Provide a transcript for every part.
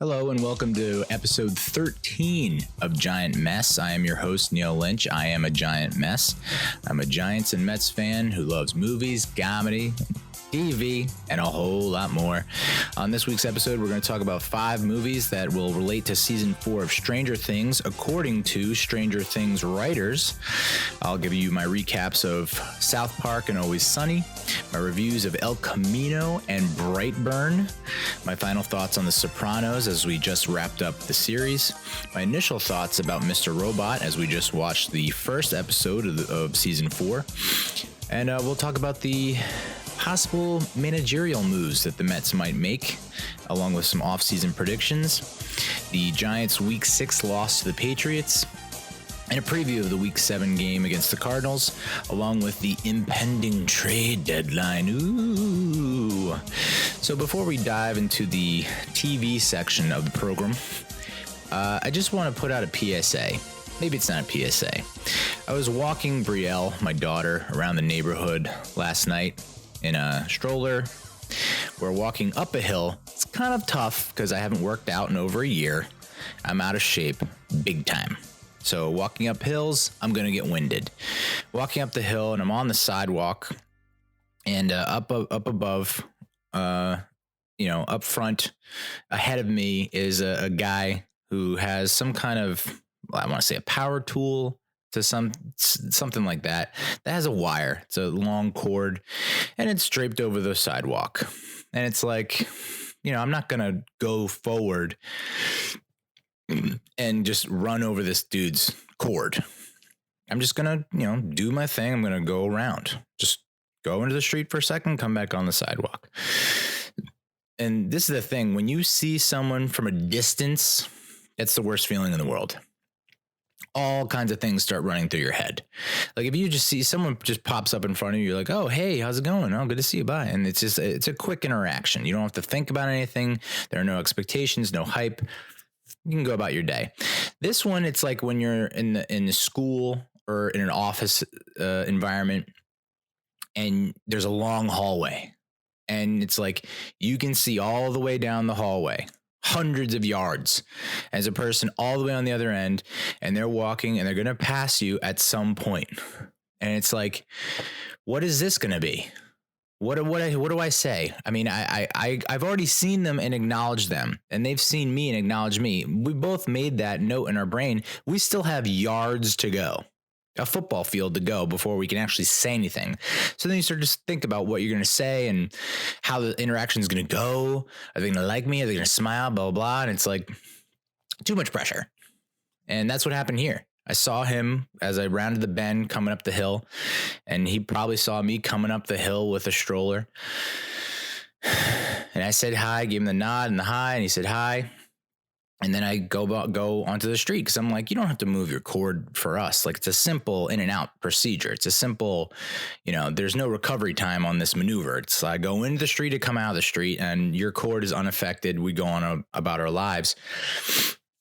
Hello and welcome to episode 13 of Giant Mess. I am your host, Neal Lynch. I am a giant mess. I'm a Giants and Mets fan who loves movies, comedy, TV, and a whole lot more. On this week's episode, we're going to talk about 5 movies that will relate to season 4 of Stranger Things, according to Stranger Things writers. I'll give you my recaps of South Park and Always Sunny, my reviews of El Camino and Brightburn, my final thoughts on The Sopranos as we just wrapped up the series, my initial thoughts about Mr. Robot as we just watched the first episode of season 4, and we'll talk about the possible managerial moves that the Mets might make, along with some offseason predictions, the Giants' Week 6 loss to the Patriots, and a preview of the Week 7 game against the Cardinals, along with the impending trade deadline. Ooh! So before we dive into the TV section of the program, I just want to put out a PSA. Maybe it's not a PSA. I was walking Brielle, my daughter, around the neighborhood last night in a stroller. We're walking up a hill. It's kind of tough because I haven't worked out in over a year. I'm out of shape big time. So walking up hills, I'm going to get winded. Walking up the hill and I'm on the sidewalk, and up above, up front ahead of me is a guy who has some kind of, I want to say a power tool to something like that has a wire. It's a long cord and it's draped over the sidewalk. And it's like, I'm not going to go forward and just run over this dude's cord. I'm just going to, do my thing. I'm going to go around, just go into the street for a second, come back on the sidewalk. And this is the thing. When you see someone from a distance, it's the worst feeling in the world. All kinds of things start running through your head. Like if you just see someone just pops up in front of you, you're like, oh, hey, how's it going? Oh, good to see you. Bye. And it's a quick interaction. You don't have to think about anything. There are no expectations, no hype. You can go about your day. This one, it's like when you're in the school or in an office environment and there's a long hallway and it's like you can see all the way down the hallway, hundreds of yards, as a person all the way on the other end, and they're walking and they're going to pass you at some point. And it's like, what is this going to be? What do I say? I mean, I've already seen them and acknowledged them, and they've seen me and acknowledged me. We both made that note in our brain. We still have yards to go, a football field to go before we can actually say anything. So then you start to think about what you're going to say and how the interaction is going to go. Are they going to like me? Are they going to smile? Blah, blah, blah. And it's like too much pressure. And that's what happened here. I saw him as I rounded the bend coming up the hill, and he probably saw me coming up the hill with a stroller. And I said hi, gave him the nod and the hi, and he said hi. And then I go onto the street because I'm like, you don't have to move your cord for us. Like, it's a simple in and out procedure. It's a simple, there's no recovery time on this maneuver. It's I go into the street to come out of the street, and your cord is unaffected. We go on about our lives.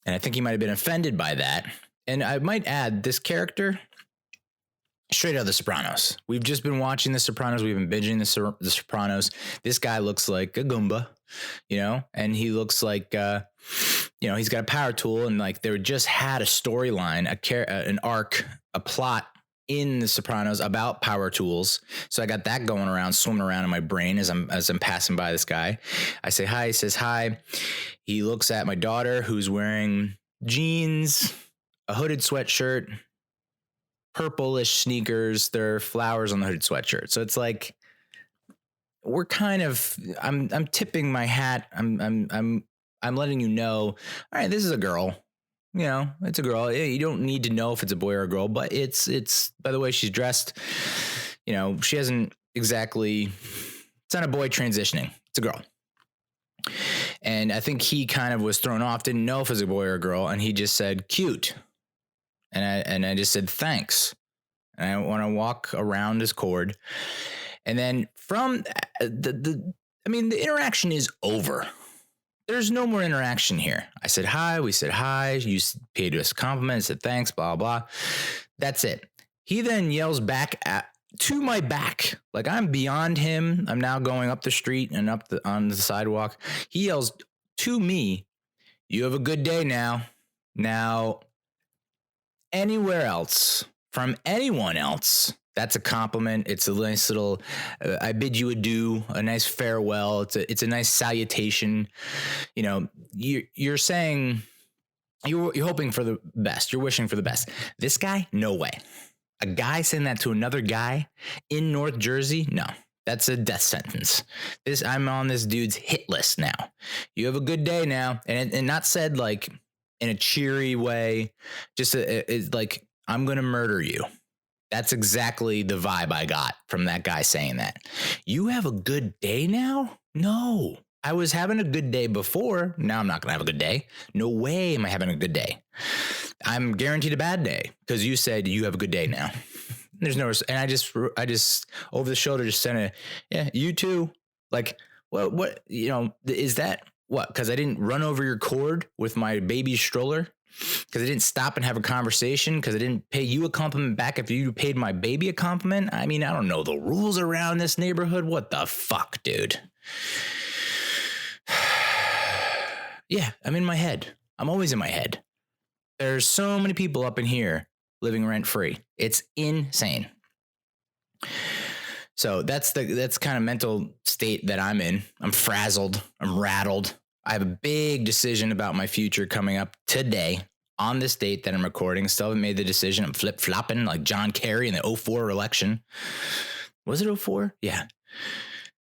And I think he might have been offended by that. And I might add, this character, straight out of The Sopranos. We've just been watching The Sopranos. We've been binging The Sopranos. This guy looks like a Goomba, and he looks like, he's got a power tool, and like they just had a storyline, an arc, a plot in The Sopranos about power tools. So I got that going around, swimming around in my brain as I'm passing by this guy. I say hi, he says hi. He looks at my daughter, who's wearing jeans, a hooded sweatshirt, purplish sneakers. There are flowers on the hooded sweatshirt. So it's like we're kind of I'm tipping my hat. I'm letting you know, all right, this is a girl. It's a girl. You don't need to know if it's a boy or a girl, but it's by the way she's dressed. She hasn't exactly, it's not a boy transitioning. It's a girl. And I think he kind of was thrown off, didn't know if it was a boy or a girl, and he just said cute. And I just said thanks. And I want to walk around his cord. And then from the interaction is over. There's no more interaction here. I said hi. We said hi. You paid us a compliment. I said thanks, blah, blah. That's it. He then yells back to my back. Like I'm beyond him. I'm now going up the street and on the sidewalk. He yells to me, You have a good day now. Now, anywhere else, from anyone else, that's a compliment. It's a nice little, I bid you adieu, a nice farewell. It's a nice salutation. You know, you're saying, you're hoping for the best. You're wishing for the best. This guy, no way. A guy saying that to another guy in North Jersey, no. That's a death sentence. I'm on this dude's hit list now. You have a good day now. And not said like in a cheery way, just it's like, I'm going to murder you. That's exactly the vibe I got from that guy saying that. You have a good day now? No, I was having a good day before. Now I'm not going to have a good day. No way am I having a good day. I'm guaranteed a bad day because you said you have a good day now. There's no, and I just over the shoulder just sent yeah, you too. Like, what, you know, is that what? Because I didn't run over your cord with my baby stroller, because I didn't stop and have a conversation, because I didn't pay you a compliment back if you paid my baby a compliment. I mean, I don't know the rules around this neighborhood. What the fuck, dude? Yeah, I'm in my head. I'm always in my head. There's so many people up in here living rent free. It's insane. So that's kind of mental state that I'm in. I'm frazzled. I'm rattled. I have a big decision about my future coming up today on this date that I'm recording. Still haven't made the decision. I'm flip-flopping like John Kerry in the 2004 election. Was it 2004? Yeah.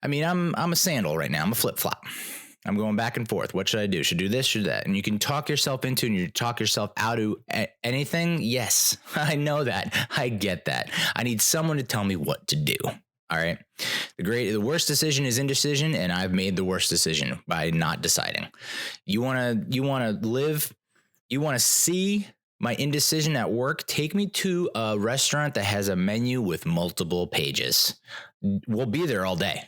I mean, I'm a sandal right now. I'm a flip-flop. I'm going back and forth. What should I do? Should I do this? Should I do that? And you can talk yourself into and you talk yourself out of anything. Yes, I know that. I get that. I need someone to tell me what to do. All right. The worst decision is indecision, and I've made the worst decision by not deciding. You want to see my indecision at work? Take me to a restaurant that has a menu with multiple pages. We'll be there all day.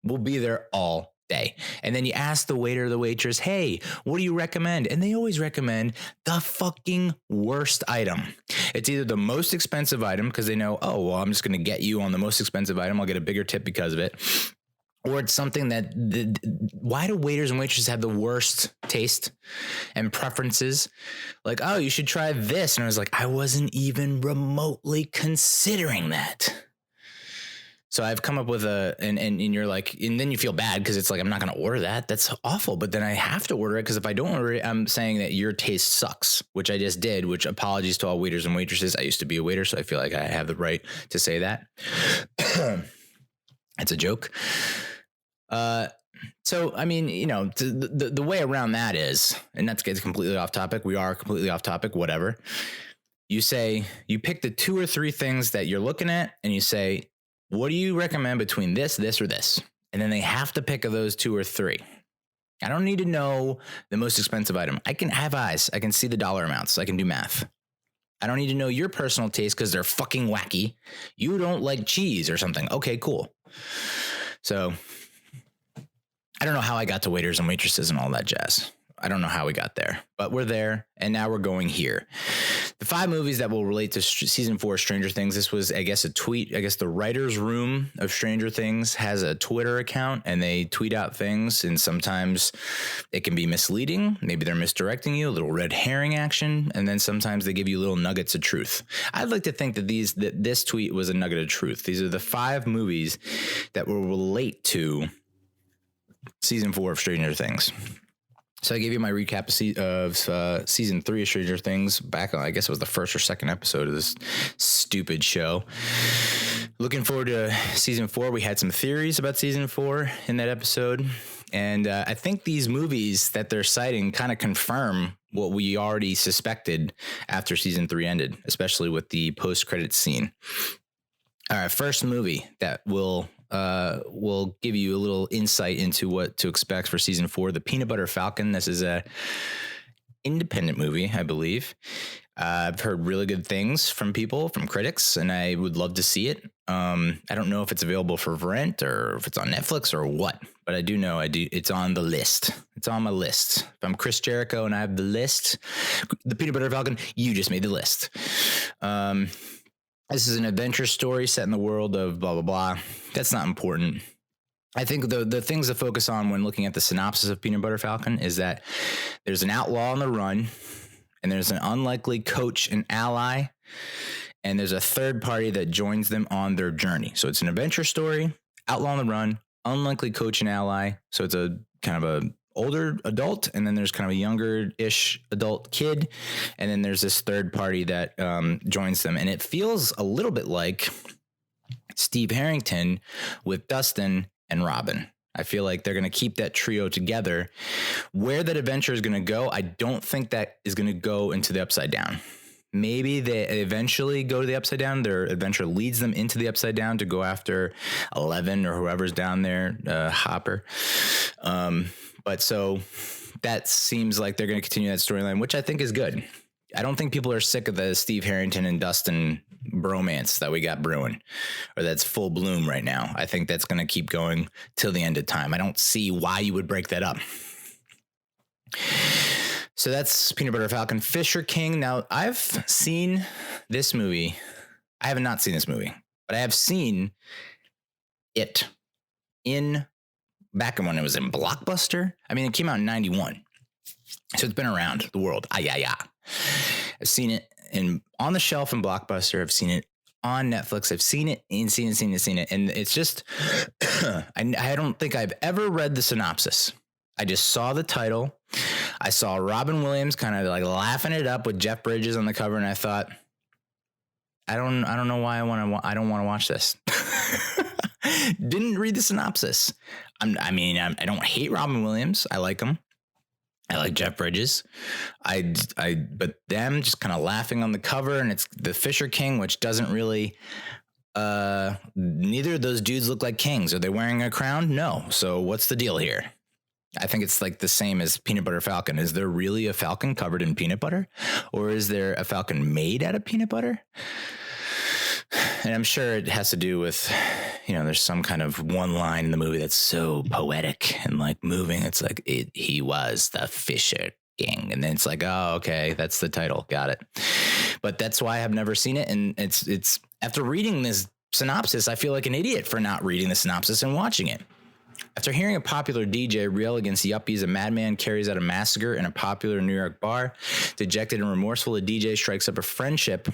We'll be there all day. And then you ask the waiter or the waitress, hey, what do you recommend? And they always recommend the fucking worst item. It's either the most expensive item because they know, oh, well, I'm just going to get you on the most expensive item. I'll get a bigger tip because of it. Or it's something that, why do waiters and waitresses have the worst taste and preferences? Like, oh, you should try this. And I was like, I wasn't even remotely considering that. So I've come up with and you're like, and then you feel bad because it's like, I'm not going to order that. That's awful. But then I have to order it because if I don't order it, I'm saying that your taste sucks, which I just did, which apologies to all waiters and waitresses. I used to be a waiter, so I feel like I have the right to say that. It's a joke. So, I mean, you know, the way around that is, and that's completely off topic. We are completely off topic, whatever. You say, you pick the 2 or 3 things that you're looking at and you say, what do you recommend between this, this, or this? And then they have to pick of those 2 or 3. I don't need to know the most expensive item. I can have eyes. I can see the dollar amounts. I can do math. I don't need to know your personal taste because they're fucking wacky. You don't like cheese or something. Okay, cool. So I don't know how I got to waiters and waitresses and all that jazz. I don't know how we got there, but we're there, and now we're going here. The 5 movies that will relate to season 4 of Stranger Things. This was, I guess, a tweet. I guess the writer's room of Stranger Things has a Twitter account, and they tweet out things, and sometimes it can be misleading. Maybe they're misdirecting you, a little red herring action, and then sometimes they give you little nuggets of truth. I'd like to think that this tweet was a nugget of truth. These are the 5 movies that will relate to season 4 of Stranger Things. So I gave you my recap of season 3 of Stranger Things back on, I guess it was the first or second episode of this stupid show. Looking forward to season 4. We had some theories about season 4 in that episode. And I think these movies that they're citing kind of confirm what we already suspected after season 3 ended, especially with the post-credits scene. All right, first movie that will give you a little insight into what to expect for season 4, The Peanut Butter Falcon. This is a independent movie, I believe. I've heard really good things from critics, and I would love to see it. I don't know if it's available for rent or if it's on Netflix or what, but I do know it's on the list. It's on my list. If I'm Chris Jericho and I have the list, The Peanut Butter Falcon, you just made the list. This is an adventure story set in the world of blah, blah, blah. That's not important. I think the things to focus on when looking at the synopsis of Peanut Butter Falcon is that there's an outlaw on the run, and there's an unlikely coach and ally, and there's a third party that joins them on their journey. So it's an adventure story, outlaw on the run, unlikely coach and ally. So it's a kind of a older adult, and then there's kind of a younger-ish adult kid, and then there's this third party that joins them. And it feels a little bit like Steve Harrington with Dustin and Robin. I feel like they're going to keep that trio together. Where that adventure is going to go, I don't think that is going to go into the Upside Down. Maybe they eventually go to the Upside Down. Their adventure leads them into the Upside Down to go after 11 or whoever's down there, Hopper. But so that seems like they're going to continue that storyline, which I think is good. I don't think people are sick of the Steve Harrington and Dustin bromance that we got brewing, or that's full bloom right now. I think that's going to keep going till the end of time. I don't see why you would break that up. So that's Peanut Butter Falcon. Fisher King. Now, I've seen this movie. I have not seen this movie, but I have seen it back when it was in Blockbuster. I mean, it came out in 91. So it's been around the world. I've seen it on the shelf in Blockbuster. I've seen it on Netflix. I've seen it. And it's just, I don't think I've ever read the synopsis. I just saw the title. I saw Robin Williams kind of like laughing it up with Jeff Bridges on the cover. And I thought, I don't know why I don't want to watch this. Didn't read the synopsis. I don't hate Robin Williams. I like him. I like Jeff Bridges. But them just kind of laughing on the cover, and it's the Fisher King, which doesn't really, neither of those dudes look like kings. Are they wearing a crown? No. So what's the deal here? I think it's like the same as Peanut Butter Falcon. Is there really a falcon covered in peanut butter, or is there a falcon made out of peanut butter? And I'm sure it has to do with, there's some kind of one line in the movie that's so poetic and like moving. It's like he was the Fisher King. And then it's like, oh, okay, that's the title. Got it. But that's why I've never seen it. And it's after reading this synopsis, I feel like an idiot for not reading the synopsis and watching it. After hearing a popular DJ rail against yuppies, a madman carries out a massacre in a popular New York bar. Dejected and remorseful, the DJ strikes up a friendship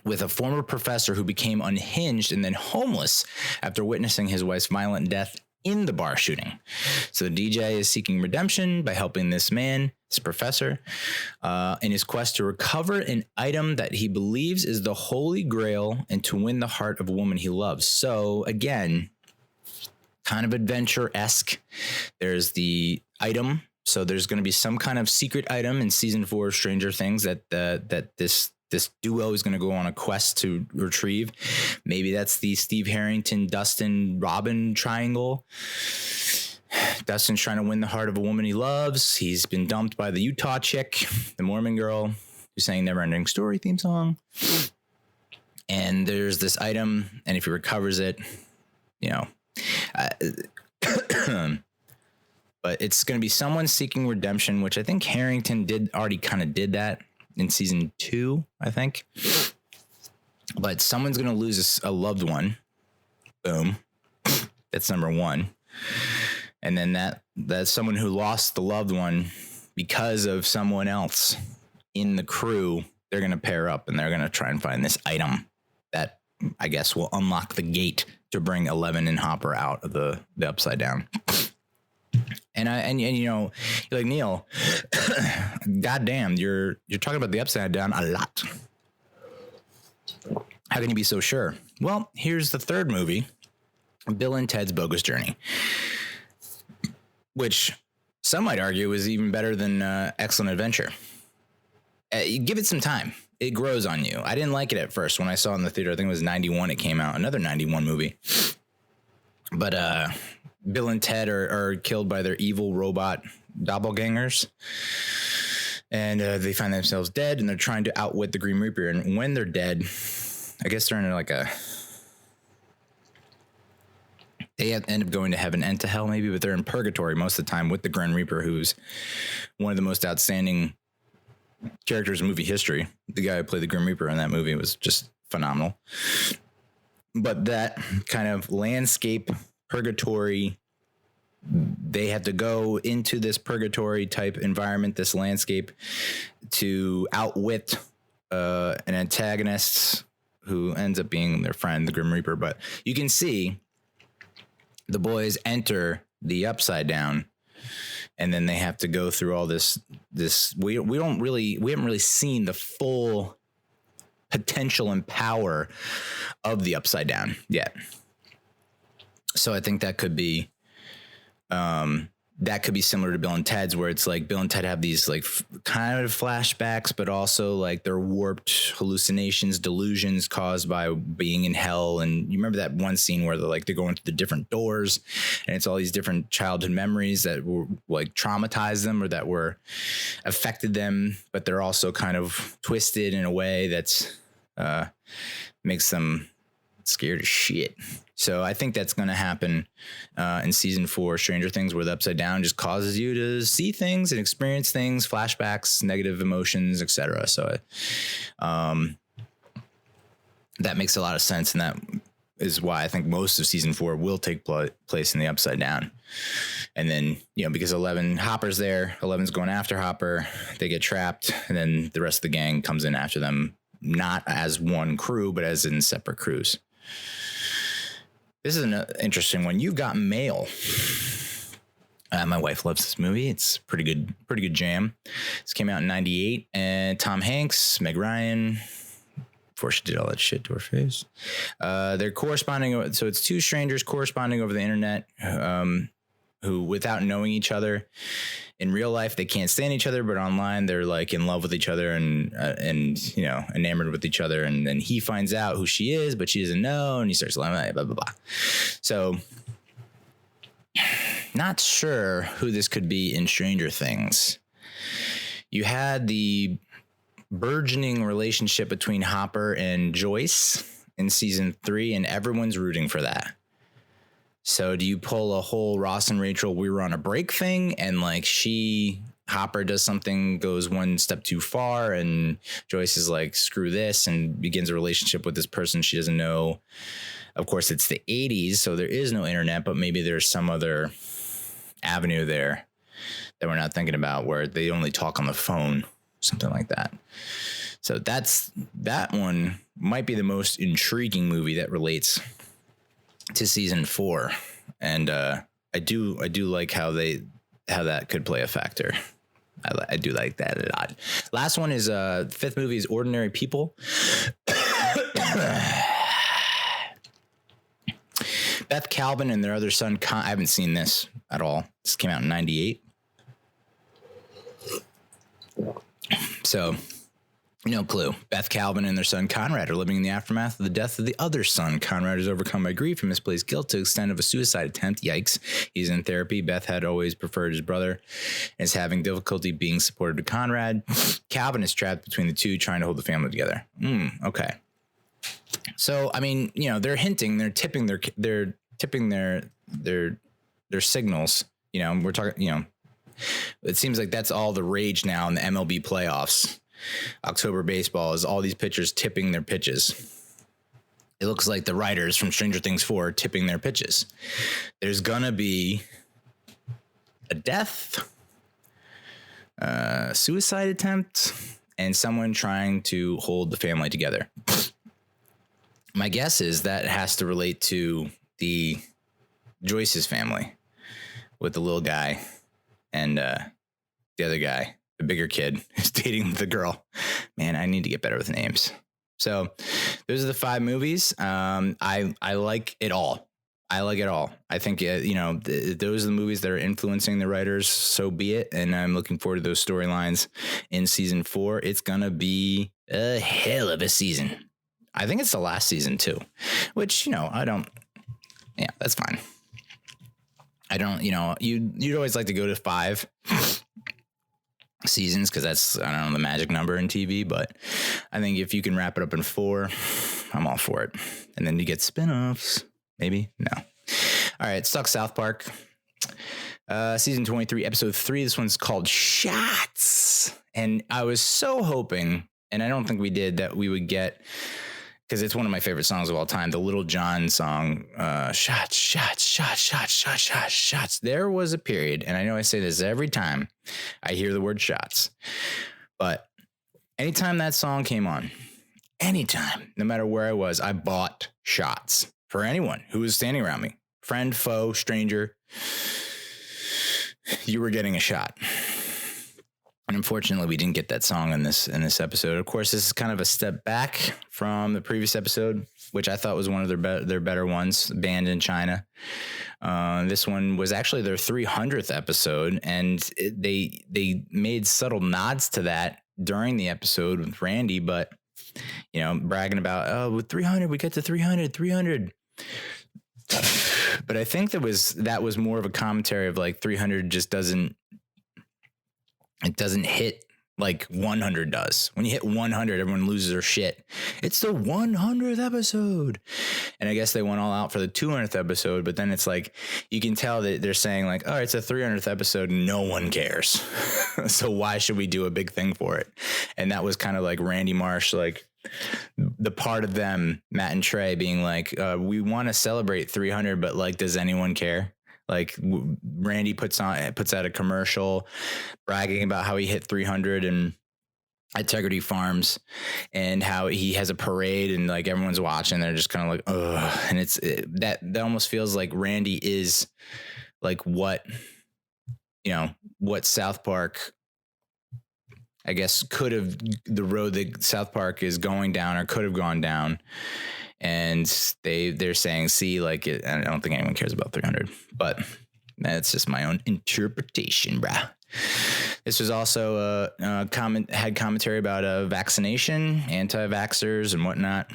with a former professor who became unhinged and then homeless after witnessing his wife's violent death in the bar shooting. So the DJ is seeking redemption by helping this man, this professor, in his quest to recover an item that he believes is the Holy Grail and to win the heart of a woman he loves. So again, kind of adventure-esque. There's the item. So there's going to be some kind of secret item in season 4 of Stranger Things that this duo is going to go on a quest to retrieve. Maybe that's the Steve Harrington, Dustin, Robin triangle. Dustin's trying to win the heart of a woman he loves. He's been dumped by the Utah chick, the Mormon girl, who's saying Never Ending Story theme song. And there's this item, and if he recovers it, but it's going to be someone seeking redemption, which I think Harrington already did that in season 2, I think. But someone's going to lose a loved one. Boom. That's number 1. And then that's someone who lost the loved one because of someone else in the crew. They're going to pair up and they're going to try and find this item that I guess will unlock the gate to bring 11 and Hopper out of the Upside Down. And you're like, Neal, goddamn, you're talking about the Upside Down a lot. How can you be so sure? Well, here's the third movie, Bill and Ted's Bogus Journey, which some might argue is even better than Excellent Adventure. Give it some time. It grows on you. I didn't like it at first when I saw it in the theater. I think it was 91. It came out, another 91 movie. But Bill and Ted are killed by their evil robot doppelgangers. And they find themselves dead, and they're trying to outwit the Grim Reaper. And when they're dead, I guess they're in they end up going to heaven and to hell maybe, but they're in purgatory most of the time with the Grim Reaper, who's one of the most outstanding characters in movie history. The guy who played the Grim Reaper in that movie was just phenomenal. But that kind of landscape purgatory. They had to go into this purgatory type environment, this landscape, to outwit an antagonist who ends up being their friend, the Grim Reaper. But you can see the boys enter the Upside Down, and then they have to go through all this. We haven't really seen the full potential and power of the Upside Down yet. So I think that could be similar to Bill and Ted's, where it's like Bill and Ted have these like kind of flashbacks, but also like they're warped hallucinations, delusions caused by being in hell. And you remember that one scene where they're going through the different doors, and it's all these different childhood memories that were like traumatized them or that were affected them, but they're also kind of twisted in a way that's makes them scared as shit. So I think that's going to happen in season 4, Stranger Things, where the Upside Down just causes you to see things and experience things, flashbacks, negative emotions, etc. So that makes a lot of sense, and that is why I think most of season 4 will take place in the Upside Down. And then, because Hopper's there, 11's going after Hopper, they get trapped, and then the rest of the gang comes in after them, not as one crew, but as in separate crews. This is an interesting one. You've Got Mail. My wife loves this movie. It's pretty good jam. This came out in 98, and Tom Hanks, Meg Ryan, before she did all that shit to her face. They're corresponding. So it's two strangers corresponding over the internet, who, without knowing each other in real life, they can't stand each other, but online they're like in love with each other and enamored with each other. And then he finds out who she is, but she doesn't know, and he starts lying, blah, blah, blah. So not sure who this could be in Stranger Things. You had the burgeoning relationship between Hopper and Joyce in season 3, and everyone's rooting for that. So do you pull a whole Ross and Rachel, we were on a break thing, and like Hopper does something, goes one step too far, and Joyce is like, screw this, and begins a relationship with this person she doesn't know. Of course, it's the 80s, so there is no internet, but maybe there's some other avenue there that we're not thinking about where they only talk on the phone, something like that. So that one might be the most intriguing movie that relates to season 4, and I do like how that could play a factor. I do like that a lot. Last one is 5th movie is Ordinary People. Beth Calvin and their other son I haven't seen this at all. This came out in 98. So no clue. Beth Calvin and their son Conrad are living in the aftermath of the death of the other son. Conrad is overcome by grief and misplaced guilt to the extent of a suicide attempt. Yikes. He's in therapy. Beth had always preferred his brother and is having difficulty being supportive to Conrad. Calvin is trapped between the two, trying to hold the family together. Okay. So, I mean, they're hinting, they're tipping their signals. We're talking, it seems like that's all the rage now in the MLB playoffs. October baseball is all these pitchers tipping their pitches. It looks like the writers from Stranger Things 4 are tipping their pitches. There's gonna be a death, suicide attempt, and someone trying to hold the family together. My guess is that has to relate to the Joyce's family with the little guy and the other guy, the bigger kid who's dating the girl. Man, I need to get better with names. So those are the 5 movies. I like it all. I think, those are the movies that are influencing the writers. So be it. And I'm looking forward to those storylines in season 4. It's going to be a hell of a season. I think it's the last season too, which, that's fine. I don't, you'd always like to go to 5 seasons because that's, I don't know, the magic number in TV, but I think if you can wrap it up in 4, I'm all for it. And then you get spinoffs, maybe. No. All right. Stuck South Park, season 23, episode 3. This one's called Shots. And I was so hoping, and I don't think we did, that we would get because it's one of my favorite songs of all time. The Little John song, shots, shots, shots, shots, shots, shots, shots. There was a period, and I know I say this every time I hear the word shots, but anytime that song came on, anytime, no matter where I was, I bought shots for anyone who was standing around me. Friend, foe, stranger, you were getting a shot. And unfortunately, we didn't get that song in this episode. Of course, this is kind of a step back from the previous episode, which I thought was one of their better ones, Banned in China. This one was actually their 300th episode, and they made subtle nods to that during the episode with Randy, but bragging about, oh, with 300, we get to 300. But I think that was more of a commentary of like 300 just doesn't hit like 100 does. When you hit 100, everyone loses their shit. It's the 100th episode. And I guess they went all out for the 200th episode, but then it's like, you can tell that they're saying like, oh, it's a 300th episode. No one cares. So why should we do a big thing for it? And that was kind of like Randy Marsh, like the part of them, Matt and Trey, being like, we want to celebrate 300, but like, does anyone care? Like Randy puts out a commercial bragging about how he hit 300 and Integrity Farms, and how he has a parade and like everyone's watching. They're just kind of like, ugh. And that almost feels like Randy is like what South Park, I guess, the road that South Park is going down or could have gone down. And they're saying, see, like, I don't think anyone cares about 300, but that's just my own interpretation, brah. This was also had commentary about vaccination, anti-vaxxers and whatnot.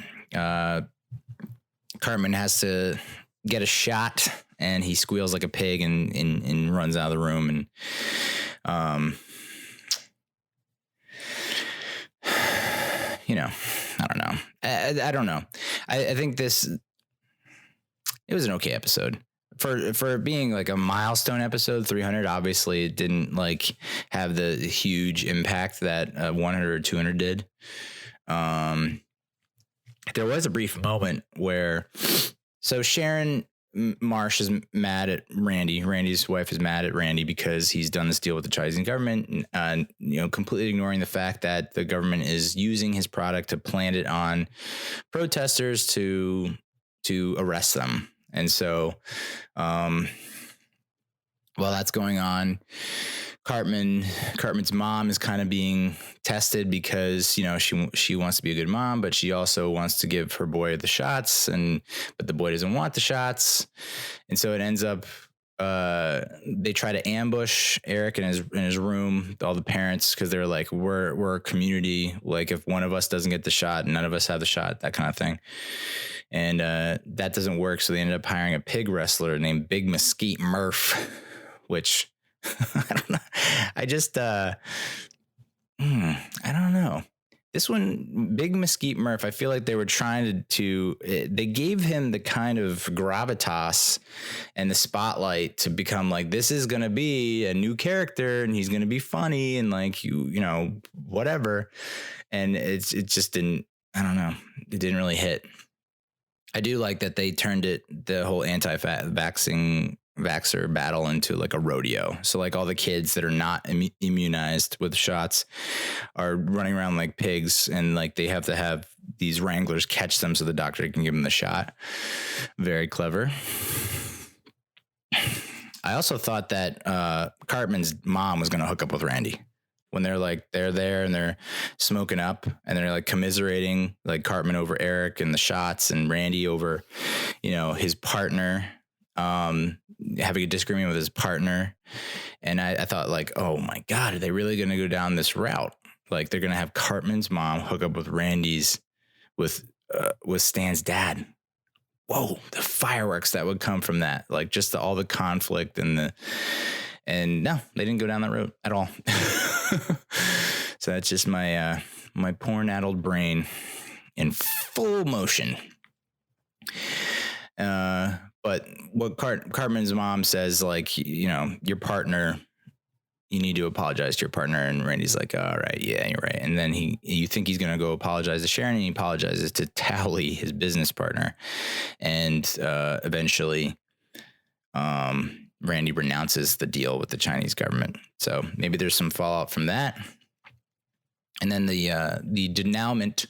Cartman has to get a shot, and he squeals like a pig and runs out of the room. And I don't know. I don't know. I think it was an okay episode for being like a milestone episode. 300, obviously it didn't like have the huge impact that 100 or 200 did. There was a brief moment where, so Sharon Marsh is mad at Randy. Randy's wife is mad at Randy because he's done this deal with the Chinese government, completely ignoring the fact that the government is using his product to plant it on protesters to arrest them. And so, while that's going on, Cartman's mom is kind of being tested because, she wants to be a good mom, but she also wants to give her boy the shots, but the boy doesn't want the shots. And so it ends up, they try to ambush Eric in his room, all the parents, because they're like, we're a community. Like if one of us doesn't get the shot, none of us have the shot, that kind of thing. And that doesn't work. So they ended up hiring a pig wrestler named Big Mesquite Murph, which I don't know. I just, I don't know. This one, Big Mesquite Murph, I feel like they were trying they gave him the kind of gravitas and the spotlight to become like, this is going to be a new character and he's going to be funny and like, whatever. And it just didn't, I don't know. It didn't really hit. I do like that they turned the whole vaxxer battle into like a rodeo. So like all the kids that are not immunized with shots are running around like pigs, and like they have to have these wranglers catch them so the doctor can give them the shot. Very clever. I also thought that Cartman's mom was going to hook up with Randy when they're there and they're smoking up and they're like commiserating, like Cartman over Eric and the shots and Randy over, his partner, having a disagreement with his partner. And I thought like, oh my God, are they really going to go down this route? Like they're going to have Cartman's mom hook up with Randy's, with Stan's dad. Whoa, the fireworks that would come from that. Like just all the conflict and no, they didn't go down that road at all. So that's just my porn-addled brain in full motion. But what Cartman's mom says, like, your partner, you need to apologize to your partner. And Randy's like, all right, yeah, you're right. And then you think he's going to go apologize to Sharon, and he apologizes to Tally, his business partner. And eventually Randy renounces the deal with the Chinese government. So maybe there's some fallout from that. And then the denouement,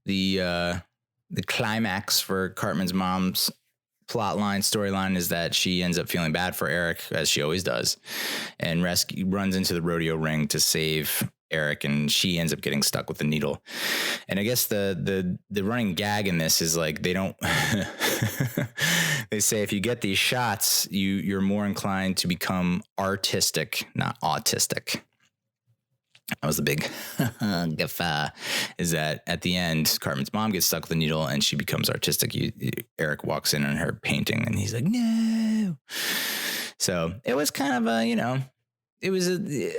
the climax for Cartman's mom's storyline is that she ends up feeling bad for Eric, as she always does, and runs into the rodeo ring to save Eric, and she ends up getting stuck with the needle. And I guess the running gag in this is like they don't they say if you get these shots, you're more inclined to become artistic, not autistic. That was the big gaffa, is that at the end, Cartman's mom gets stuck with the needle and she becomes artistic. Eric walks in on her painting and he's like, no. So it was kind of it was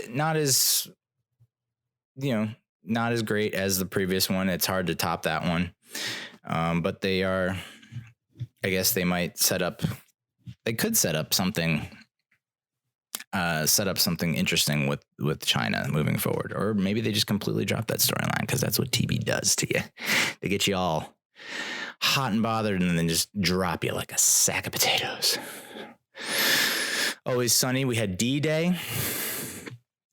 not as great as the previous one. It's hard to top that one. But I guess they could set up something interesting with China moving forward, or maybe they just completely drop that storyline, because that's what TV does to you. They get you all hot and bothered and then just drop you like a sack of potatoes. Always Sunny, we had D-Day.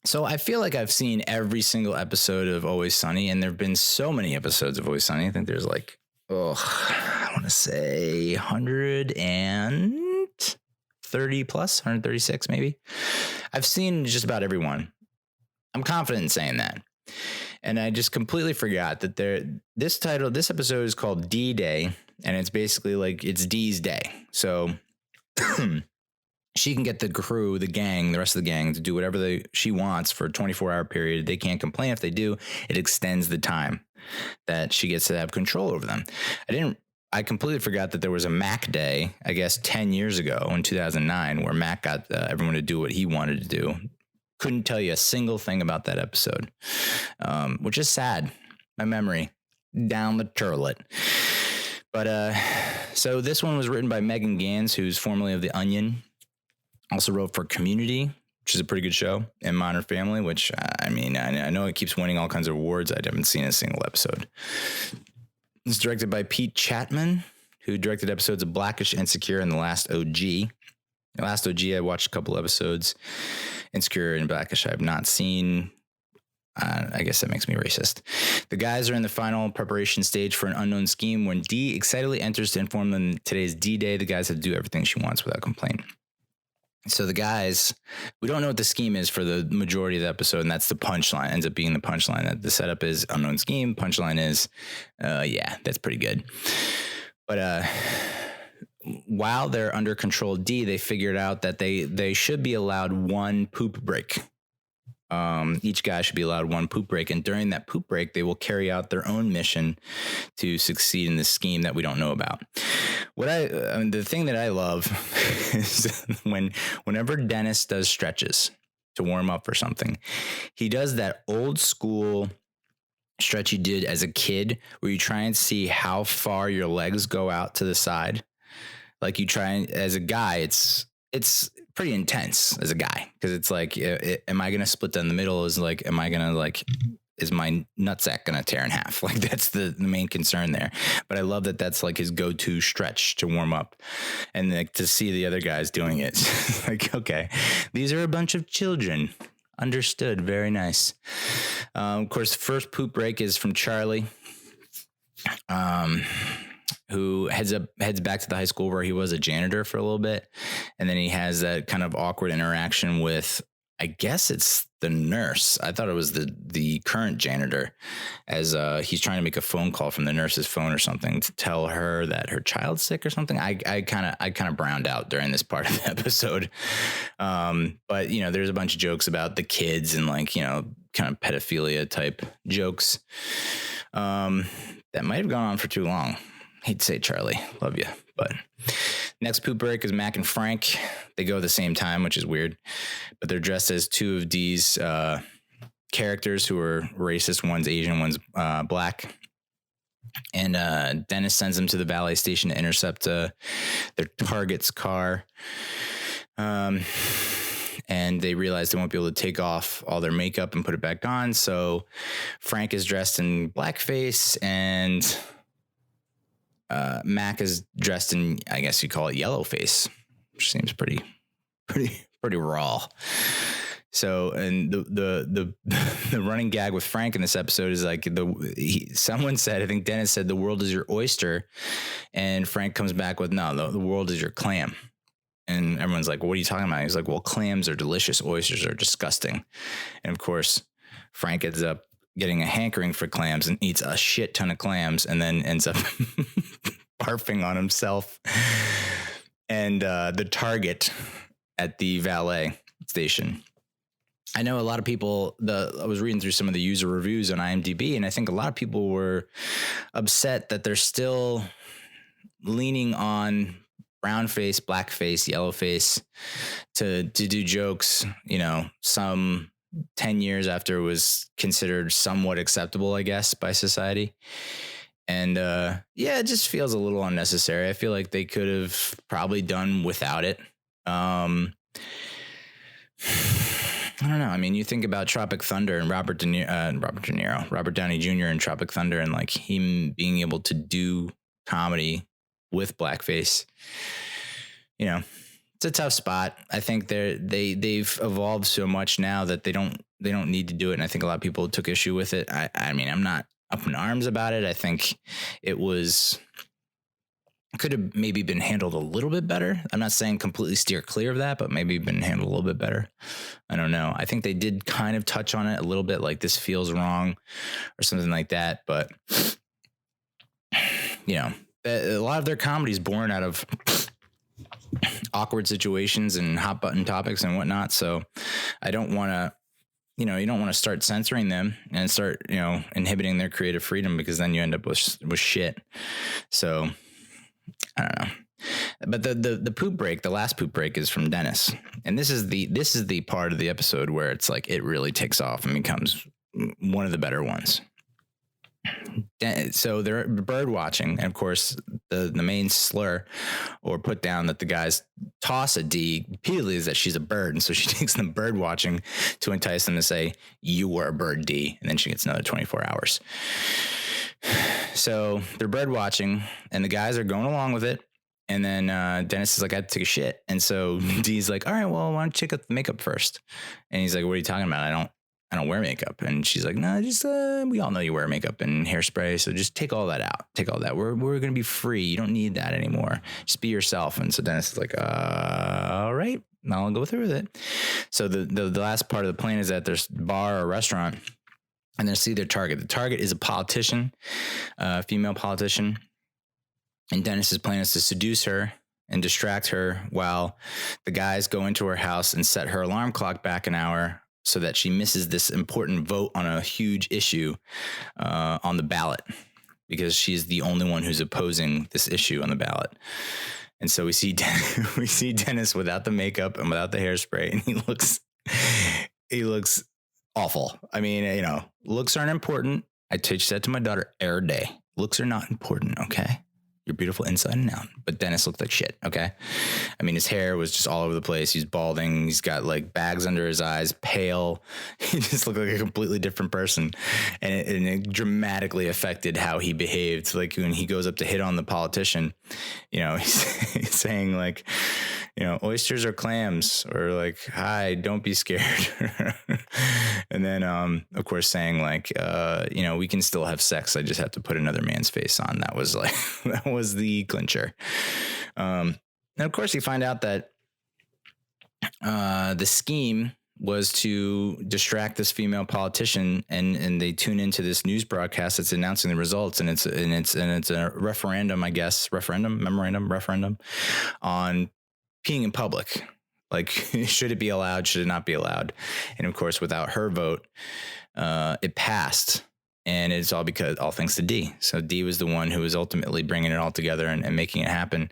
So I feel like I've seen every single episode of Always Sunny, and there have been so many episodes of Always Sunny. I think there's like, I want to say 130 plus, 136 maybe. I've seen just about every one. I'm confident in saying that. And I just completely forgot that this episode is called D-Day, and it's basically like it's D's day. So she can get the crew, the rest of the gang, to do whatever she wants for a 24-hour period. They can't complain if they do. It extends the time that she gets to have control over them. I completely forgot that there was a Mac Day, I guess 10 years ago in 2009, where Mac got everyone to do what he wanted to do. Couldn't tell you a single thing about that episode, which is sad. My memory down the toilet. But so this one was written by Megan Gans, who's formerly of The Onion. Also wrote for Community, which is a pretty good show, and Modern Family, which, I know it keeps winning all kinds of awards. I haven't seen a single episode. It's directed by Pete Chapman, who directed episodes of Blackish, Insecure, and The Last OG. The Last OG, I watched a couple episodes. Insecure and Blackish, I have not seen. I guess that makes me racist. The guys are in the final preparation stage for an unknown scheme. When Dee excitedly enters to inform them today's D-Day, the guys have to do everything she wants without complaint. So the guys, we don't know what the scheme is for the majority of the episode, and that's the punchline. Ends up being the punchline. That the setup is unknown scheme. Punchline is, that's pretty good. But while they're under control D, they figured out that they should be allowed one poop break. Each guy should be allowed one poop break, and during that poop break, they will carry out their own mission to succeed in this scheme that we don't know about. The thing that I love is whenever Dennis does stretches to warm up for something, he does that old school stretch you did as a kid, where you try and see how far your legs go out to the side. Like you try and, as a guy, it's pretty intense as a guy, because it's like, am I going to split down the middle? Is my nutsack going to tear in half? Like that's the main concern there. But I love that that's like his go-to stretch to warm up, and like to see the other guys doing it. Like, okay, these are a bunch of children. Understood. Very nice. Of course, the first poop break is from Charlie, who heads back to the high school where he was a janitor for a little bit. And then he has that kind of awkward interaction with, I guess it's the nurse. I thought it was the current janitor, as he's trying to make a phone call from the nurse's phone or something to tell her that her child's sick or something. I kind of browned out during this part of the episode. But there's a bunch of jokes about the kids and kind of pedophilia type jokes. That might have gone on for too long. Hate to say, Charlie, love you. But next poop break is Mac and Frank. They go at the same time, which is weird, but they're dressed as two of Dee's characters who are racist. One's Asian, one's black. And Dennis sends them to the valet station to intercept their target's car. and they realize they won't be able to take off all their makeup and put it back on. So Frank is dressed in blackface, and Mac is dressed in, I guess you call it yellowface, which seems pretty raw. So, and the running gag with Frank in this episode is like someone said, I think Dennis said, the world is your oyster, and Frank comes back with, no, the world is your clam. And everyone's like, what are you talking about? He's like, well, clams are delicious. Oysters are disgusting. And of course, Frank ends up getting a hankering for clams and eats a shit ton of clams, and then ends up barfing on himself and the target at the valet station. I know a lot of people, I was reading through some of the user reviews on IMDb, and I think a lot of people were upset that they're still leaning on brown face, black face, yellow face to do jokes, some 10 years after it was considered somewhat acceptable, I guess, by society. And it just feels a little unnecessary. I feel like they could have probably done without it. I don't know. I mean, you think about Tropic Thunder and Robert Downey Jr. in Tropic Thunder, and like him being able to do comedy with blackface. It's a tough spot. I think they've evolved so much now that they don't need to do it, and I think a lot of people took issue with it. I mean, I'm not up in arms about it. I think it could have maybe been handled a little bit better. I'm not saying completely steer clear of that, but maybe been handled a little bit better. I don't know. I think they did kind of touch on it a little bit, like this feels wrong or something like that. But, a lot of their comedy is born out of awkward situations and hot button topics and whatnot. So I don't want to, you don't want to start censoring them and start, inhibiting their creative freedom, because then you end up with shit. So I don't know. But the poop break, the last poop break, is from Dennis. And this is the part of the episode where it's like it really takes off and becomes one of the better ones. So they're bird watching, and of course the main slur or put down that the guys toss at Dee repeatedly is that she's a bird, and so she takes them bird watching to entice them to say, you were a bird, Dee, and then she gets another 24 hours. So they're bird watching, and the guys are going along with it. And then Dennis is like, I had to take a shit. And so Dee's like, all right, well, why don't you check out the makeup first? And he's like, what are you talking about? I don't wear makeup. And she's like, no, just we all know you wear makeup and hairspray, so just take all that out. Take all that. We're going to be free. You don't need that anymore. Just be yourself. And so Dennis is like, all right, I'll go through with it. So the last part of the plan is that there's a bar or restaurant, and they see their target. The target is a politician, a female politician. And Dennis's plan is to seduce her and distract her while the guys go into her house and set her alarm clock back an hour so that she misses this important vote on a huge issue on the ballot, because she's the only one who's opposing this issue on the ballot. And so we see Dennis without the makeup and without the hairspray, and he looks awful. I mean, looks aren't important. I teach that to my daughter every day. Looks are not important, okay? You're beautiful inside and out. But Dennis looked like shit, okay? I mean, his hair was just all over the place. He's balding. He's got like bags under his eyes, pale. He just looked like a completely different person. And it dramatically affected how he behaved. Like when he goes up to hit on the politician, he's saying like, oysters or clams, or like, hi, don't be scared. And then, of course, saying like, we can still have sex. I just have to put another man's face on. That was like, that was the clincher. And of course, you find out that the scheme was to distract this female politician, and they tune into this news broadcast that's announcing the results, and it's a referendum, I guess, referendum on peeing in public. Like, should it be allowed? Should it not be allowed? And of course, without her vote, it passed. And it's all thanks to Dee. So Dee was the one who was ultimately bringing it all together and making it happen.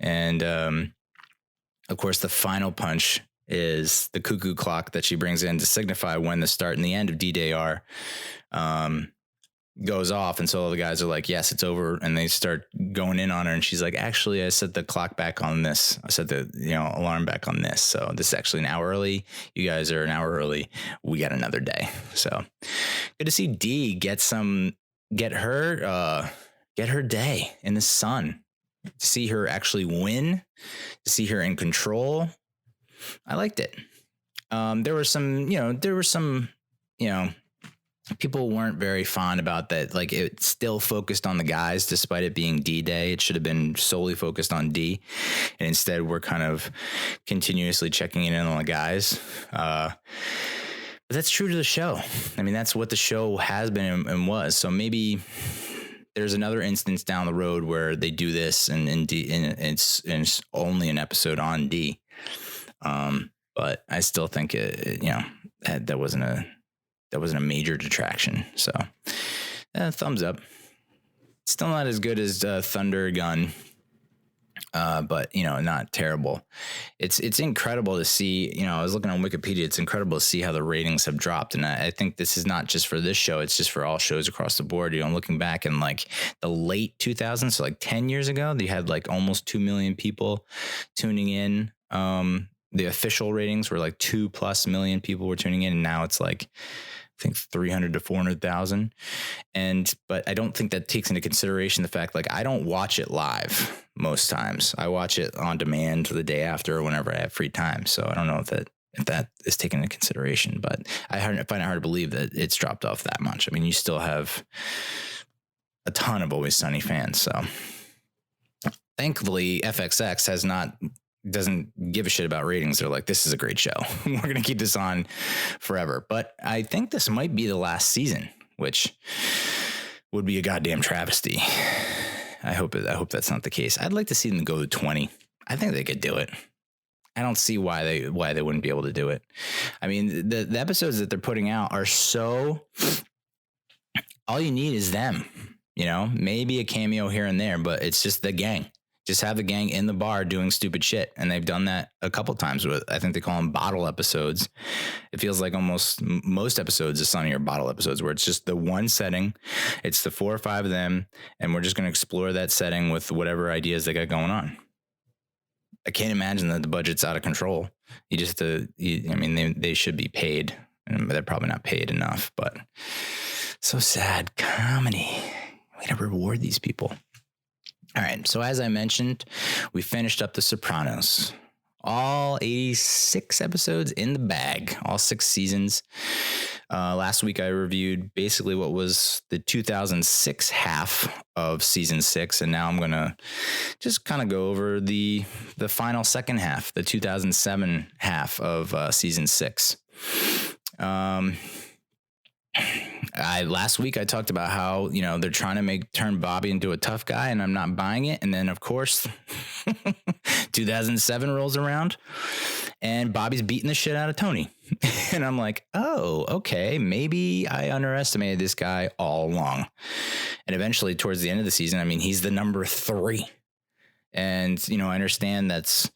And of course, the final punch is the cuckoo clock that she brings in to signify when the start and the end of D-Day are. goes off. And so all the guys are like, yes, it's over. And they start going in on her. And she's like, actually, I set the clock back on this. I set the, alarm back on this. So this is actually an hour early. You guys are an hour early. We got another day. So good to see Dee get her day in the sun, to see her actually win, to see her in control. I liked it. There were some, people weren't very fond about that. Like, it still focused on the guys, despite it being D-Day. It should have been solely focused on D. And instead, we're kind of continuously checking in on the guys. But that's true to the show. I mean, that's what the show has been and was. So maybe there's another instance down the road where they do this and it's only an episode on D. But I still think that wasn't a major detraction. So thumbs up. Still not as good as Thunder Gun, but not terrible. It's incredible to see. I was looking on Wikipedia. It's incredible to see how the ratings have dropped, and I think this is not just for this show. It's just for all shows across the board. Looking back in like the late 2000s, so like 10 years ago, they had like almost 2 million people tuning in. The official ratings were like 2+ million people were tuning in, and now it's like, I think 300 to 400,000. But I don't think that takes into consideration the fact, like, I don't watch it live most times. I watch it on demand the day after or whenever I have free time. So I don't know if that is taken into consideration, but I find it hard to believe that it's dropped off that much. I mean, you still have a ton of Always Sunny fans. So thankfully FXX doesn't give a shit about ratings. They're like, this is a great show. We're going to keep this on forever. But I think this might be the last season, which would be a goddamn travesty. I hope that's not the case. I'd like to see them go to 20. I think they could do it. I don't see why they wouldn't be able to do it. I mean, the episodes that they're putting out are so, all you need is them, maybe a cameo here and there, but it's just the gang. Just have the gang in the bar doing stupid shit. And they've done that a couple times with, I think they call them bottle episodes. It feels like almost most episodes of Sunny are bottle episodes, where it's just the one setting. It's the 4 or 5 of them. And we're just going to explore that setting with whatever ideas they got going on. I can't imagine that the budget's out of control. You just they should be paid, and they're probably not paid enough, but so sad. Comedy. We gotta reward these people. All right, so as I mentioned, we finished up The Sopranos. All 86 episodes in the bag, all 6 seasons. Last week I reviewed basically what was the 2006 half of season 6, and now I'm going to just kind of go over the final second half, the 2007 half of season 6. Last week I talked about how, they're trying to turn Bobby into a tough guy, and I'm not buying it. And then of course, 2007 rolls around and Bobby's beating the shit out of Tony. And I'm like, oh, okay, maybe I underestimated this guy all along. And eventually towards the end of the season, he's the number 3. And, I understand that's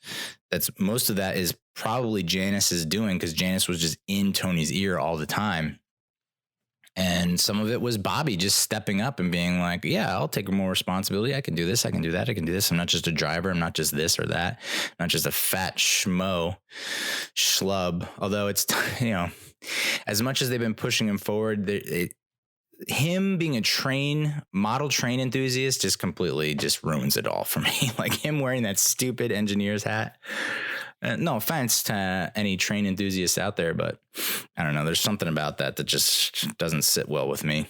most of that is probably Janice's doing, because Janice was just in Tony's ear all the time. And some of it was Bobby just stepping up and being like, yeah, I'll take more responsibility. I can do this. I can do that. I can do this. I'm not just a driver. I'm not just this or that. I'm not just a fat schlub. Although it's, as much as they've been pushing him forward, him being a model train enthusiast just completely ruins it all for me. Like him wearing that stupid engineer's hat. No offense to any train enthusiasts out there, but I don't know. There's something about that just doesn't sit well with me.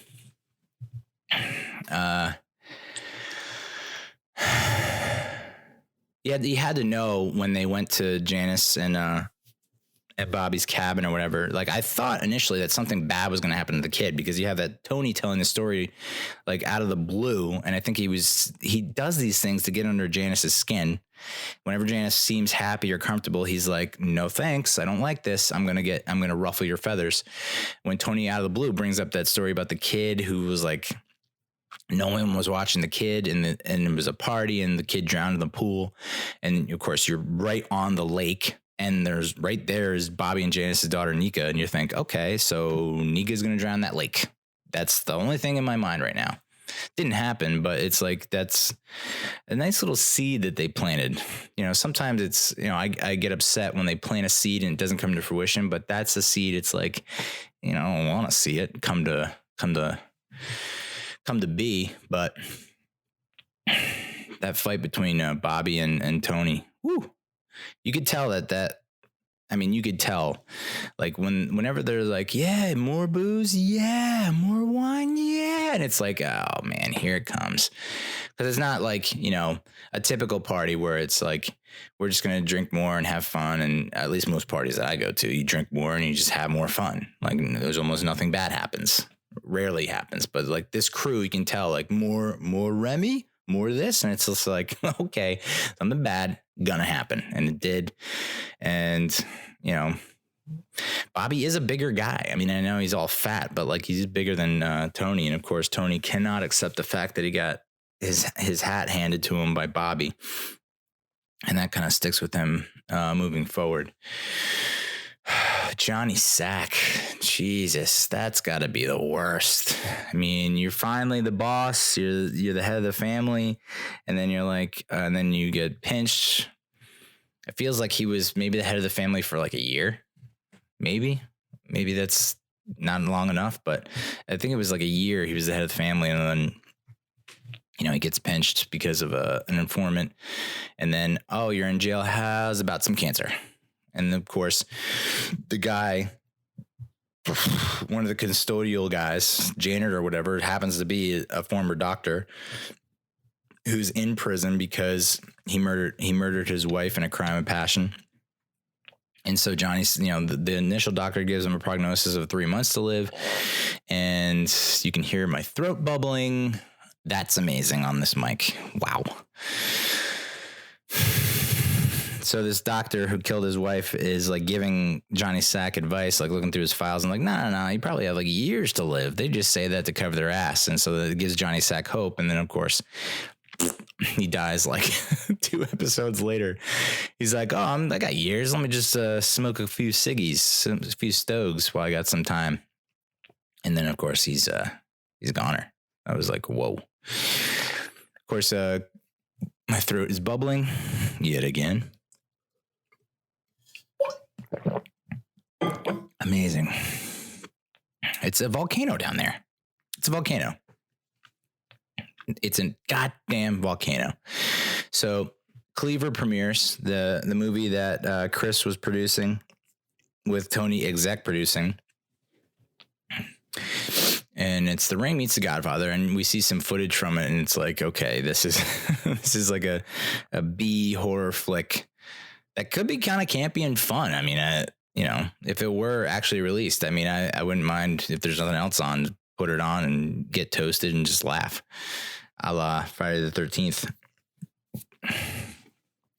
Yeah, you had to know when they went to Janice and at Bobby's cabin or whatever. Like, I thought initially that something bad was going to happen to the kid, because you have that Tony telling the story like out of the blue. And I think he does these things to get under Janice's skin. Whenever Janice seems happy or comfortable, he's like, no, thanks. I don't like this. I'm going to ruffle your feathers. When Tony out of the blue brings up that story about the kid who was like, no one was watching the kid, and it was a party, and the kid drowned in the pool. And of course you're right on the lake, and right there is Bobby and Janice's daughter, Nika. And you think, okay, so Nika's going to drown in that lake. That's the only thing in my mind right now. Didn't happen, but it's like that's a nice little seed that they planted. Sometimes it's, I get upset when they plant a seed and it doesn't come to fruition, but that's a seed. It's like, I want to see it come to be. But that fight between Bobby and Tony, whoo, you could tell you could tell, like whenever they're like, yeah, more booze, yeah, more wine, yeah, and it's like, oh man, here it comes, because it's not like a typical party where it's like we're just gonna drink more and have fun, and at least most parties that I go to, you drink more and you just have more fun. Like there's almost nothing bad happens, rarely happens, but like this crew, you can tell like more Remy, more of this, and it's just like, okay, something bad gonna happen, and it did. And Bobby is a bigger guy. I mean, I know he's all fat, but like he's bigger than Tony, and of course Tony cannot accept the fact that he got his hat handed to him by Bobby, and that kind of sticks with him moving forward. Johnny Sack, Jesus, that's got to be the worst. I mean, you're finally the boss, you're the head of the family, and then you're like, and then you get pinched. It feels like he was maybe the head of the family for like a year, maybe that's not long enough, but I think it was like a year he was the head of the family, and then he gets pinched because of an informant, and then, oh, you're in jail. How's about some cancer? And of course, the guy, one of the custodial guys, janitor or whatever, happens to be a former doctor who's in prison because he murdered his wife in a crime of passion. And so Johnny's, the initial doctor gives him a prognosis of 3 months to live, and you can hear my throat bubbling. That's amazing on this mic. Wow. So this doctor who killed his wife is like giving Johnny Sack advice, like looking through his files and like, no, you probably have like years to live. They just say that to cover their ass. And so that gives Johnny Sack hope. And then of course he dies like 2 episodes later. He's like, oh, I got years. Let me just smoke a few ciggies, a few stogs while I got some time. And then of course he's a goner. I was like, whoa. Of course, my throat is bubbling yet again. Amazing. It's a volcano down there. It's a volcano. It's a goddamn volcano. So Cleaver premieres, the movie that Chris was producing with Tony exec producing. And it's The Rain Meets the Godfather, and we see some footage from it, and it's like, okay, this is like a B horror flick that could be kind of campy and fun. I mean, if it were actually released, I mean, I wouldn't mind if there's nothing else on, put it on and get toasted and just laugh, a la Friday the 13th.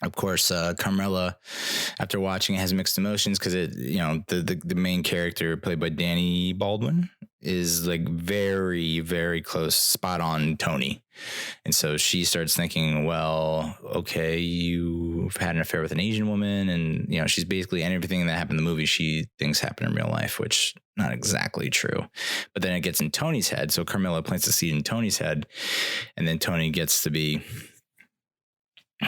Of course, Carmela, after watching it, has mixed emotions because the main character played by Danny Baldwin is like very, very close, spot on Tony. And so she starts thinking, well, okay, you've had an affair with an Asian woman. And, she's basically, and everything that happened in the movie, she thinks happened in real life, which not exactly true. But then it gets in Tony's head. So Carmela plants a seed in Tony's head. And then Tony gets to be...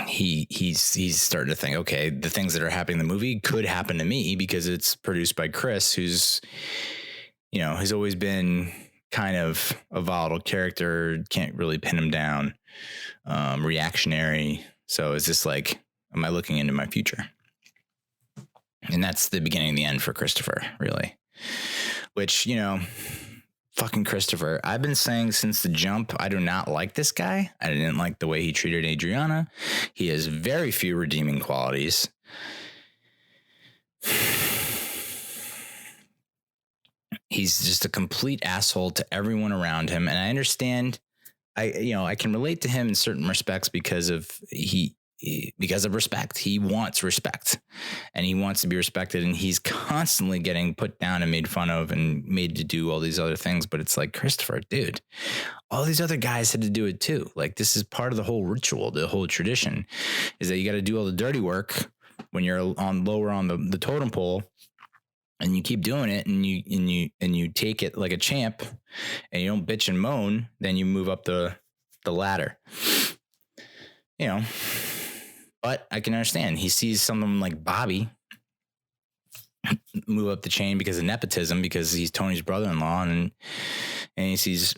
He's starting to think, okay, the things that are happening in the movie could happen to me because it's produced by Chris, who's, has always been kind of a volatile character, can't really pin him down, reactionary. So is this like, am I looking into my future? And that's the beginning and the end for Christopher, really, which, fucking Christopher. I've been saying since the jump, I do not like this guy. I didn't like the way he treated Adriana. He has very few redeeming qualities. He's just a complete asshole to everyone around him. And I understand, I can relate to him in certain respects because of respect. He wants respect and he wants to be respected, and he's constantly getting put down and made fun of and made to do all these other things. But it's like, Christopher, dude, all these other guys had to do it too. Like, this is part of the whole ritual, the whole tradition is that you got to do all the dirty work when you're lower on the totem pole. and you keep doing it, and you take it like a champ, and you don't bitch and moan, then you move up the ladder. You know, but I can understand. He sees someone like Bobby move up the chain because of nepotism, because he's Tony's brother-in-law, and he sees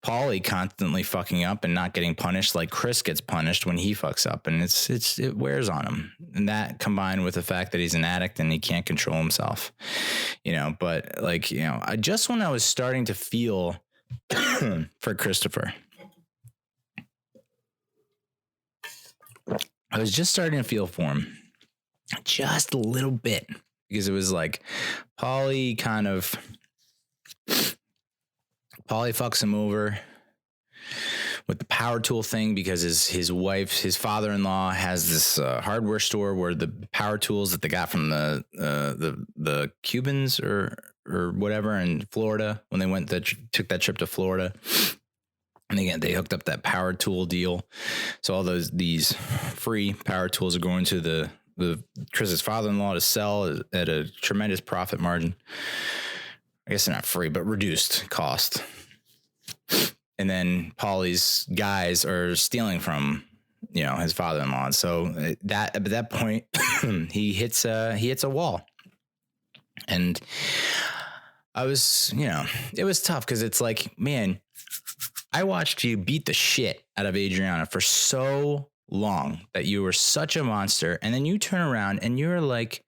Paulie constantly fucking up and not getting punished like Chris gets punished when he fucks up, and it wears on him. And that combined with the fact that he's an addict and he can't control himself, but like, just when I was starting to feel for Christopher, I was just starting to feel for him just a little bit, because it was like Paulie fucks him over with the power tool thing, because his father-in-law has this hardware store where the power tools that they got from the Cubans or whatever in Florida, when they took that trip to Florida, and again they hooked up that power tool deal. So all these free power tools are going to the Chris's father-in-law to sell at a tremendous profit margin. I guess they're not free, but reduced cost. And then Paulie's guys are stealing from, his father-in-law. And so at that point, he hits a wall. And I was, it was tough, because it's like, man, I watched you beat the shit out of Adriana for so long that you were such a monster. And then you turn around and you're like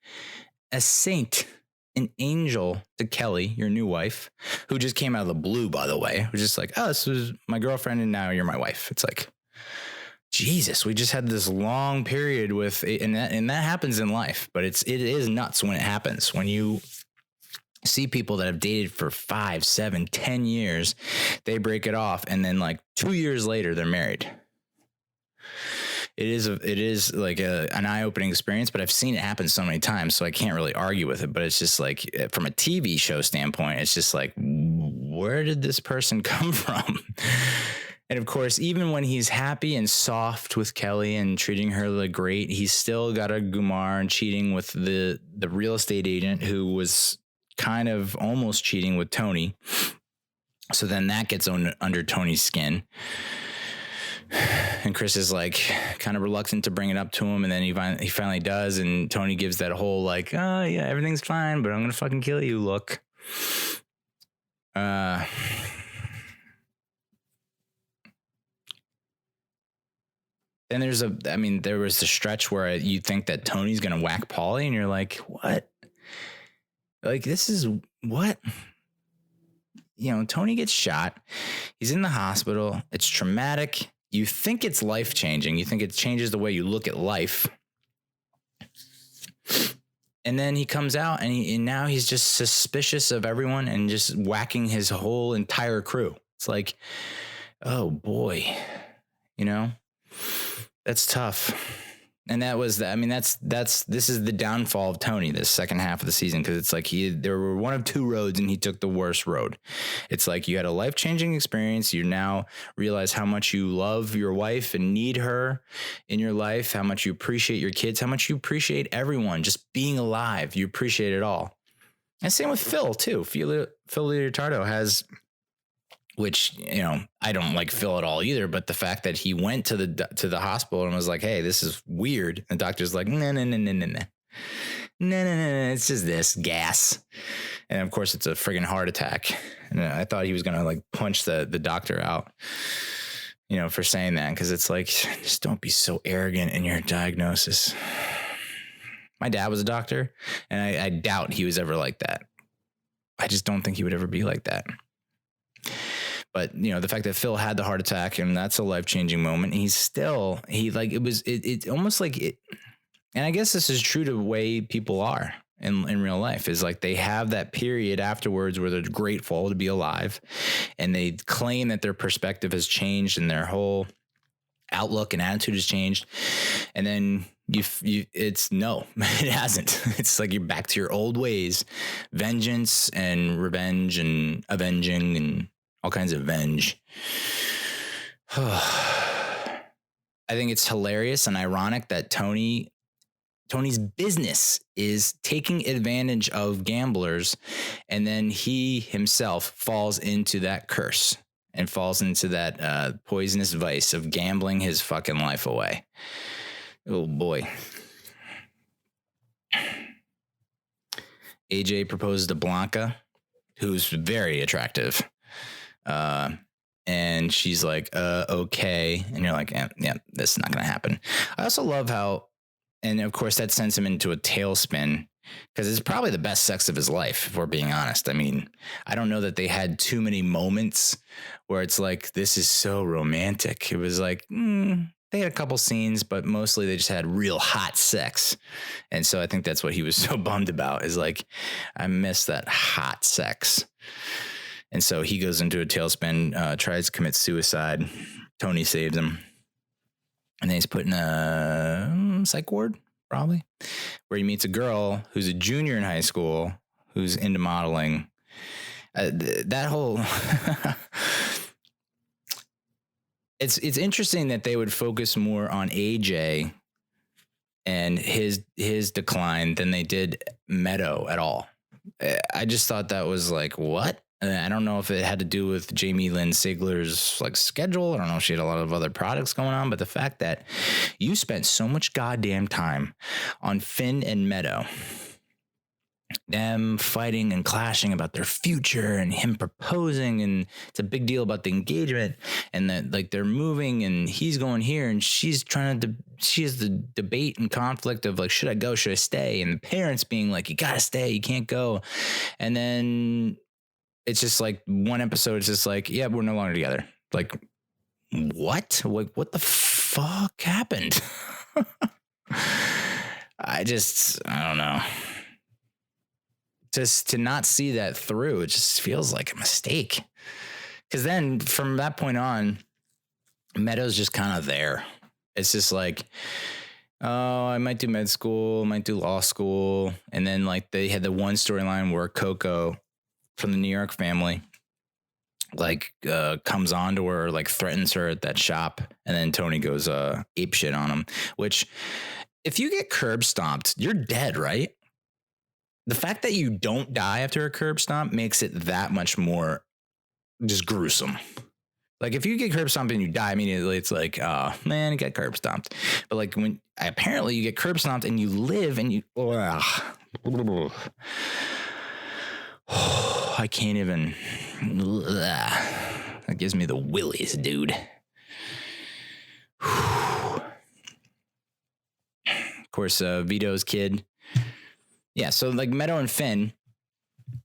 a saint, an angel to Kelly, your new wife, who just came out of the blue, by the way. It was just like, oh, this was my girlfriend and now you're my wife. It's like, Jesus, we just had this long period and that happens in life, but it is nuts when it happens. When you see people that have dated for 5, 7, 10 years, they break it off, and then like 2 years later, they're married. It is like an eye-opening experience, but I've seen it happen so many times, so I can't really argue with it. But it's just like, from a TV show standpoint, it's just like, where did this person come from? And of course, even when he's happy and soft with Kelly and treating her like great, he's still got a Gumar and cheating with the real estate agent, who was kind of almost cheating with Tony. So then that gets under Tony's skin. And Chris is like kind of reluctant to bring it up to him, and then he finally does, and Tony gives that whole like, oh yeah, everything's fine, but I'm gonna fucking kill you look. Then there was the stretch where you think that Tony's gonna whack Paulie, and you're like, what? Like, this is what? Tony gets shot. He's in the hospital. It's traumatic. You think it's life-changing. You think it changes the way you look at life. And then he comes out, and now he's just suspicious of everyone and just whacking his whole entire crew. It's like, oh boy, that's tough. And that was this is the downfall of Tony this second half of the season, because it's like there were one of two roads and he took the worst road. It's like you had a life-changing experience. You now realize how much you love your wife and need her in your life, how much you appreciate your kids, how much you appreciate everyone, just being alive. You appreciate it all. And same with Phil too. Phil Leotardo has, which, I don't like Phil at all either, but the fact that he went to the hospital and was like, hey, this is weird. And the doctor's like, no, it's just this gas. And of course it's a friggin' heart attack. And I thought he was going to like punch the doctor out, for saying that. Cause it's like, just don't be so arrogant in your diagnosis. My dad was a doctor, and I doubt he was ever like that. I just don't think he would ever be like that. But, the fact that Phil had the heart attack, and that's a life-changing moment. It's almost like it. And I guess this is true to the way people are in real life, is like they have that period afterwards where they're grateful to be alive, and they claim that their perspective has changed and their whole outlook and attitude has changed. And then it's no, it hasn't. It's like you're back to your old ways, vengeance and revenge and avenging and all kinds of venge. I think it's hilarious and ironic that Tony Tony's business is taking advantage of gamblers, and then he himself falls into that curse and falls into that poisonous vice of gambling his fucking life away. Oh boy. AJ proposes to Blanca, who's very attractive. And she's like, okay. And you're like, yeah, this is not going to happen. I also love how, and of course that sends him into a tailspin, because it's probably the best sex of his life, if we're being honest. I mean, I don't know that they had too many moments where it's like, this is so romantic. It was like, they had a couple scenes, but mostly they just had real hot sex. And so I think that's what he was so bummed about, is like, I miss that hot sex. And so he goes into a tailspin, tries to commit suicide. Tony saves him. And then he's put in a psych ward, probably, where he meets a girl who's a junior in high school who's into modeling. That whole... It's interesting that they would focus more on AJ and his decline than they did Meadow at all. I just thought that was like, what? I don't know if it had to do with Jamie Lynn Sigler's like schedule. I don't know if she had a lot of other products going on, but the fact that you spent so much goddamn time on Finn and Meadow, them fighting and clashing about their future and him proposing, and it's a big deal about the engagement, and that like they're moving and he's going here and she's trying to she has the debate and conflict of like, should I go, should I stay, and the parents being like, you gotta stay, you can't go. And then it's just like one episode is just like, yeah, we're no longer together. Like, what what the fuck happened? I don't know. Just to not see that through, it just feels like a mistake. Because then from that point on, Meadow's just kind of there. It's just like, oh, I might do med school, might do law school. And then like they had the one storyline where Coco from the New York family like comes on to her, like threatens her at that shop. And then Tony goes ape shit on him, which if you get curb stomped, you're dead, right? The fact that you don't die after a curb stomp makes it that much more just gruesome. Like if you get curb stomped and you die immediately, it's like, oh man, you got curb stomped. But like when apparently you get curb stomped and you live and you, I can't even, that gives me the willies, dude. Of course, Vito's kid. Yeah, so like Meadow and Finn,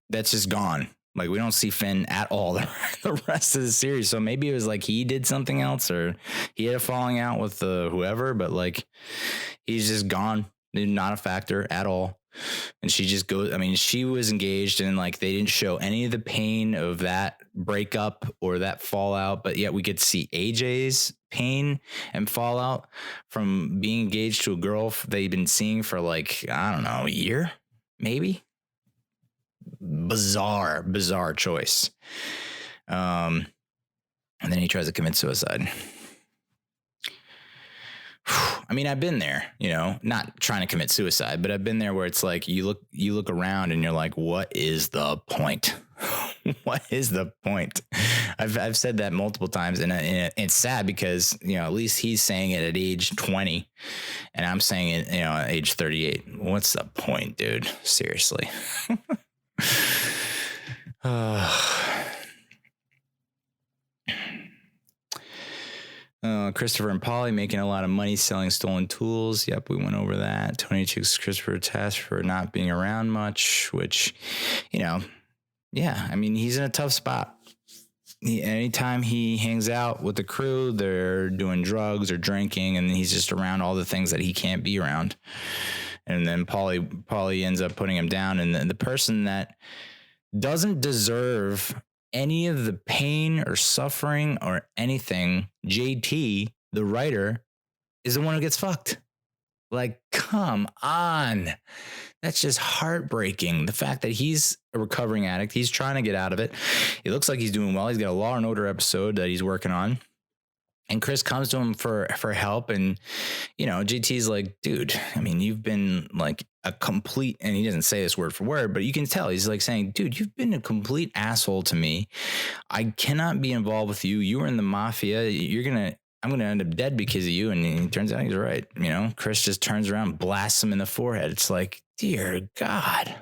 that's just gone. Like we don't see Finn at all the rest of the series. So maybe it was like he did something else or he had a falling out with whoever, but like he's just gone. Not a factor at all. And she just goes, I mean, she was engaged and like they didn't show any of the pain of that breakup or that fallout, but yet we get to see AJ's pain and fallout from being engaged to a girl they've been seeing for like, I don't know, a year, maybe. Bizarre choice. And then he tries to commit suicide. I mean, I've been there, you know, not trying to commit suicide, but I've been there where it's like you look around and you're like, what is the point? What is the point? I've said that multiple times, and it's sad because, you know, at least he's saying it at age 20 and I'm saying it, you know, at age 38. What's the point, dude? Seriously. Christopher and Polly making a lot of money selling stolen tools. Yep, we went over that. Tony takes Christopher to task for not being around much, which, you know, yeah, I mean, he's in a tough spot. Anytime he hangs out with the crew, they're doing drugs or drinking, and he's just around all the things that he can't be around. And then Polly ends up putting him down, and the person that doesn't deserve any of the pain or suffering or anything, JT, the writer, is the one who gets fucked. Like, come on. That's just heartbreaking. The fact that he's a recovering addict, he's trying to get out of it. It looks like he's doing well. He's got a Law and Order episode that he's working on. And Chris comes to him for help. And, JT's like, dude, I mean, you've been like a complete, and he doesn't say this word for word, but you can tell he's like saying, dude, you've been a complete asshole to me. I cannot be involved with you. You were in the mafia. I'm going to end up dead because of you. And it turns out he's right. Chris just turns around, blasts him in the forehead. It's like, dear God.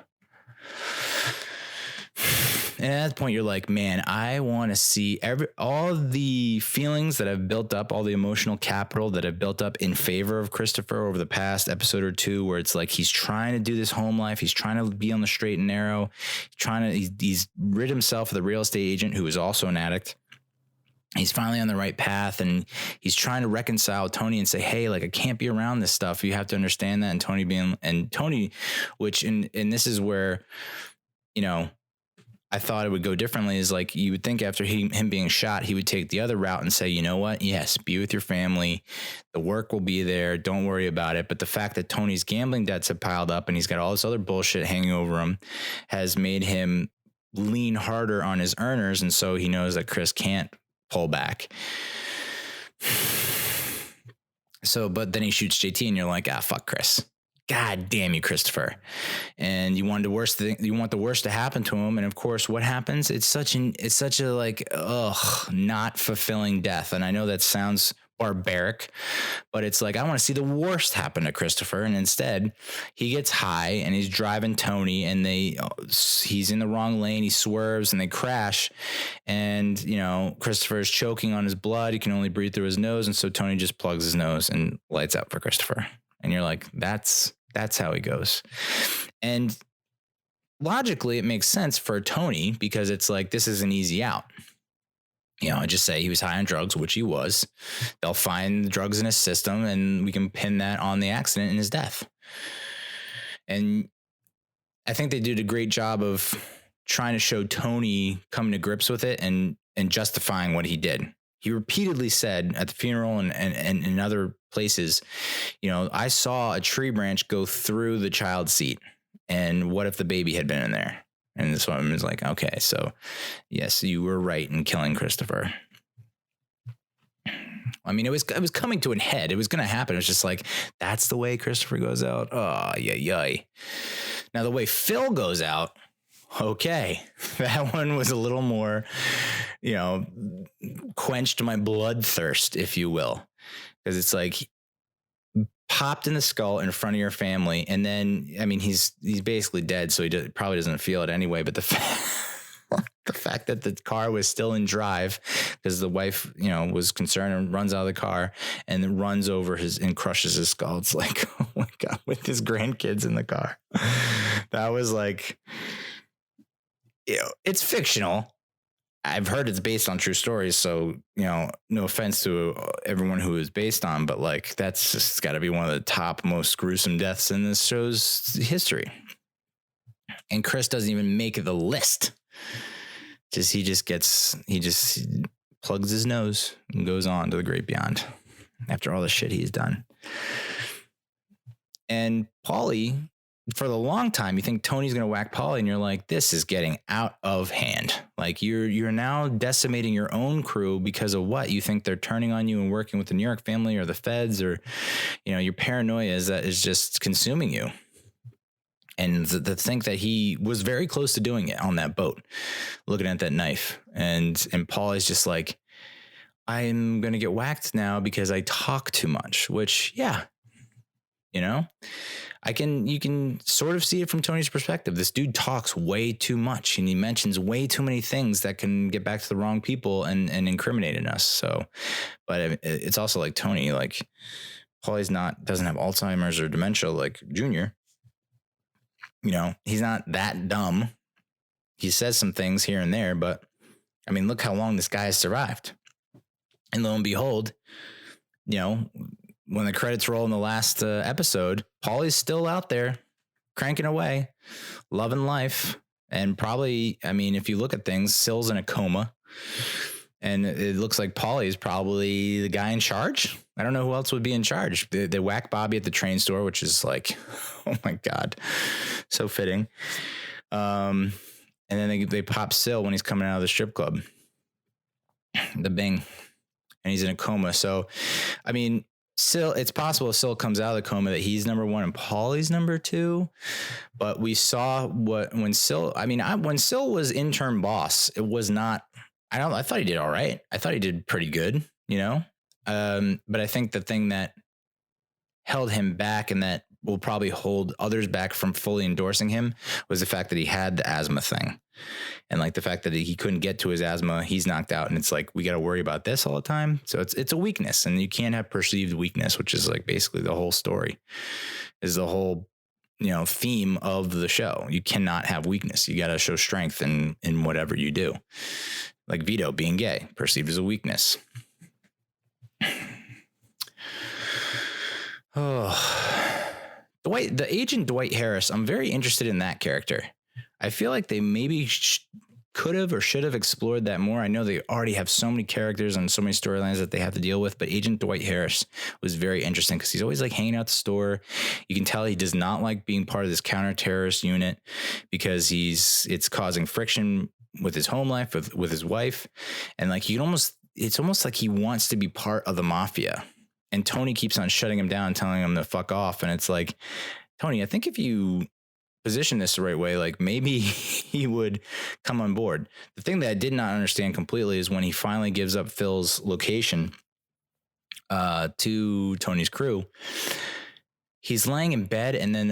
And at that point, you're like, man, I want to see all the feelings that have built up, all the emotional capital that have built up in favor of Christopher over the past episode or two, where it's like he's trying to do this home life. He's trying to be on the straight and narrow. He's rid himself of the real estate agent who is also an addict. He's finally on the right path, and he's trying to reconcile Tony and say, hey, like, I can't be around this stuff. You have to understand that. And Tony, which, and this is where, I thought it would go differently, is like, you would think after him being shot, he would take the other route and say, you know what? Yes, be with your family. The work will be there. Don't worry about it. But the fact that Tony's gambling debts have piled up and he's got all this other bullshit hanging over him has made him lean harder on his earners. And so he knows that Chris can't pull back. So, but then he shoots JT and you're like, fuck Chris. God damn you, Christopher. And you want the worst to happen to him. And of course, what happens? It's such a like, not fulfilling death. And I know that sounds barbaric, but it's like, I want to see the worst happen to Christopher. And instead he gets high and he's driving Tony, and he's in the wrong lane. He swerves and they crash. And, Christopher is choking on his blood. He can only breathe through his nose. And so Tony just plugs his nose and lights out for Christopher. And you're like, that's how he goes. And logically, it makes sense for Tony, because it's like, this is an easy out. I just say he was high on drugs, which he was. They'll find the drugs in his system, and we can pin that on the accident and his death. And I think they did a great job of trying to show Tony coming to grips with it and justifying what he did. He repeatedly said at the funeral and in other places, I saw a tree branch go through the child's seat. And what if the baby had been in there? And this woman was like, okay, so yes, you were right in killing Christopher. I mean, it was coming to an head. It was going to happen. It was just like, that's the way Christopher goes out. Oh, yay. Now the way Phil goes out, okay, that one was a little more, quenched my bloodthirst, if you will, because it's like popped in the skull in front of your family. And then, I mean, he's basically dead, so he probably doesn't feel it anyway. But the fact that the car was still in drive, because the wife, was concerned, and runs out of the car and then runs over and crushes his skull. It's like, oh my God, with his grandkids in the car. That was like, it's fictional. I've heard it's based on true stories, so, no offense to everyone who is based on, but like, that's just got to be one of the top most gruesome deaths in this show's history. And Chris doesn't even make the list. He just plugs his nose and goes on to the great beyond after all the shit he's done. And Paulie, for the long time, you think Tony's going to whack Paulie, and you're like, this is getting out of hand. Like, you're now decimating your own crew because of what? You think they're turning on you and working with the New York family or the feds, or, your paranoia is just consuming you. And to think that he was very close to doing it on that boat, looking at that knife. And Paulie's just like, I'm going to get whacked now because I talk too much, which, yeah, you can sort of see it from Tony's perspective. This dude talks way too much, and he mentions way too many things that can get back to the wrong people and incriminating us. So, but it's also like Tony, like Paulie's doesn't have Alzheimer's or dementia like Junior. He's not that dumb. He says some things here and there, but I mean, look how long this guy has survived. And lo and behold, when the credits roll in the last episode, Paulie's still out there cranking away, loving life. And probably, I mean, if you look at things, Syl's in a coma, and it looks like Paulie's probably the guy in charge. I don't know who else would be in charge. They whack Bobby at the train store, which is like, oh my God, so fitting. And then they pop Syl when he's coming out of the strip club. The Bing. and he's in a coma. So, I mean, Syl, it's possible Syl comes out of the coma that he's number one and Paulie's number two. But we saw when Syl, when Syl was interim boss, it was not, I thought he did all right. I thought he did pretty good, but I think the thing that held him back and that will probably hold others back from fully endorsing him was the fact that he had the asthma thing. And like the fact that he couldn't get to his asthma, he's knocked out. And it's like, we got to worry about this all the time. So it's a weakness, and you can't have perceived weakness, which is like basically the whole story, is the whole, theme of the show. You cannot have weakness. You got to show strength in whatever you do. Like Vito being gay, perceived as a weakness. Oh, the agent Dwight Harris. I'm very interested in that character. I feel like they maybe could have or should have explored that more. I know they already have so many characters and so many storylines that they have to deal with, but Agent Dwight Harris was very interesting because he's always like hanging out the store. You can tell he does not like being part of this counter-terrorist unit because it's causing friction with his home life, with his wife. And like it's almost like he wants to be part of the mafia. And Tony keeps on shutting him down, telling him to fuck off. And it's like, Tony, I think if you position this the right way, like maybe he would come on board. The thing that I did not understand completely is when he finally gives up Phil's location to Tony's crew, he's laying in bed, and then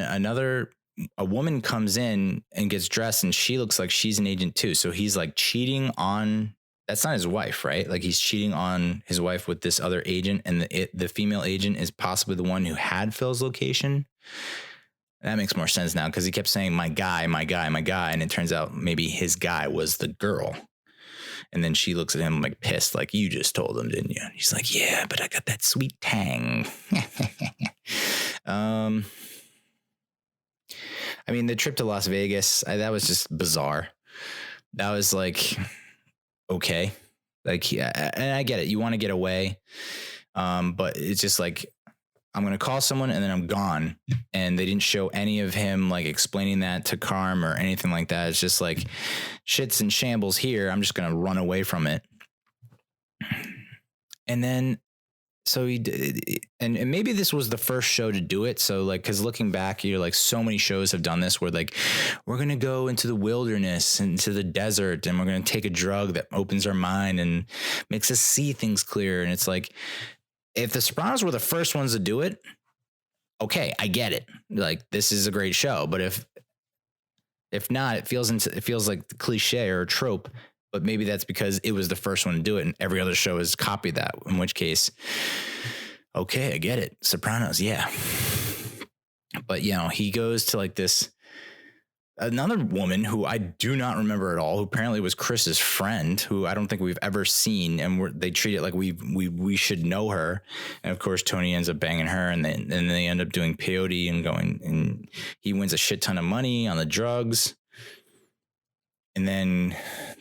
a woman comes in and gets dressed, and she looks like she's an agent too. So he's like cheating on, that's not his wife, right? Like he's cheating on his wife with this other agent, and the female agent is possibly the one who had Phil's location. That makes more sense now because he kept saying, my guy, my guy, my guy. And it turns out maybe his guy was the girl. And then she looks at him like pissed, like, you just told him, didn't you? And he's like, yeah, but I got that sweet tang. The trip to Las Vegas, that was just bizarre. That was like, okay. Like, yeah, and I get it. You want to get away. But it's just like, I'm going to call someone and then I'm gone. And they didn't show any of him like explaining that to Carm or anything like that. It's just like shit's in shambles here. I'm just going to run away from it. And then, so he did, and maybe this was the first show to do it. So like, cause looking back, you're like, so many shows have done this where like, we're going to go into the wilderness, into the desert, and we're going to take a drug that opens our mind and makes us see things clear. And it's like, if the Sopranos were the first ones to do it, okay, I get it. Like, this is a great show. But if not, it feels like the cliche or a trope. But maybe that's because it was the first one to do it, and every other show has copied that. In which case, okay, I get it. Sopranos, yeah. But he goes to like another woman who I do not remember at all, who apparently was Chris's friend, who I don't think we've ever seen, and they treat it like we should know her. And of course, Tony ends up banging her, and they end up doing peyote and he wins a shit ton of money on the drugs. And then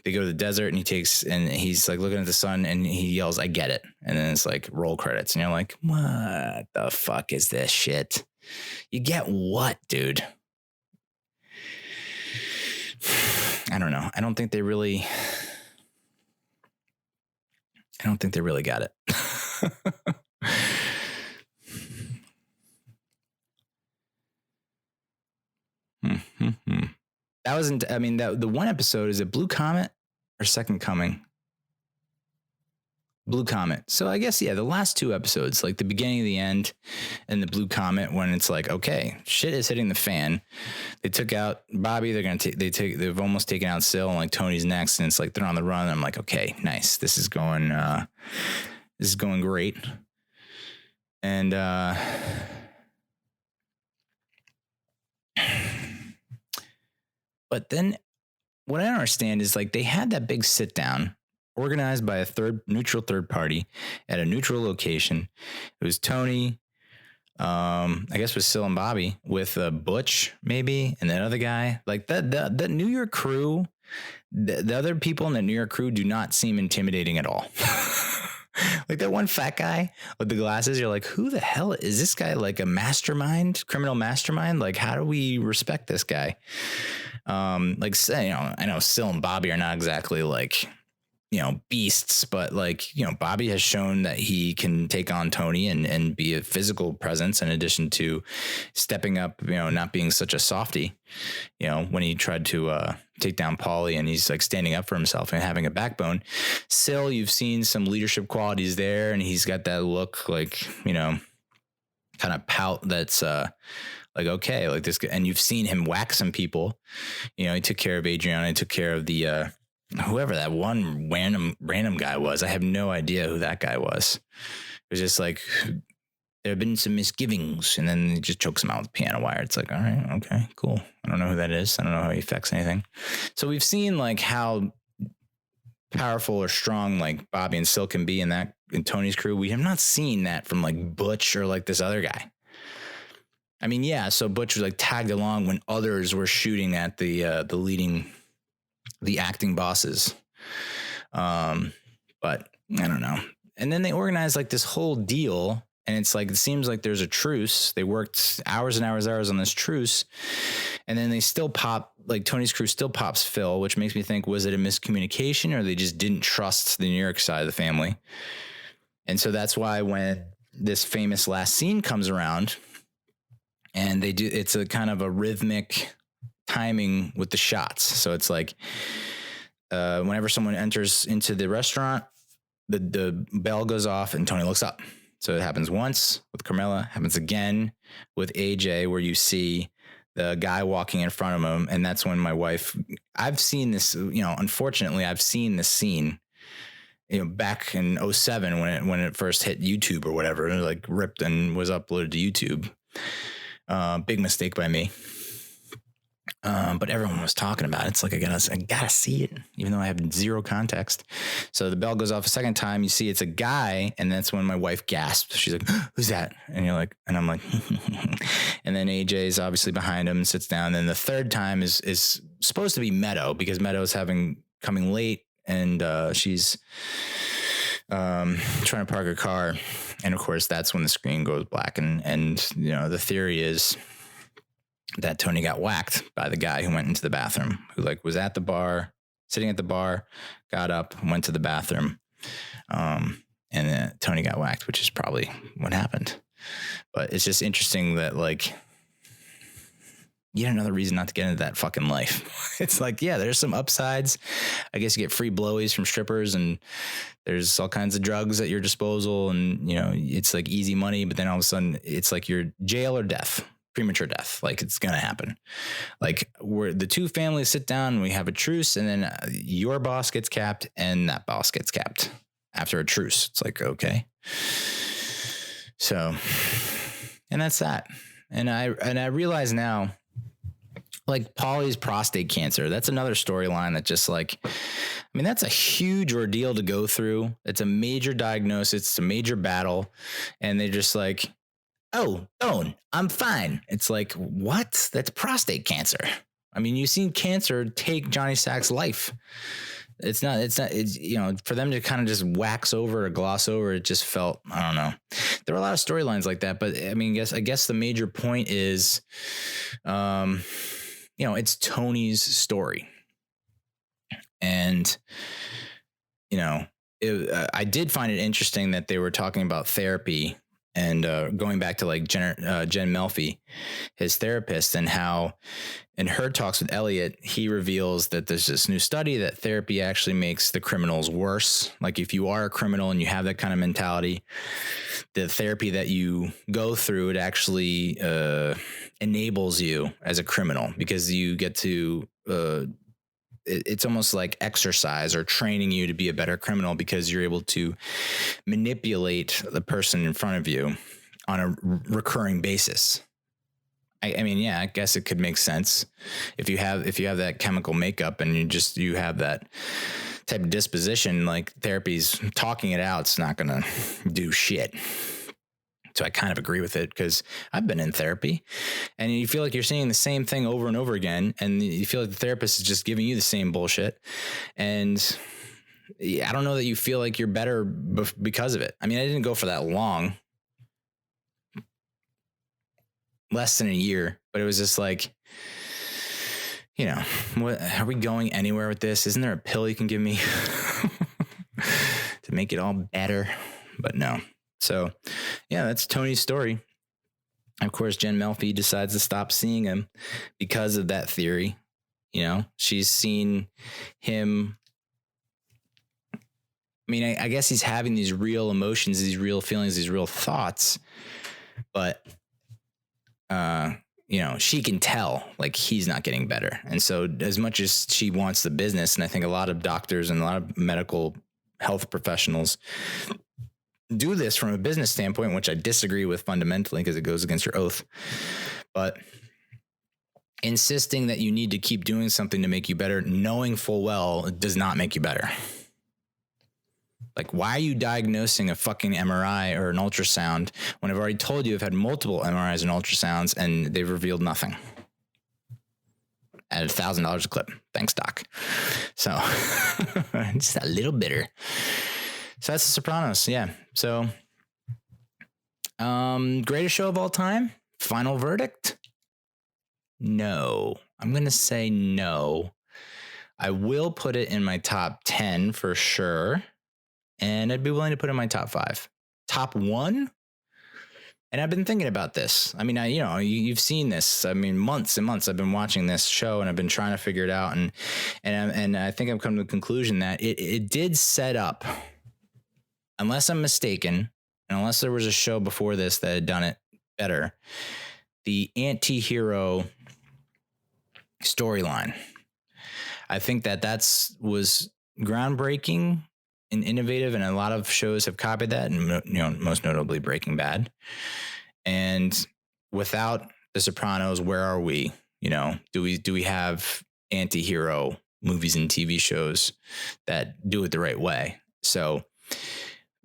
they go to the desert, and he's like looking at the sun, and he yells, "I get it." And then it's like roll credits, and you're like, what the fuck is this shit? You get what, dude? I don't know. I don't think they really got it. That wasn't, the one episode, is it Blue Comet or Second Coming? Blue Comet. So I guess, yeah, the last two episodes, like the beginning of the end and the Blue Comet, when it's like, okay, shit is hitting the fan. They took out Bobby. They've almost taken out Syl, and like Tony's next, and it's like they're on the run. And I'm like, okay, nice. This is going great. And but then what I don't understand is like they had that big sit down organized by a neutral third party at a neutral location. It was Tony, I guess with Syl and Bobby, with Butch maybe, and that other guy. Like the New York crew, the other people in the New York crew do not seem intimidating at all. Like that one fat guy with the glasses, you're like, who the hell is this guy? Like a criminal mastermind? Like, how do we respect this guy? I know Syl and Bobby are not exactly like beasts, but like, Bobby has shown that he can take on Tony and be a physical presence in addition to stepping up, not being such a softie, when he tried to take down Paulie, and he's like standing up for himself and having a backbone. Sil, you've seen some leadership qualities there, and he's got that look like, kind of pout that's like, okay, like this guy, and you've seen him whack some people. He took care of Adriana, he took care of the whoever that one random guy was. I have no idea who that guy was. It was just like, there have been some misgivings, and then he just chokes him out with piano wire. It's like, all right, okay, cool. I don't know who that is. I don't know how he affects anything. So we've seen like how powerful or strong like Bobby and Sil can be in Tony's crew. We have not seen that from like Butch or like this other guy. I mean, yeah, so Butch was like tagged along when others were shooting at the acting bosses. But I don't know. And then they organized like this whole deal, and it's like, it seems like there's a truce. They worked hours and hours on this truce, and then they still pop, like Tony's crew still pops Phil, which makes me think, was it a miscommunication, or they just didn't trust the New York side of the family? And so that's why when this famous last scene comes around, and it's a kind of a rhythmic timing with the shots. So it's like, whenever someone enters into the restaurant, the bell goes off and Tony looks up. So it happens once with Carmela, happens again with AJ, where you see the guy walking in front of him. And that's when my wife, I've seen this, unfortunately I've seen this scene, back in 2007 when it first hit YouTube or whatever, and like ripped and was uploaded to YouTube. Big mistake by me. But everyone was talking about it. It's like, I gotta see it, even though I have zero context. So the bell goes off a second time. You see it's a guy, and that's when my wife gasps. She's like, "Who's that?" And I'm like, and then AJ's obviously behind him and sits down. And then the third time is supposed to be Meadow, because Meadow's coming late, and she's trying to park her car. And of course, that's when the screen goes black. And the theory is that Tony got whacked by the guy who went into the bathroom, who like was at the bar, sitting at the bar, got up, went to the bathroom. And then Tony got whacked, which is probably what happened. But it's just interesting that like, yet another reason not to get into that fucking life. It's like, yeah, there's some upsides. I guess you get free blowies from strippers, and there's all kinds of drugs at your disposal, and it's like easy money. But then all of a sudden it's like you're jail or death. Premature death. Like, it's gonna happen. Like, where the two families sit down and we have a truce, and then your boss gets capped and that boss gets capped after a truce. It's like, okay. So, and that's that. And I realize now, like Paulie's prostate cancer, that's another storyline that just like, I mean, that's a huge ordeal to go through. It's a major diagnosis. It's a major battle. And they're just like, "Oh, Owen, I'm fine." It's like, what? That's prostate cancer. I mean, you've seen cancer take Johnny Sack's life. It's not, for them to kind of just wax over or gloss over, it just felt, I don't know. There were a lot of storylines like that, but I mean, I guess the major point is, it's Tony's story. And, I did find it interesting that they were talking about therapy. And going back to like Jen Melfi, his therapist, and how in her talks with Elliot, he reveals that there's this new study that therapy actually makes the criminals worse. Like, if you are a criminal and you have that kind of mentality, the therapy that you go through, it actually enables you as a criminal, because you get to it's almost like exercise or training you to be a better criminal, because you're able to manipulate the person in front of you on a recurring basis. I mean, yeah, I guess it could make sense if you have that chemical makeup and you have that type of disposition. Like, therapy's talking it out, it's not going to do shit. So I kind of agree with it, because I've been in therapy, and you feel like you're seeing the same thing over and over again. And you feel like the therapist is just giving you the same bullshit. And I don't know that you feel like you're better because of it. I mean, I didn't go for that long, less than a year, but it was just like, what, are we going anywhere with this? Isn't there a pill you can give me? make it all better, but no. So yeah, that's Tony's story. Of course, Jen Melfi decides to stop seeing him because of that theory. You know, she's seen him. I mean, I guess he's having these real emotions, these real feelings, these real thoughts, but, you know, she can tell like he's not getting better. And so as much as she wants the business, and I think a lot of doctors and a lot of medical health professionals do this from a business standpoint, which I disagree with fundamentally because it goes against your oath, but insisting that you need to keep doing something to make you better, knowing full well it does not make you better. Like, why are you diagnosing a fucking MRI or an ultrasound when I've already told you I've had multiple MRIs and ultrasounds and they've revealed nothing? At $1,000 a clip. Thanks, doc. So just a little bitter. So that's The Sopranos. Yeah. So greatest show of all time? Final verdict? No. I'm going to say no. I will put it in my top 10 for sure. And I'd be willing to put it in my top 5. Top 1? And I've been thinking about this. I mean, you've seen this. I mean, months and months I've been watching this show and I've been trying to figure it out. And I think I've come to the conclusion that it did set up, unless I'm mistaken, and unless there was a show before this that had done it better, the anti-hero storyline. I think that was groundbreaking and innovative, and a lot of shows have copied that, and most notably Breaking Bad. And without The Sopranos, where are we? You know, do we have anti-hero movies and TV shows that do it the right way? So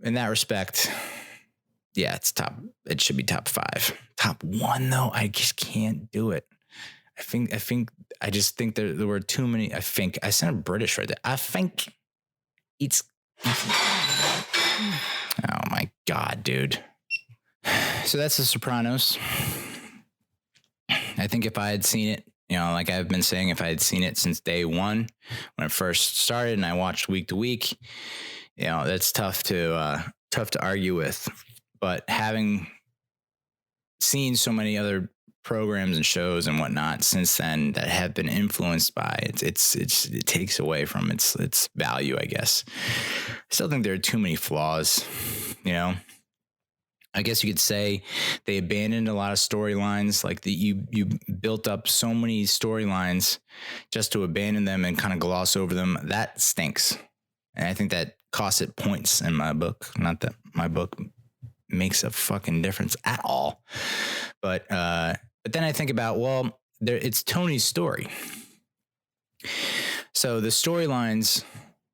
in that respect, yeah, it should be top 5. Top 1 though, I just can't do it. I just think there were too many. I sounded British right there. I think it's. Oh my God, dude. So that's The Sopranos. I think if I had seen it, you know, like I've been saying, if I had seen it since day one, when it first started and I watched week to week, you know, that's tough to argue with. But having seen so many other programs and shows and whatnot since then that have been influenced by it takes away from its value, I guess. I still think there are too many flaws, you know. I guess you could say they abandoned a lot of storylines. Like you built up so many storylines just to abandon them and kind of gloss over them. That stinks. And I think that costs it points in my book. Not that my book makes a fucking difference at all. But then I think about, well, it's Tony's story. So the storylines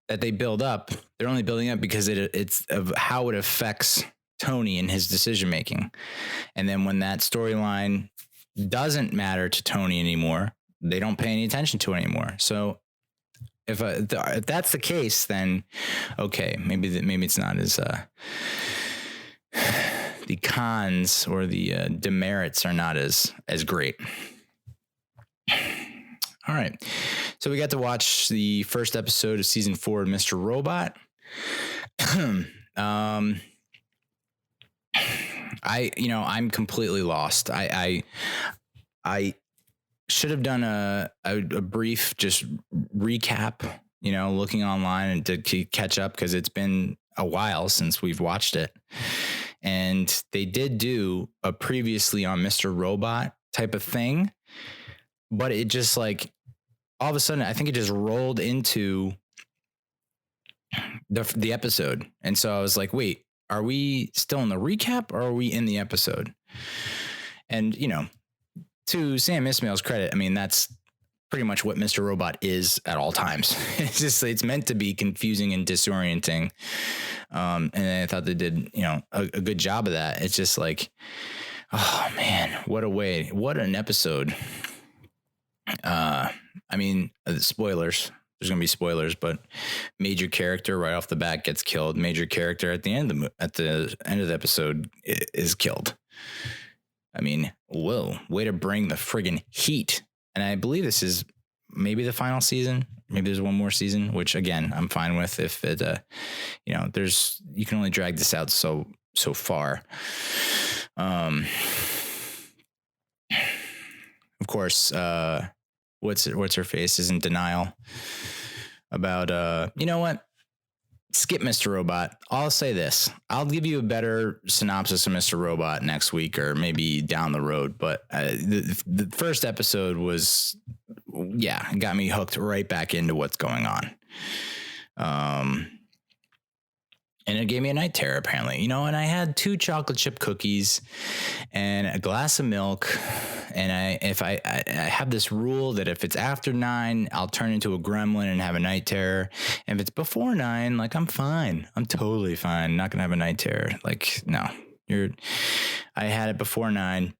that they build up, they're only building up because it's of how it affects Tony and his decision making. And then when that storyline doesn't matter to Tony anymore, they don't pay any attention to it anymore. So if that's the case, then okay, maybe it's not as the cons or the demerits are not as great. All right. So we got to watch the first episode of season 4 of Mr. Robot. I'm completely lost. I should have done a brief just recap, you know, looking online and to catch up because it's been a while since we've watched it. And they did do a previously on Mr. Robot type of thing, but it just like all of a sudden, I think it just rolled into the episode. And so I was like, wait, are we still in the recap or are we in the episode? And, you know, to Sam Ismail's credit, I mean, that's pretty much what Mr. Robot is at all times. It's meant to be confusing and disorienting. And I thought they did, you know, a good job of that. It's just like, oh man, what an episode. I mean, spoilers. There's going to be spoilers, but major character right off the bat gets killed. Major character at the end of the episode is killed. I mean, whoa, way to bring the friggin' heat. And I believe this is maybe the final season. Maybe there's one more season, which again, I'm fine with if it, you can only drag this out so far. Of course, what's her face is in denial about, you know what? Skip Mr. Robot. I'll say this. I'll give you a better synopsis of Mr. Robot next week or maybe down the road. But the first episode was, got me hooked right back into what's going on. And it gave me a night terror, apparently, and I had 2 chocolate chip cookies and a glass of milk. And I have this rule that if it's after 9, I'll turn into a gremlin and have a night terror. And if it's before 9, like, I'm fine. I'm totally fine. I'm not going to have a night terror. Like, no, I had it before 9.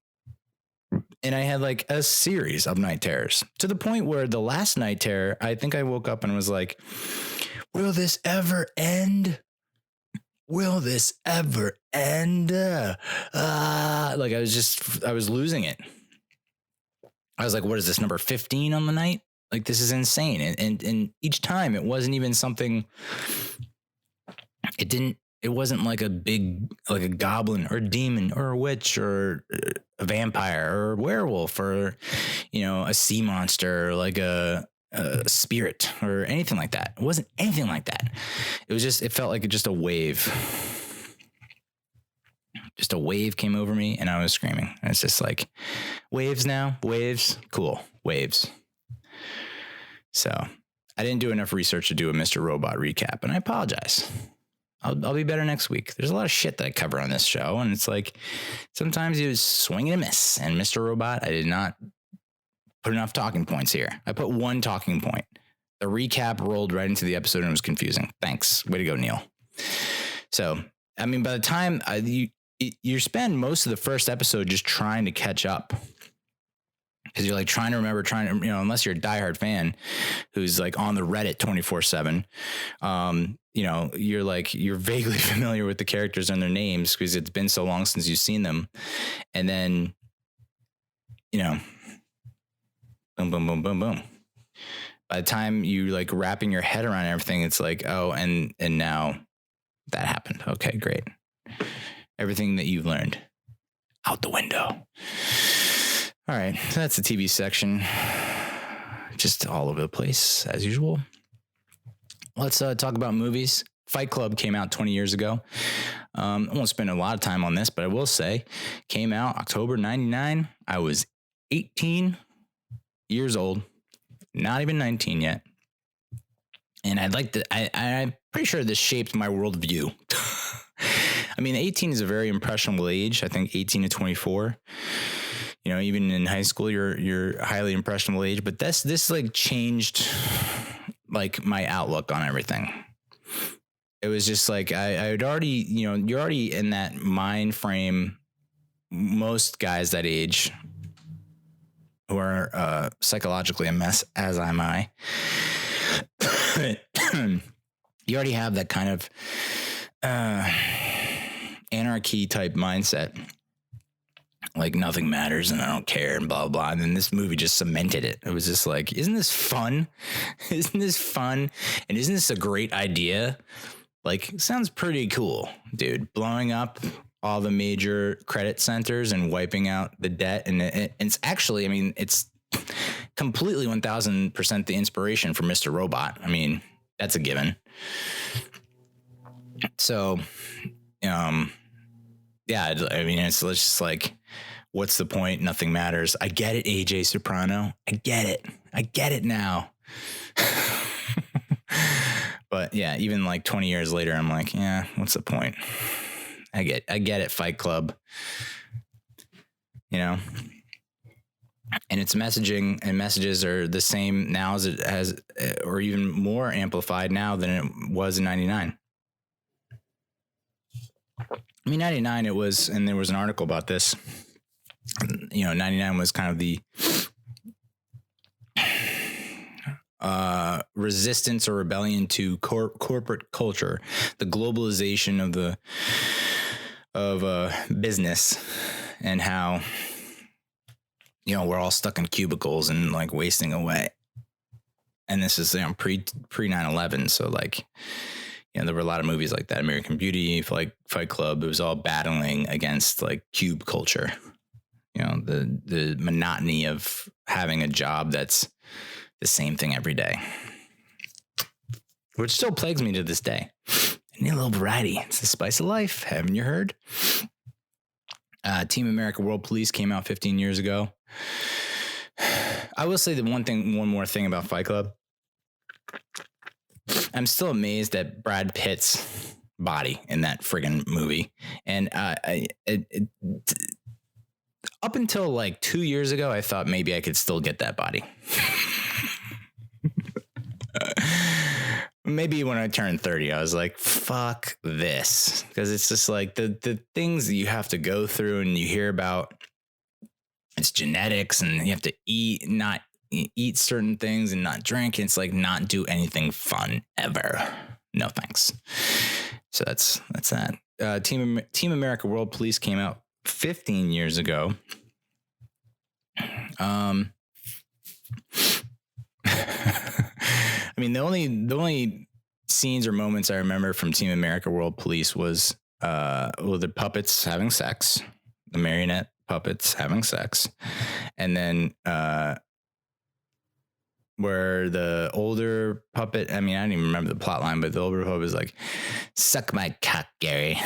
And I had like a series of night terrors to the point where the last night terror, I think I woke up and was like, will this ever end? Will this ever end? Like I was losing it. I was like, what is this, number 15 on the night? Like, this is insane. And each time it wasn't even something, it wasn't like a big, like a goblin or a demon or a witch or a vampire or a werewolf or, a sea monster, or like a spirit or anything like that. It wasn't anything like that. It was just, it felt like just a wave. Just a wave came over me and I was screaming. And it's just like, waves now, waves, cool, waves. So I didn't do enough research to do a Mr. Robot recap, and I apologize. I'll be better next week. There's a lot of shit that I cover on this show, and it's like sometimes you swing and a miss. And Mr. Robot, I did not put enough talking points here. I put 1 talking point. The recap rolled right into the episode and it was confusing. Thanks. Way to go, Neal. So, I mean, by the time you spend most of the first episode just trying to catch up, because you're like trying to remember, unless you're a diehard fan who's like on the Reddit 24/7, you're vaguely familiar with the characters and their names because it's been so long since you've seen them. And then, boom, boom, boom, boom, boom. By the time you like wrapping your head around everything, it's like, oh, and now that happened. Okay, great. Everything that you've learned out the window. All right, so that's the TV section. Just all over the place, as usual. Let's talk about movies. Fight Club came out 20 years ago. I won't spend a lot of time on this, but I will say, came out October 99. I was 18 years old, not even 19 yet. And I'm pretty sure this shaped my worldview. I mean, 18 is a very impressionable age. I think 18 to 24. Even in high school, you're highly impressionable age. But this like changed like my outlook on everything. It was just like I had already, you're already in that mind frame. Most guys that age who are psychologically a mess, as am I. You already have that kind of anarchy type mindset. Like nothing matters and I don't care and blah, blah. And then this movie just cemented it. It was just like, isn't this fun? Isn't this fun? And isn't this a great idea? Like, sounds pretty cool, dude. Blowing up all the major credit centers and wiping out the debt. And it's actually, I mean, it's completely 1000% the inspiration for Mr. Robot. I mean, that's a given. So, yeah, I mean, it's just like, what's the point? Nothing matters. I get it, AJ Soprano. I get it now. But yeah, even like 20 years later, I'm like, yeah, what's the point? I get it, Fight Club. And its messaging and messages are the same now as it has, or even more amplified now than it was in 99. I mean, 99 it was, and there was an article about this, 99 was kind of the resistance or rebellion to corporate culture, the globalization of business, and how, we're all stuck in cubicles and like wasting away. and this is pre 9/11, so like there were a lot of movies like that, American Beauty, like Fight Club. It was all battling against like cube culture, the monotony of having a job that's the same thing every day, which still plagues me to this day. I need a little variety. It's the spice of life. Haven't you heard? Team America World Police came out 15 years ago. I will say the one more thing about Fight Club. I'm still amazed at Brad Pitt's body in that friggin' movie. And up until like 2 years ago, I thought maybe I could still get that body. Maybe when I turned 30, I was like, fuck this. Because it's just like the things that you have to go through and you hear about. It's genetics and you have to not eat certain things and not drink. It's like not do anything fun ever. No thanks. So that's that. Team America World Police came out 15 years ago. I mean, the only scenes or moments I remember from Team America World Police was the puppets having sex, the marionette puppets having sex, and then where the older puppet, I mean, I don't even remember the plot line, but the older puppet was like, "Suck my cock, Gary."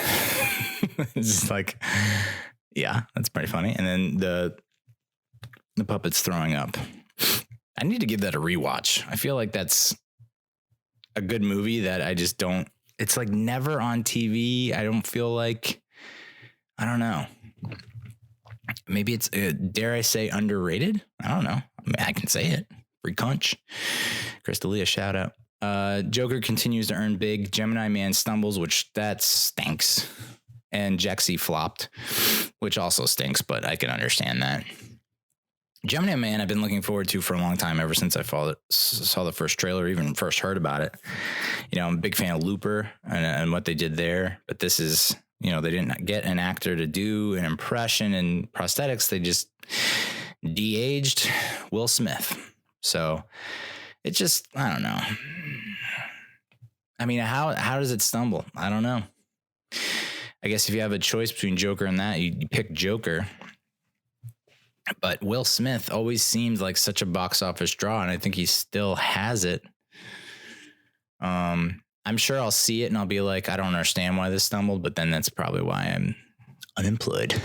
It's just like, yeah, that's pretty funny. And then the puppet's throwing up. I need to give that a rewatch. I feel like that's a good movie that I just don't, it's like never on TV. I don't feel like, I don't know. Maybe it's, dare I say, underrated? I don't know. I mean, I can say it. Free conch. Crystalia, shout out. Joker continues to earn big. Gemini Man stumbles, which that stinks. And Jexi flopped, which also stinks, but I can understand that. Gemini Man I've been looking forward to for a long time, ever since I saw the first trailer, even first heard about it. I'm a big fan of Looper and what they did there, but this is, they didn't get an actor to do an impression and prosthetics. They just de-aged Will Smith. So it just, I don't know. I mean, how does it stumble? I don't know. I guess if you have a choice between Joker and that, you pick Joker. But Will Smith always seemed like such a box office draw, and I think he still has it. I'm sure I'll see it and I'll be like, I don't understand why this stumbled, but then that's probably why I'm unemployed.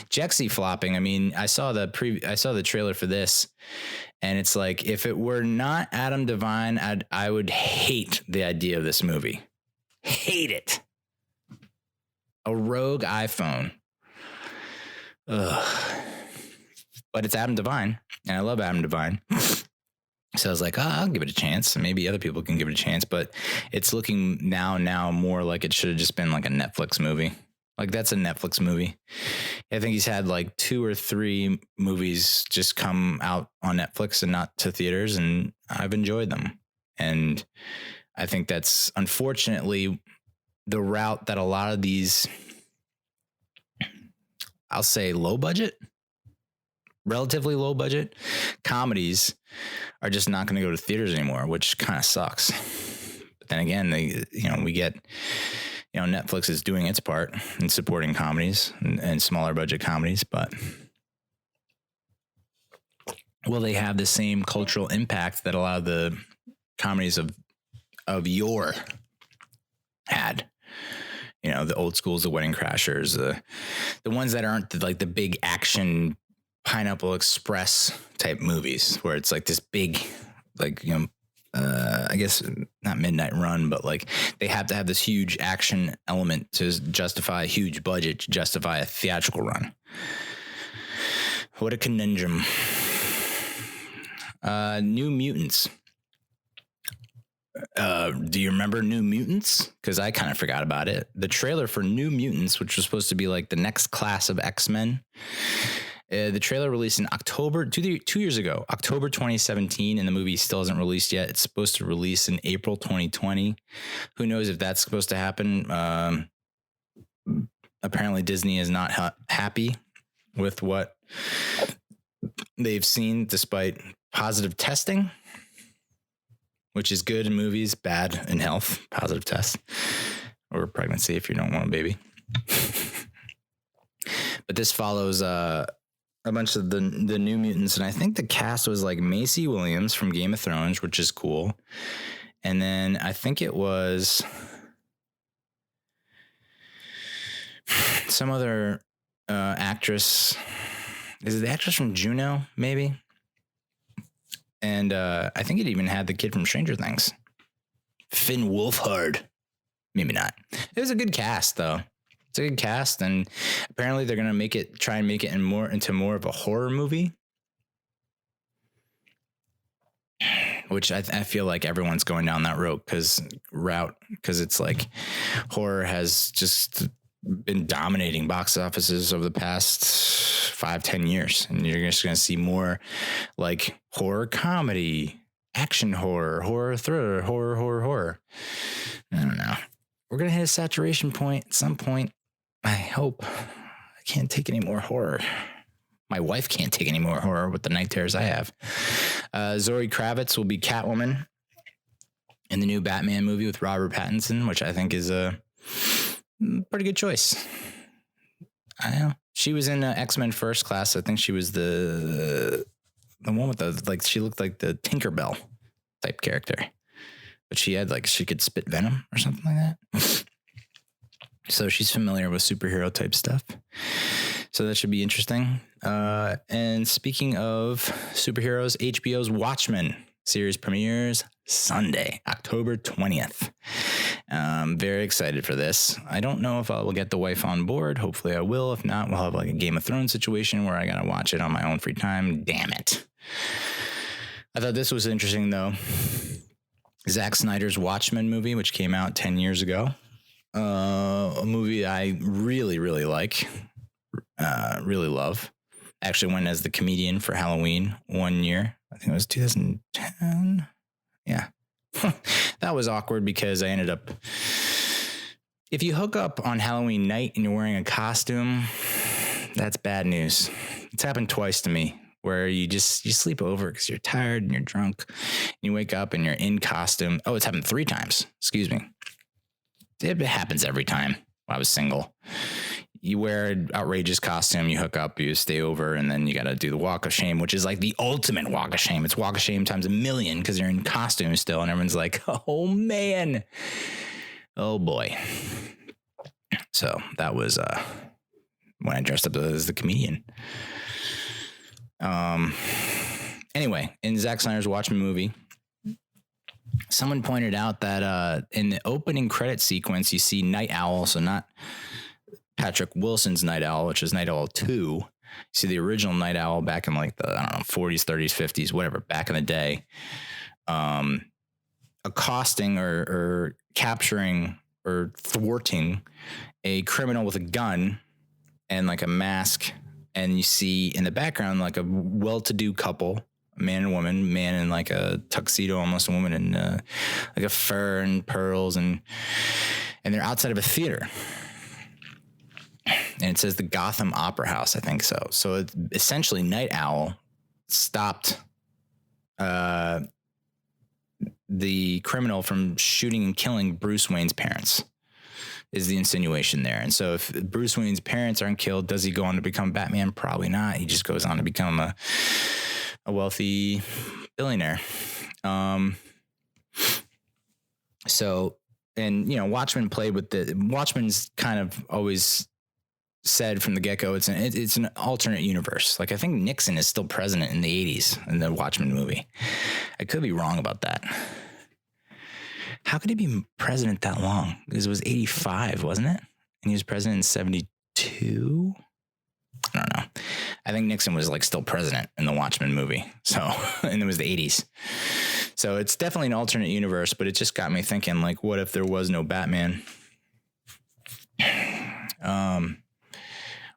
Jexi flopping. I mean, I saw the trailer for this, and it's like, if it were not Adam Devine, I would hate the idea of this movie. Hate it. A rogue iPhone. Ugh. But it's Adam Devine, and I love Adam Devine. So I was like, I'll give it a chance. Maybe other people can give it a chance, but it's looking now more like it should have just been like a Netflix movie. Like, that's a Netflix movie. I think he's had like 2 or 3 movies just come out on Netflix and not to theaters, and I've enjoyed them. And I think that's unfortunately the route that a lot of these, I'll say relatively low budget comedies are just not going to go to theaters anymore, which kind of sucks. But then again, we get, Netflix is doing its part in supporting comedies and smaller budget comedies, but will they have the same cultural impact that a lot of the comedies of yore had? The old schools, the Wedding Crashers, the ones that aren't like the big action Pineapple Express type movies where it's like this big, like, I guess not Midnight Run, but like they have to have this huge action element to justify a huge budget, to justify a theatrical run. What a conundrum. New Mutants. Do you remember New Mutants? Because I kind of forgot about it. The trailer for New Mutants, which was supposed to be like the next class of X-Men, the trailer released in October, 2 years ago, October 2017, and the movie still hasn't released yet. It's supposed to release in April 2020. Who knows if that's supposed to happen? Apparently Disney is not happy with what they've seen despite positive testing. which is good in movies, bad in health, positive test, or pregnancy if you don't want a baby. But this follows a bunch of the New Mutants, and I think the cast was like Macy Williams from Game of Thrones, which is cool. And then I think it was some other actress. Is it the actress from Juno, maybe? And I think it even had the kid from Stranger Things, Finn Wolfhard. Maybe not. It was a good cast, though. It's a good cast, and apparently they're gonna try and make it into more of a horror movie, which I feel like everyone's going down that route because it's like horror has just been dominating box offices over the past 5-10 years, and you're just gonna see more like horror comedy, action horror thriller, horror. I don't know. We're gonna hit a saturation point at some point. I hope. I can't take any more horror. My wife can't take any more horror with the night terrors I have. Zoe Kravitz will be Catwoman in the new Batman movie with Robert Pattinson, which I think is a pretty good choice. I don't know. She was in X-Men First Class. I think she was the one with the, like, she looked like the Tinkerbell type character. But she could spit venom or something like that. So she's familiar with superhero type stuff. So that should be interesting. And speaking of superheroes, HBO's Watchmen series premieres Sunday, October 20th. Very excited for this. I don't know if I will get the wife on board. Hopefully I will. If not, we'll have like a Game of Thrones situation where I got to watch it on my own free time. Damn it. I thought this was interesting, though. Zack Snyder's Watchmen movie, which came out 10 years ago. A movie I really, really like, really love. Actually went as the comedian for Halloween one year. I think it was 2010. Yeah. That was awkward because I ended up, if you hook up on Halloween night and you're wearing a costume, that's bad news. It's happened twice to me, where you sleep over because you're tired and you're drunk. And you wake up and you're in costume. Oh, it's happened 3 times. Excuse me. It happens every time. I was single. You wear an outrageous costume, you hook up, you stay over, and then you got to do the walk of shame, which is like the ultimate walk of shame. It's walk of shame times 1,000,000 because you're in costume still, and everyone's like, oh, man. Oh, boy. So that was when I dressed up as the comedian. Anyway, in Zack Snyder's Watchmen movie, someone pointed out that in the opening credit sequence, you see Night Owl, so not Patrick Wilson's Night Owl, which is Night Owl 2. You see the original Night Owl back in like the, 40s, 30s, 50s, whatever, back in the day, accosting or capturing or thwarting a criminal with a gun and like a mask. And you see in the background like a well-to-do couple, a man and woman, man in like a tuxedo, almost a woman in like a fur and pearls, and they're outside of a theater. And it says the Gotham Opera House, I think so. So it's essentially Night Owl stopped the criminal from shooting and killing Bruce Wayne's parents, is the insinuation there. And so if Bruce Wayne's parents aren't killed, does he go on to become Batman? Probably not. He just goes on to become a wealthy billionaire. So, and, Watchmen played with Watchmen's kind of always said from the get-go, it's an alternate universe. Like, I think Nixon is still president in the 80s in the Watchmen movie. I could be wrong about that. How could he be president that long? Because it was 85, wasn't it? And he was president in 72? I don't know. I think Nixon was like still president in the Watchmen movie. So, and it was the 80s. So it's definitely an alternate universe, but it just got me thinking, like, what if there was no Batman?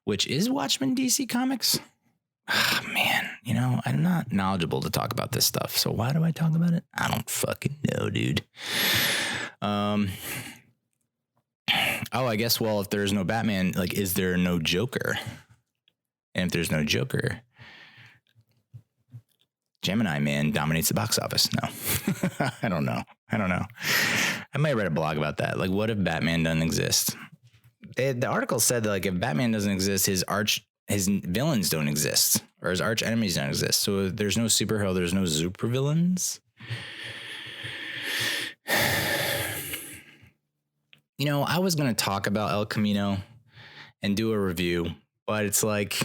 Which is Watchmen DC Comics? Oh, man, I'm not knowledgeable to talk about this stuff. So why do I talk about it? I don't fucking know, dude. I guess, well, if there's no Batman, like, is there no Joker? And if there's no Joker, Gemini Man dominates the box office. No, I don't know. I might have read a blog about that. Like, what if Batman doesn't exist? The article said that, like, if Batman doesn't exist, his villains don't exist, or his arch enemies don't exist. So there's no superhero, there's no super villains. You know, I was going to talk about El Camino and do a review, but it's like,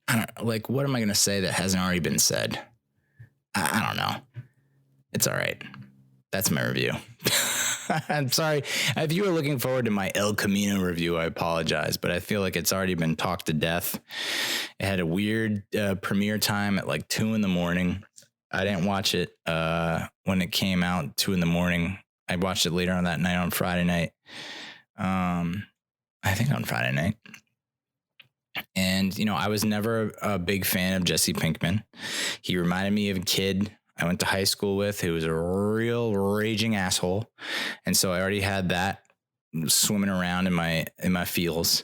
I don't, like, what am I going to say that hasn't already been said? I don't know. It's all right. That's my review. I'm sorry. If you were looking forward to my El Camino review, I apologize, but I feel like it's already been talked to death. It had a weird premiere time at like 2 a.m. I didn't watch it when it came out 2 a.m. I watched it later on that night on Friday night. I think on Friday night. And, you know, I was never a big fan of Jesse Pinkman. He reminded me of a kid I went to high school with who was a real raging asshole. And so I already had that swimming around in my feels.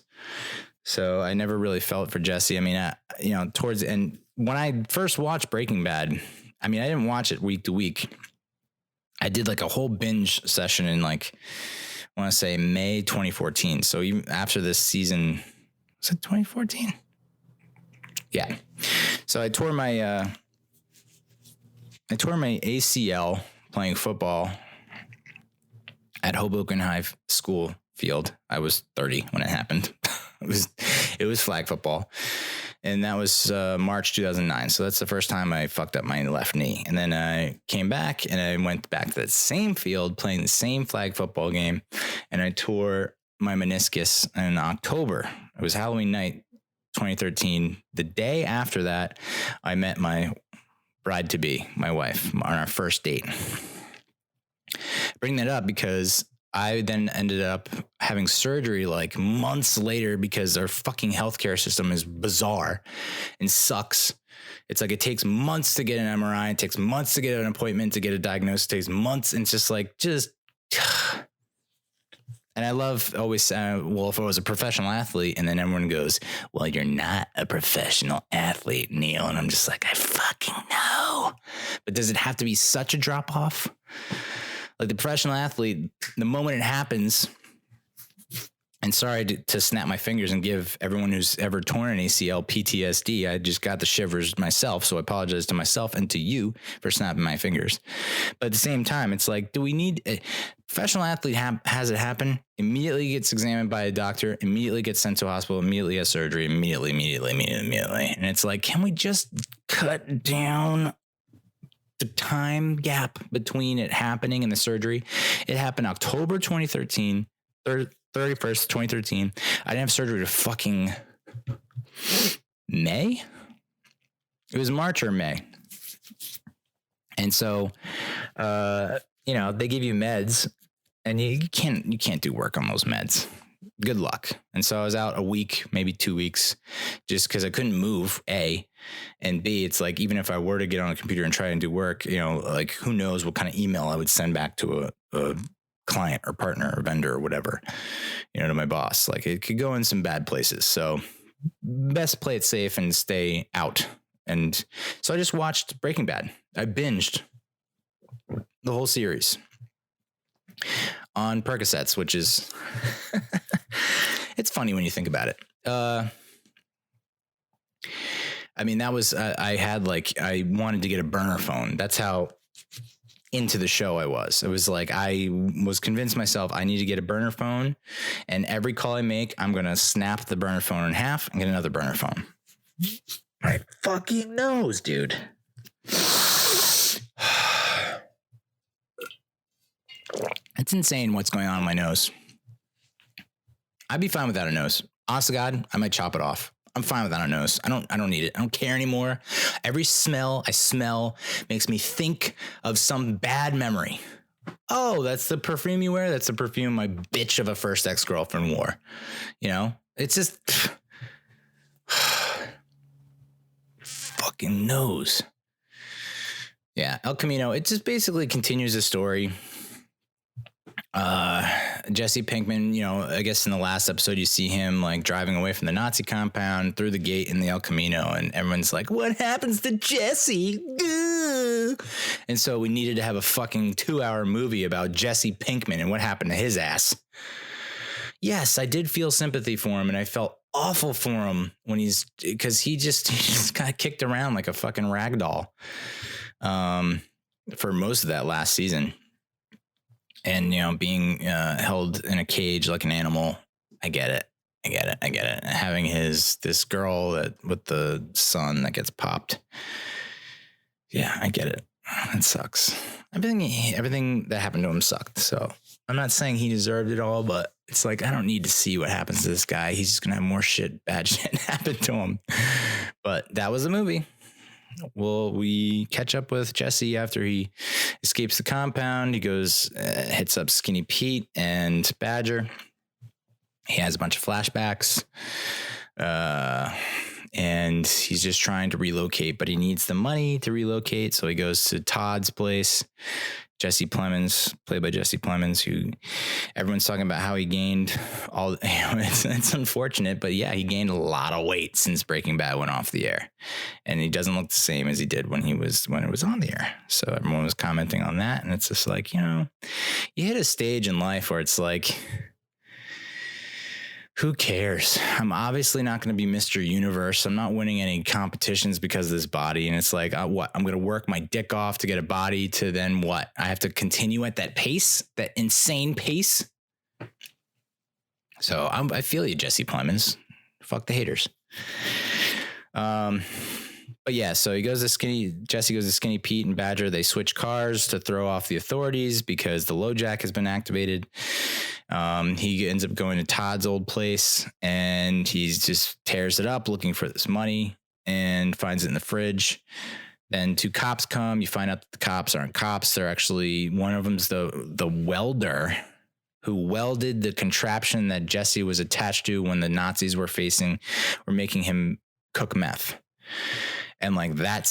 So I never really felt for Jesse. I mean, you know, and when I first watched Breaking Bad, I mean, I didn't watch it week to week. I did like a whole binge session in like, I want to say May 2014. So even after this season, was it 2014? Yeah. So I tore my ACL playing football at Hoboken High School field. I was 30 when it happened. It was flag football. And that was March 2009. So that's the first time I fucked up my left knee. And then I came back and I went back to that same field playing the same flag football game. And I tore my meniscus in October. It was Halloween night, 2013. The day after that, I met my bride-to-be, my wife, on our first date. I bring that up because I then ended up having surgery like months later because our fucking healthcare system is bizarre and sucks. It's like it takes months to get an MRI. It takes months to get an appointment, to get a diagnosis. It takes months. And it's just like, and I love always, well, if I was a professional athlete, and then everyone goes, well, you're not a professional athlete, Neal. And I'm just like, I fucking know. But does it have to be such a drop off? Like the professional athlete, the moment it happens, and sorry to snap my fingers and give everyone who's ever torn an ACL PTSD. I just got the shivers myself. So I apologize to myself and to you for snapping my fingers. But at the same time, it's like, do we need a professional athlete has it happen, immediately gets examined by a doctor, immediately gets sent to a hospital, immediately has surgery, immediately. And it's like, can we just cut down the time gap between it happening and the surgery? It happened October 2013, 31st, 2013. I didn't have surgery to fucking May. It was March or May. And so, you know, they give you meds and you can't do work on those meds. Good luck. And so I was out a week, maybe 2 weeks, just because I couldn't move, A, and B, it's like, even if I were to get on a computer and try and do work, you know, like who knows what kind of email I would send back to a client or partner or vendor or whatever, you know, to my boss. Like it could go in some bad places. So best play it safe and stay out. And so I just watched Breaking Bad. I binged the whole series on Percocets, which is, it's funny when you think about it. I mean, that was, I had like, I wanted to get a burner phone. That's how into the show I was. It was like, I was convinced myself I need to get a burner phone, and every call I make, I'm going to snap the burner phone in half and get another burner phone. My fucking nose, dude. It's insane what's going on in my nose. I'd be fine without a nose. Honest to God, I might chop it off. I'm fine without a nose. I don't need it. I don't care anymore. Every smell I smell makes me think of some bad memory. Oh, that's the perfume you wear? That's the perfume my bitch of a first ex-girlfriend wore. You know? It's just fucking nose. Yeah, El Camino, it just basically continues the story. Jesse Pinkman, you know, I guess in the last episode, you see him like driving away from the Nazi compound through the gate in the El Camino. And everyone's like, what happens to Jesse? And so we needed to have a fucking 2-hour movie about Jesse Pinkman and what happened to his ass. Yes, I did feel sympathy for him, and I felt awful for him when because he just got kicked around like a fucking rag doll for most of that last season. And, you know, being held in a cage like an animal. I get it. Having this girl with the son that gets popped. Yeah, I get it. It sucks. Everything that happened to him sucked. So I'm not saying he deserved it all, but it's like, I don't need to see what happens to this guy. He's just going to have more bad shit happen to him. But that was the movie. Well, we catch up with Jesse after he escapes the compound. He goes, hits up Skinny Pete and Badger. He has a bunch of flashbacks. And he's just trying to relocate, but he needs the money to relocate. So he goes to Todd's place. Jesse Plemons, played by Jesse Plemons, who everyone's talking about how he gained it's unfortunate, but yeah, he gained a lot of weight since Breaking Bad went off the air, and he doesn't look the same as he did when it was on the air. So everyone was commenting on that, and it's just like, you know, you hit a stage in life where it's like, who cares? I'm obviously not going to be Mr. Universe. I'm not winning any competitions because of this body. And it's like, what? I'm going to work my dick off to get a body to then what? I have to continue at that pace, that insane pace. So I feel you, Jesse Plemons. Fuck the haters. But yeah, so Jesse goes to Skinny Pete and Badger. They switch cars to throw off the authorities because the LoJack has been activated. He ends up going to Todd's old place, and he just tears it up looking for this money and finds it in the fridge. Then 2 cops come. You find out that the cops aren't cops. They're actually, one of them's the welder who welded the contraption that Jesse was attached to when the Nazis were making him cook meth. And like that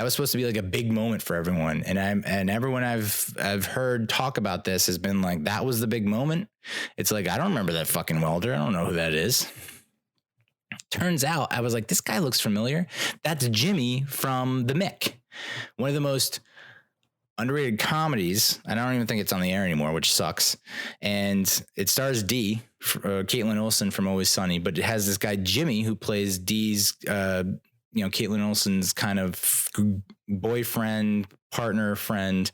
was supposed to be like a big moment for everyone. And everyone I've heard talk about this has been like, that was the big moment. It's like, I don't remember that fucking welder. I don't know who that is. Turns out I was like, this guy looks familiar. That's Jimmy from The Mick, one of the most underrated comedies. I don't even think it's on the air anymore, which sucks. And it stars Dee, Caitlin Olsen from Always Sunny, but it has this guy Jimmy who plays Dee's, Caitlin Olsen's kind of boyfriend, partner, friend,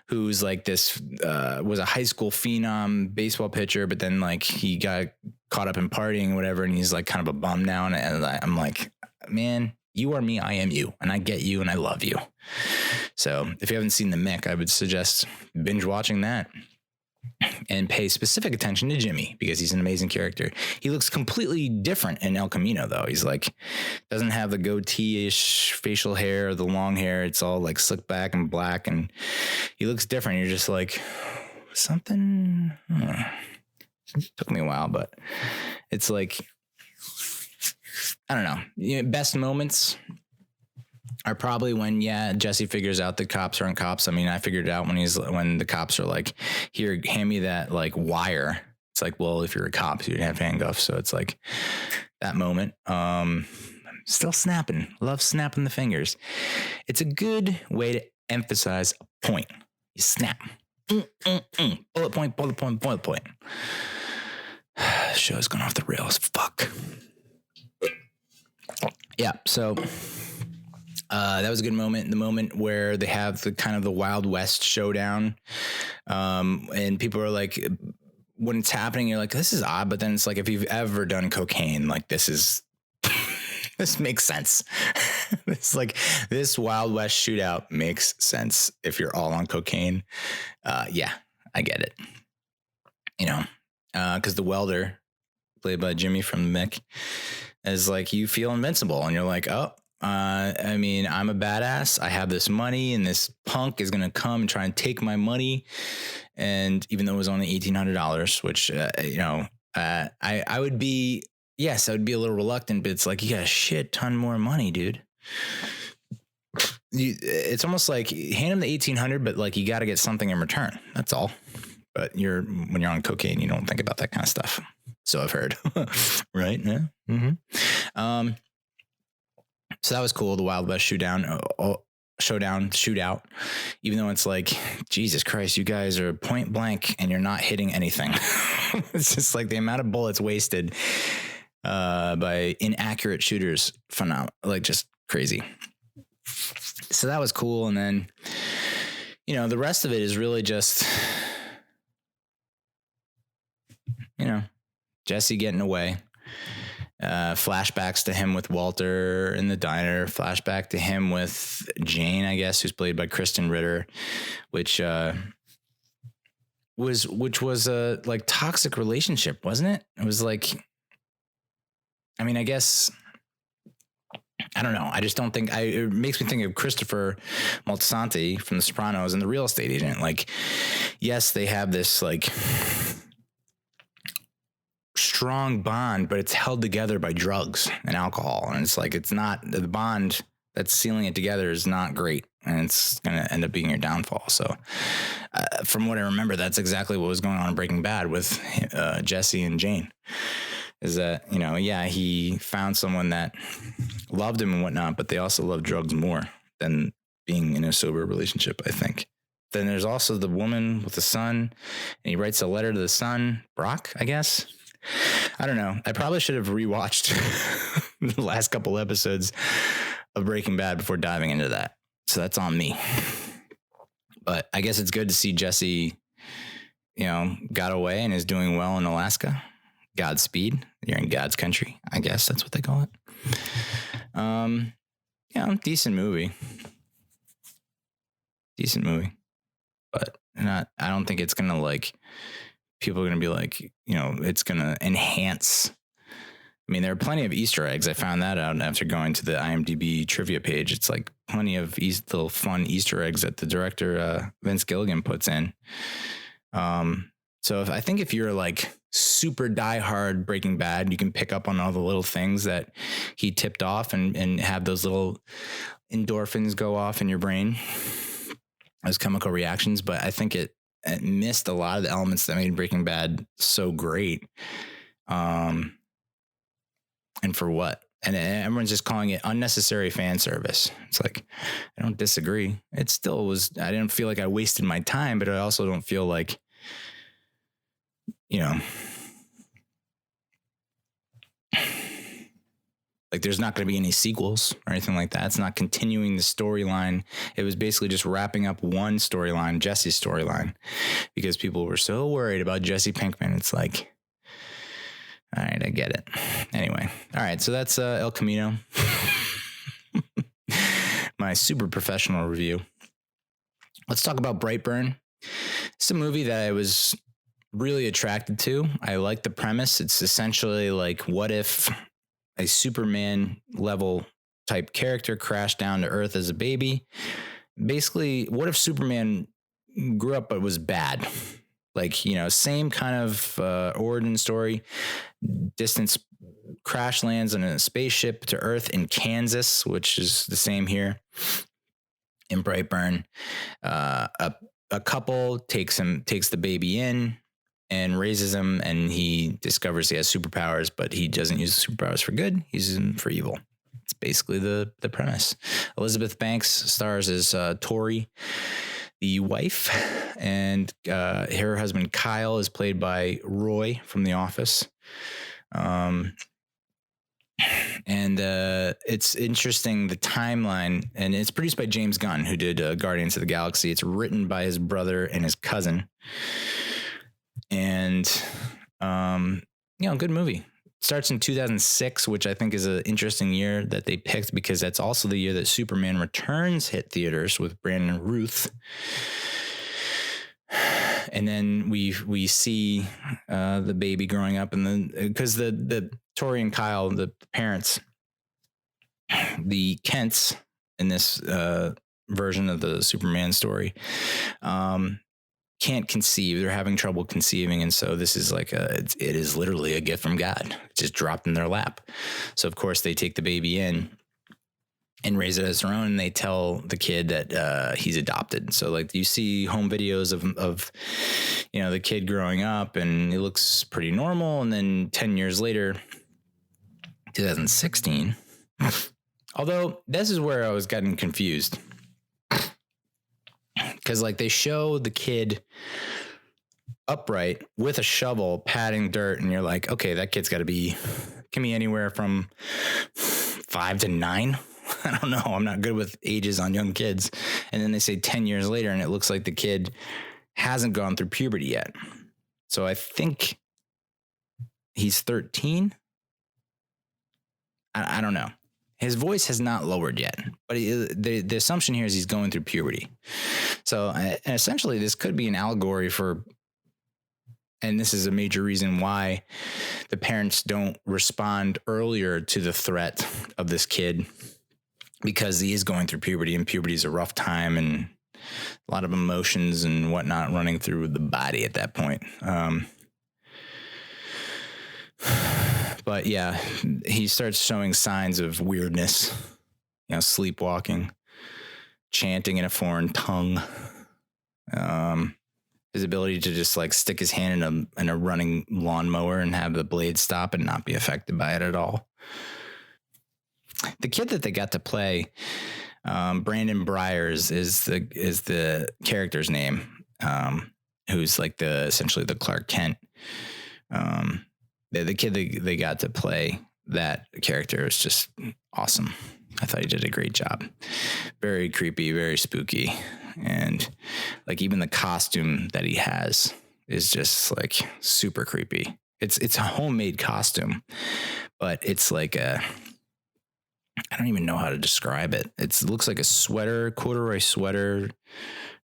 who's like this, was a high school phenom baseball pitcher, but then like he got caught up in partying or whatever, and he's like kind of a bum now. And I'm like, man, you are me, I am you, and I get you, and I love you. So if you haven't seen The Mick, I would suggest binge watching that and pay specific attention to Jimmy because he's an amazing character. He looks completely different in El Camino, though. He's like, doesn't have the goatee-ish facial hair or the long hair. It's all like slicked back and black, and he looks different. You're just like, something. It took me a while, but it's like, I don't know. Best moments are probably when, Jesse figures out the cops aren't cops. I mean, I figured it out when the cops are like, here, hand me that like wire. It's like, well, if you're a cop, you'd have handcuffs. So it's like that moment. Still snapping. Love snapping the fingers. It's a good way to emphasize a point. You snap. Bullet point, bullet point, bullet point. Show's gone off the rails. Fuck. Yeah, so that was a good moment. The moment where they have the kind of the Wild West showdown, and people are like, when it's happening, you're like, this is odd. But then it's like, if you've ever done cocaine, like this makes sense. It's like this Wild West shootout makes sense if you're all on cocaine. Yeah, I get it. Because the welder, played by Jimmy from The Mick, is like, you feel invincible, and you're like, oh, I mean, I'm a badass. I have this money, and this punk is going to come and try and take my money. And even though it was only $1,800, which, I would be, yes, I would be a little reluctant, but it's like, you got a shit ton more money, dude. It's almost like hand him the $1,800, but like, you got to get something in return. That's all. But when you're on cocaine, you don't think about that kind of stuff. So I've heard, right? Yeah. Mm-hmm. So that was cool. The Wild West shootout. Even though it's like, Jesus Christ, you guys are point blank and you're not hitting anything. It's just like the amount of bullets wasted by inaccurate shooters. Phenomenal, like just crazy. So that was cool. And then, the rest of it is really just, Jesse getting away, flashbacks to him with Walter in the diner, flashback to him with Jane, I guess, who's played by Kristen Ritter, which was a like toxic relationship, wasn't it? It was like, I guess, I don't know. I just don't think it makes me think of Christopher Moltisanti from The Sopranos and the real estate agent. Like, yes, they have this like strong bond, but it's held together by drugs and alcohol. And it's like, it's not the bond that's sealing it together is not great. And it's going to end up being your downfall. So from what I remember, that's exactly what was going on in Breaking Bad with Jesse and Jane. Is that, he found someone that loved him and whatnot, but they also love drugs more than being in a sober relationship, I think. Then there's also the woman with the son, and he writes a letter to the son, Brock, I guess. I don't know. I probably should have rewatched the last couple episodes of Breaking Bad before diving into that. So that's on me. But I guess it's good to see Jesse, got away and is doing well in Alaska. Godspeed. You're in God's country. I guess that's what they call it. Decent movie. But I don't think it's going to like, people are going to be like, it's going to enhance. There are plenty of Easter eggs. I found that out after going to the IMDb trivia page. It's like plenty of little fun Easter eggs that the director, Vince Gilligan, puts in. So if you're like super diehard Breaking Bad, you can pick up on all the little things that he tipped off and have those little endorphins go off in your brain as chemical reactions. But I think it missed a lot of the elements that made Breaking Bad so great. And for what? And everyone's just calling it unnecessary fan service. It's like, I don't disagree. It still was, I didn't feel like I wasted my time, but I also don't feel like, like there's not going to be any sequels or anything like that. It's not continuing the storyline. It was basically just wrapping up one storyline, Jesse's storyline, because people were so worried about Jesse Pinkman. It's like, all right, I get it. Anyway. All right. So that's El Camino, my super professional review. Let's talk about Brightburn. It's a movie that I was really attracted to. I like the premise. It's essentially like, what if a Superman level type character crashed down to Earth as a baby? Basically, what if Superman grew up but was bad? Like, same kind of origin story. Distance crash lands on a spaceship to Earth in Kansas, which is the same here in Brightburn. A couple takes the baby in and raises him, and he discovers he has superpowers, but he doesn't use the superpowers for good. He uses them for evil. It's basically the premise. Elizabeth Banks stars as Tori, the wife, and her husband Kyle is played by Roy from The Office. And it's interesting, the timeline, and it's produced by James Gunn, who did Guardians of the Galaxy. It's written by his brother and his cousin. And, good movie. Starts in 2006, which I think is an interesting year that they picked, because that's also the year that Superman Returns hit theaters with Brandon Routh. And then we see the baby growing up, and then because the Tori and Kyle, the parents, the Kents in this version of the Superman story, can't conceive. They're having trouble conceiving. And so this is like it is literally a gift from God, just dropped in their lap. So of course they take the baby in, and raise it as their own. And they tell the kid that he's adopted. So like you see home videos of the kid growing up, and it looks pretty normal. And then 10 years later, 2016, although this is where I was getting confused, because like they show the kid upright with a shovel patting dirt, and you're like, okay, that kid's can be anywhere from 5 to 9. I don't know. I'm not good with ages on young kids. And then they say 10 years later, and it looks like the kid hasn't gone through puberty yet. So I think he's 13. I don't know. His voice has not lowered yet, but the assumption here is he's going through puberty. So essentially this could be an allegory for, and this is a major reason why the parents don't respond earlier to the threat of this kid, because he is going through puberty, and puberty is a rough time and a lot of emotions and whatnot running through the body at that point. But yeah, he starts showing signs of weirdness, sleepwalking, chanting in a foreign tongue, his ability to just like stick his hand in a running lawnmower and have the blade stop and not be affected by it at all. The kid that they got to play, Brandon Briers is the character's name, who's like essentially the Clark Kent. The kid they got to play that character is just awesome. I thought he did a great job. Very creepy, very spooky. And like even the costume that he has is just like super creepy. It's a homemade costume, but it's like I don't even know how to describe it. It looks like a sweater, corduroy sweater,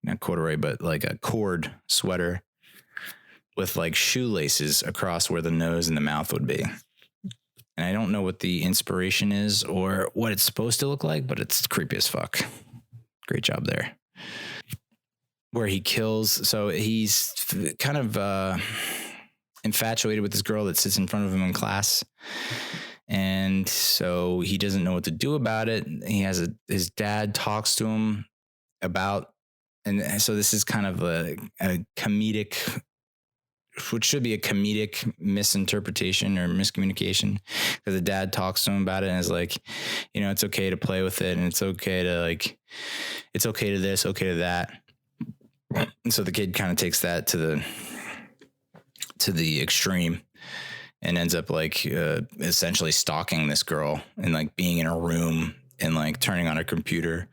not corduroy, but like a cord sweater with like shoelaces across where the nose and the mouth would be. And I don't know what the inspiration is or what it's supposed to look like, but it's creepy as fuck. Great job there. Where he kills. So he's kind of infatuated with this girl that sits in front of him in class. And so he doesn't know what to do about it. His dad talks to him about, and so this is kind of a comedic, which should be a comedic misinterpretation or miscommunication, because the dad talks to him about it and is like, it's okay to play with it, and it's okay to it's okay to this, okay to that. And so the kid kind of takes that to the extreme and ends up like essentially stalking this girl and like being in her room and like turning on her computer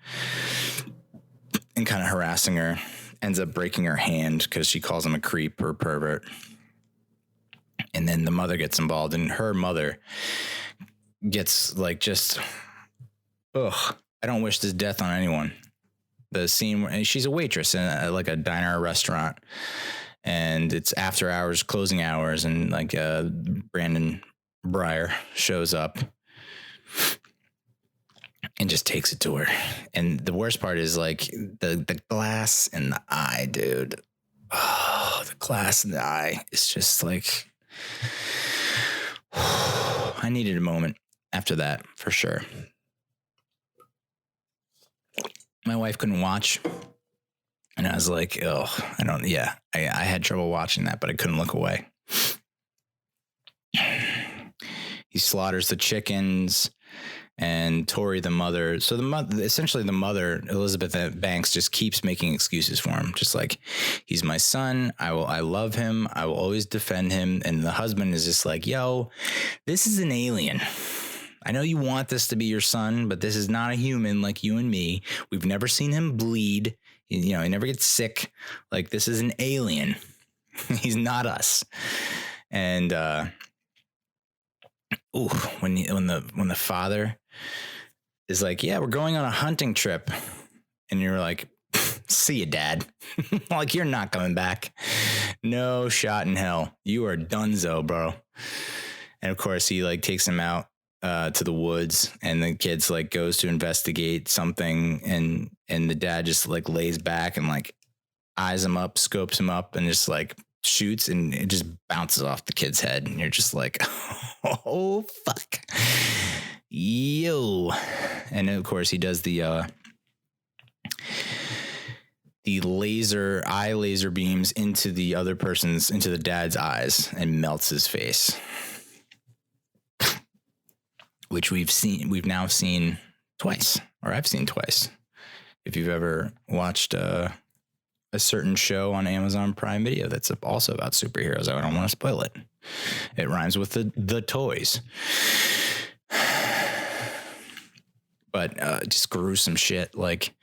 and kind of harassing her. Ends up breaking her hand because she calls him a creep or a pervert. And then the mother gets involved, and her mother gets like just, I don't wish this death on anyone. The scene where, and she's a waitress in like a diner or restaurant, and it's after hours, closing hours, and like Brandon Brier shows up and just takes it to her. And the worst part is like the glass in the eye, dude. Oh, the glass in the eye is just like, I needed a moment after that for sure. My wife couldn't watch, and I was like, I had trouble watching that, but I couldn't look away. He slaughters the chickens, and Tori, the mother. So essentially the mother, Elizabeth Banks, just keeps making excuses for him. Just like, he's my son. I love him. I will always defend him. And the husband is just like, yo, this is an alien. I know you want this to be your son, but this is not a human like you and me. We've never seen him bleed. He never gets sick. Like, this is an alien. He's not us. And, when the father is like, yeah, we're going on a hunting trip, and you're like, see you, Dad. Like, you're not coming back. No shot in hell. You are donezo, bro. And of course he like takes him out to the woods, and the kid's like goes to investigate something, and the dad just like lays back and like eyes him up, scopes him up, and just like shoots, and it just bounces off the kid's head, and you're just like, oh fuck. yo. And of course he does the laser beams into the dad's eyes and melts his face, which we've now seen twice, or I've seen twice. If you've ever watched a certain show on Amazon Prime Video that's also about superheroes, I don't want to spoil it. It rhymes with the toys. But just gruesome shit. Like,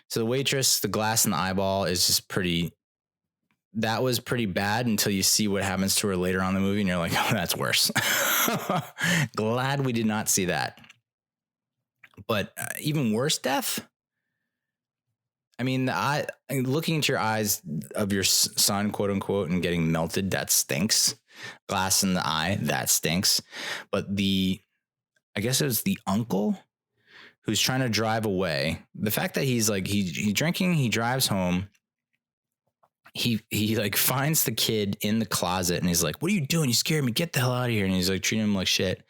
so the waitress, the glass in the eyeball is just that was pretty bad until you see what happens to her later on in the movie. And you're like, oh, that's worse. Glad we did not see that. But even worse death. I mean, looking into your eyes of your son, quote unquote, and getting melted, that stinks. Glass in the eye, that stinks. But I guess it was the uncle who's trying to drive away. The fact that he's like, he's drinking, he drives home. He like finds the kid in the closet and he's like, what are you doing? You scared me. Get the hell out of here. And he's like treating him like shit.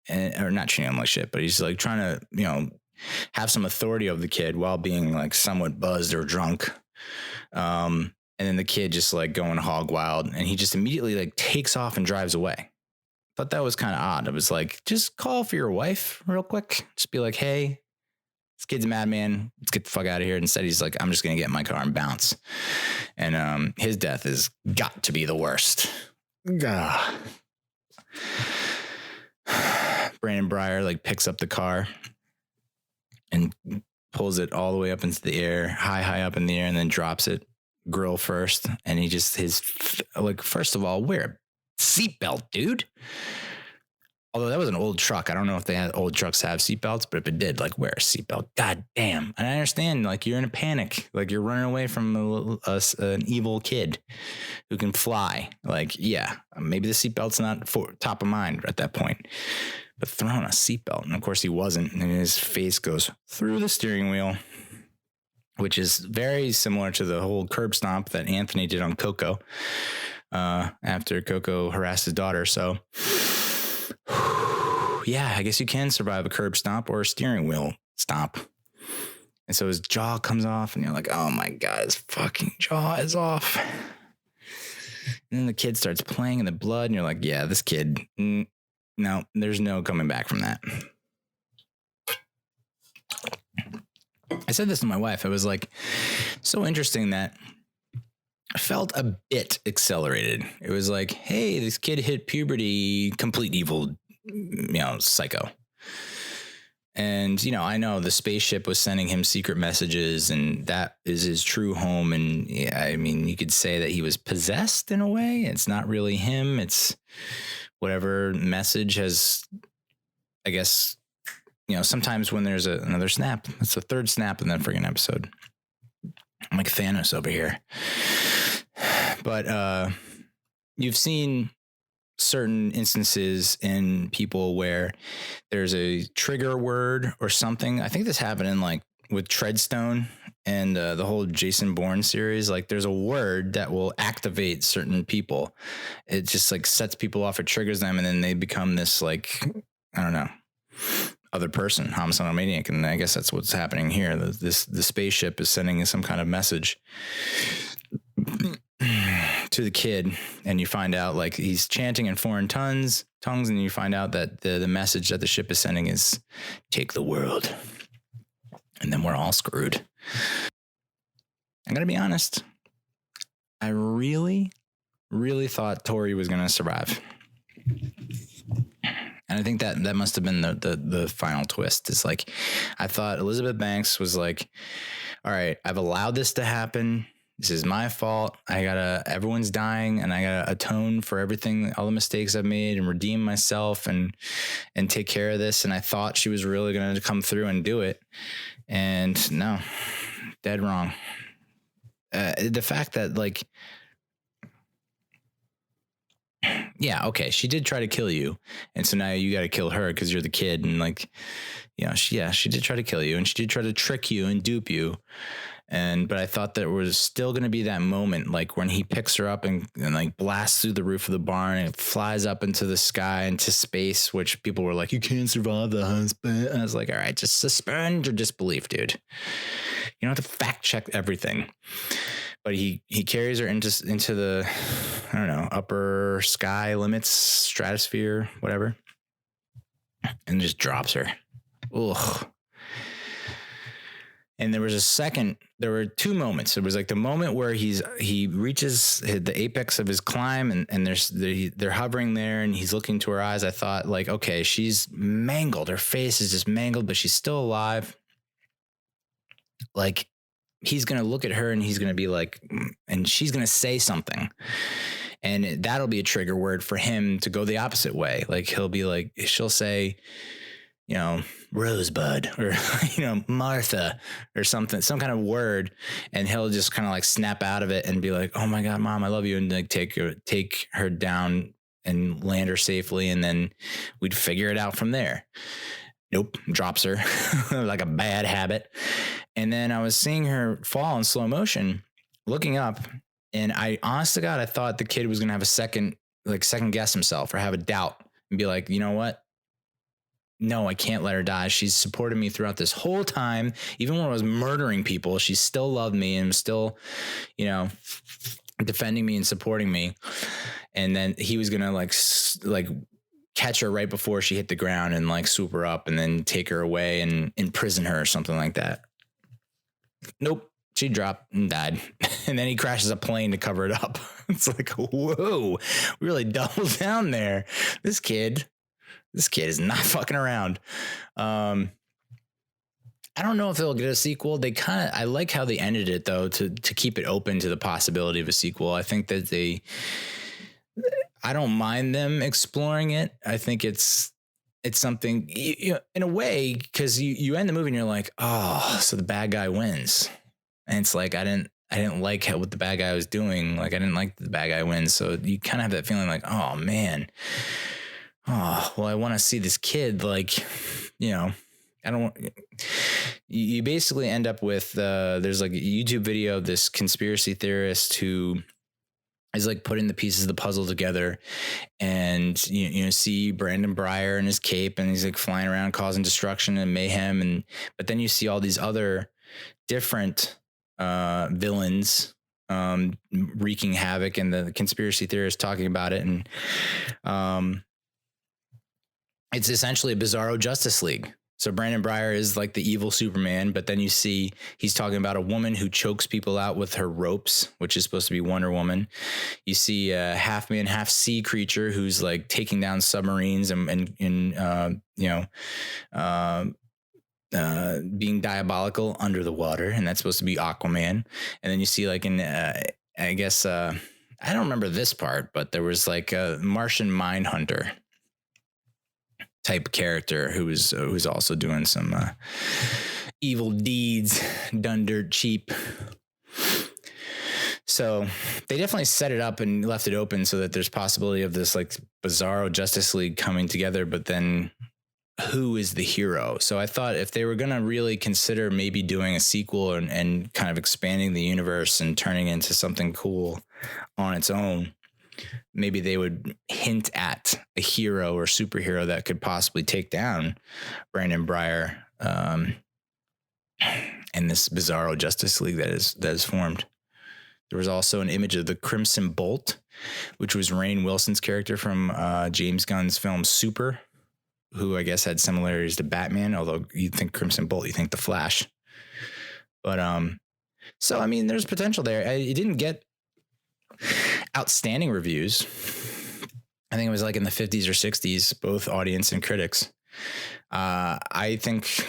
Or not treating him like shit, but he's like trying to, have some authority over the kid while being like somewhat buzzed or drunk. And then the kid just like going hog wild, and he just immediately like takes off and drives away. Thought that was kind of odd. It was like, just call for your wife real quick. Just be like, hey, this kid's a madman. Let's get the fuck out of here. Instead, he's like, I'm just going to get in my car and bounce. And his death has got to be the worst. Gah. Brandon Breyer like picks up the car and pulls it all the way up into the air, high up in the air, and then drops it grill first. And he just, first of all, wear a seatbelt, dude. Although that was an old truck. I don't know if they had old trucks have seatbelts, but if it did, like, wear a seatbelt. God damn. And I understand, like, you're in a panic. Like, you're running away from an evil kid who can fly. Like, yeah, maybe the seatbelt's not top of mind at that point. But throwing a seatbelt, and of course he wasn't, and his face goes through the steering wheel, which is very similar to the whole curb stomp that Anthony did on Coco after Coco harassed his daughter. So, yeah, I guess you can survive a curb stomp or a steering wheel stomp. And so his jaw comes off, and you're like, oh my God, his fucking jaw is off. And then the kid starts playing in the blood, and you're like, yeah, this kid... No, there's no coming back from that. I said this to my wife. I was like, so interesting that I felt a bit accelerated. It was like, hey, this kid hit puberty, complete evil, psycho. And, I know the spaceship was sending him secret messages, and that is his true home. And yeah, I mean, you could say that he was possessed in a way. It's not really him. It's whatever message has, I guess, sometimes when there's another snap, it's the third snap in that friggin' episode. I'm like Thanos over here. But you've seen certain instances in people where there's a trigger word or something. I think this happened in with Treadstone and the whole Jason Bourne series. Like, there's a word that will activate certain people. It just sets people off, it triggers them, and then they become this other person, homicidal maniac. And I guess that's what's happening here. The spaceship is sending some kind of message to the kid, and you find out he's chanting in foreign tongues, and you find out that the message that the ship is sending is take the world. And then we're all screwed. I'm going to be honest. I really, really thought Tori was going to survive. And I think that must have been the final twist. It's I thought Elizabeth Banks was like, all right, I've allowed this to happen. This is my fault. Everyone's dying, and I gotta atone for everything, all the mistakes I've made, and redeem myself and take care of this. And I thought she was really going to come through and do it. And no, dead wrong. The fact that yeah, okay, she did try to kill you, and so now you got to kill her because you're the kid, and she did try to kill you, and she did try to trick you and dupe you, But I thought there was still going to be that moment, like when he picks her up and like blasts through the roof of the barn and it flies up into the sky, into space, which people were like, you can't survive the husband. And I was like, all right, just suspend your disbelief, dude. You don't have to fact check everything. But he carries her into the, I don't know, upper sky limits, stratosphere, whatever, and just drops her. Ugh. And there were two moments. It was like the moment where he reaches the apex of his climb and they're hovering there and he's looking to her eyes. I thought like, okay, she's mangled. Her face is just mangled, but she's still alive. Like he's going to look at her and he's going to be like, and she's going to say something. And that'll be a trigger word for him to go the opposite way. Like he'll be like, she'll say, you know, Rosebud or, you know, Martha or something, some kind of word. And he'll just kind of like snap out of it and be like, oh my God, Mom, I love you. And like take her down and land her safely. And then we'd figure it out from there. Nope. Drops her like a bad habit. And then I was seeing her fall in slow motion, looking up. And I, honest to God, I thought the kid was going to have a second guess himself or have a doubt and be like, you know what? No, I can't let her die. She's supported me throughout this whole time. Even when I was murdering people, she still loved me and was still, you know, defending me and supporting me. And then he was going to like catch her right before she hit the ground and like swoop her up and then take her away and imprison her or something like that. Nope. She dropped and died. And then he crashes a plane to cover it up. It's like, whoa, we really doubled down there. This kid is not fucking around. I don't know if they'll get a sequel. I like how they ended it though, to keep it open to the possibility of a sequel. I think that I don't mind them exploring it. I think it's something, you know, in a way, because you end the movie and you're like, oh, so the bad guy wins. And it's like, I didn't like what the bad guy was doing. Like, I didn't like the bad guy wins. So you kind of have that feeling like, oh man, oh, well, I want to see this kid, like, you know, I don't want, you basically end up with, there's like a YouTube video of this conspiracy theorist who is like putting the pieces of the puzzle together, and you know, see Brandon Breyer in his cape and he's like flying around causing destruction and mayhem. But then you see all these other different villains wreaking havoc, and the conspiracy theorists talking about it. And it's essentially a bizarro Justice League. So Brandon Breyer is like the evil Superman, but then you see he's talking about a woman who chokes people out with her ropes, which is supposed to be Wonder Woman. You see a half man, half sea creature who's like taking down submarines and being diabolical under the water, and that's supposed to be Aquaman. And then you see like I guess I don't remember this part, but there was like a Martian Mindhunter type character who's also doing some evil deeds done dirt cheap. So they definitely set it up and left it open so that there's possibility of this like bizarro Justice League coming together, but then who is the hero? So I thought if they were going to really consider maybe doing a sequel and kind of expanding the universe and turning it into something cool on its own, maybe they would hint at a hero or superhero that could possibly take down Brandon Breyer and this bizarro Justice League that is formed. There was also an image of the Crimson Bolt, which was Rainn Wilson's character from James Gunn's film Super, who I guess had similarities to Batman, although you think Crimson Bolt, you think the Flash. But so I mean, there's potential there. It didn't get outstanding reviews. I think it was like in the 50s or 60s, both audience and critics. I think,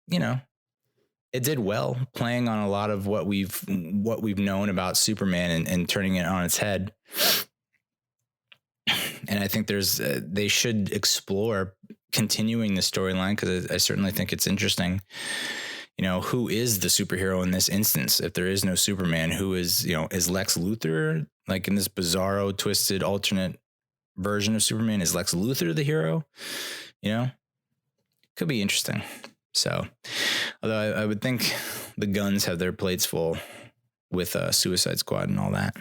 you know, it did well, playing on a lot of what we've known about Superman and turning it on its head. And I think they should explore continuing the storyline, because I certainly think it's interesting. You know, who is the superhero in this instance? If there is no Superman, who is, you know, is Lex Luthor, like in this bizarro, twisted, alternate version of Superman? Is Lex Luthor the hero? You know, could be interesting. So, although I would think the Guns have their plates full with Suicide Squad and all that.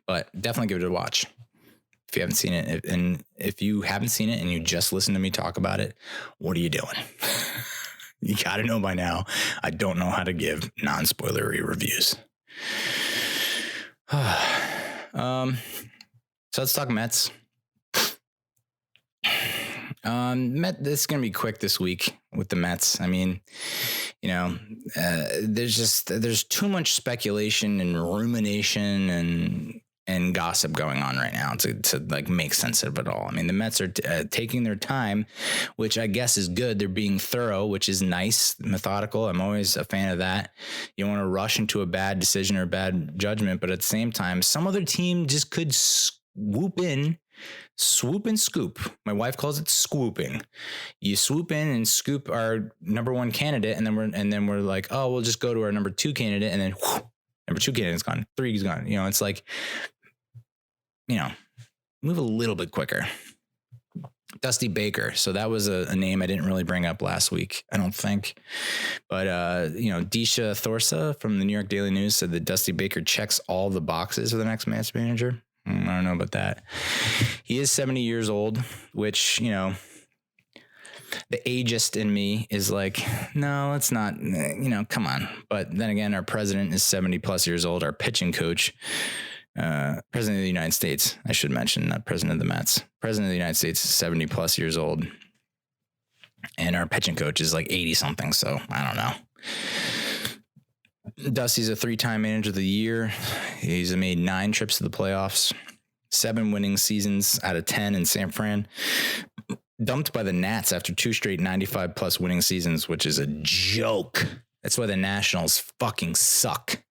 But definitely give it a watch if you haven't seen it. And if you haven't seen it and you just listen to me talk about it, what are you doing? You got to know by now, I don't know how to give non-spoilery reviews. So let's talk Mets. This is going to be quick this week with the Mets. I mean, there's too much speculation and rumination and gossip going on right now to like make sense of it all. I mean, the Mets are taking their time, which I guess is good. They're being thorough, which is nice, methodical. I'm always a fan of that. You don't want to rush into a bad decision or bad judgment, but at the same time, some other team just could swoop and scoop. My wife calls it swooping. You swoop in and scoop our number one candidate, and then we're like, oh, we'll just go to our number two candidate, and then number two candidate's gone, three is gone. It's like, move a little bit quicker. Dusty Baker. So that was a name I didn't really bring up last week, I don't think. But, Disha Thorsa from the New York Daily News said that Dusty Baker checks all the boxes for the next Mets manager. I don't know about that. He is 70 years old, which, the ageist in me is like, no, it's not, come on. But then again, our president is 70 plus years old. Our pitching coach, president of the United States, I should mention, not president of the Mets. President of the United States is 70 plus years old. And our pitching coach is like 80 something. So I don't know. Dusty's a 3-time manager of the year. He's made 9 trips to the playoffs, 7 winning seasons out of 10 in San Fran. Dumped by the Nats after 2 straight 95 plus winning seasons, which is a joke. That's why the Nationals fucking suck.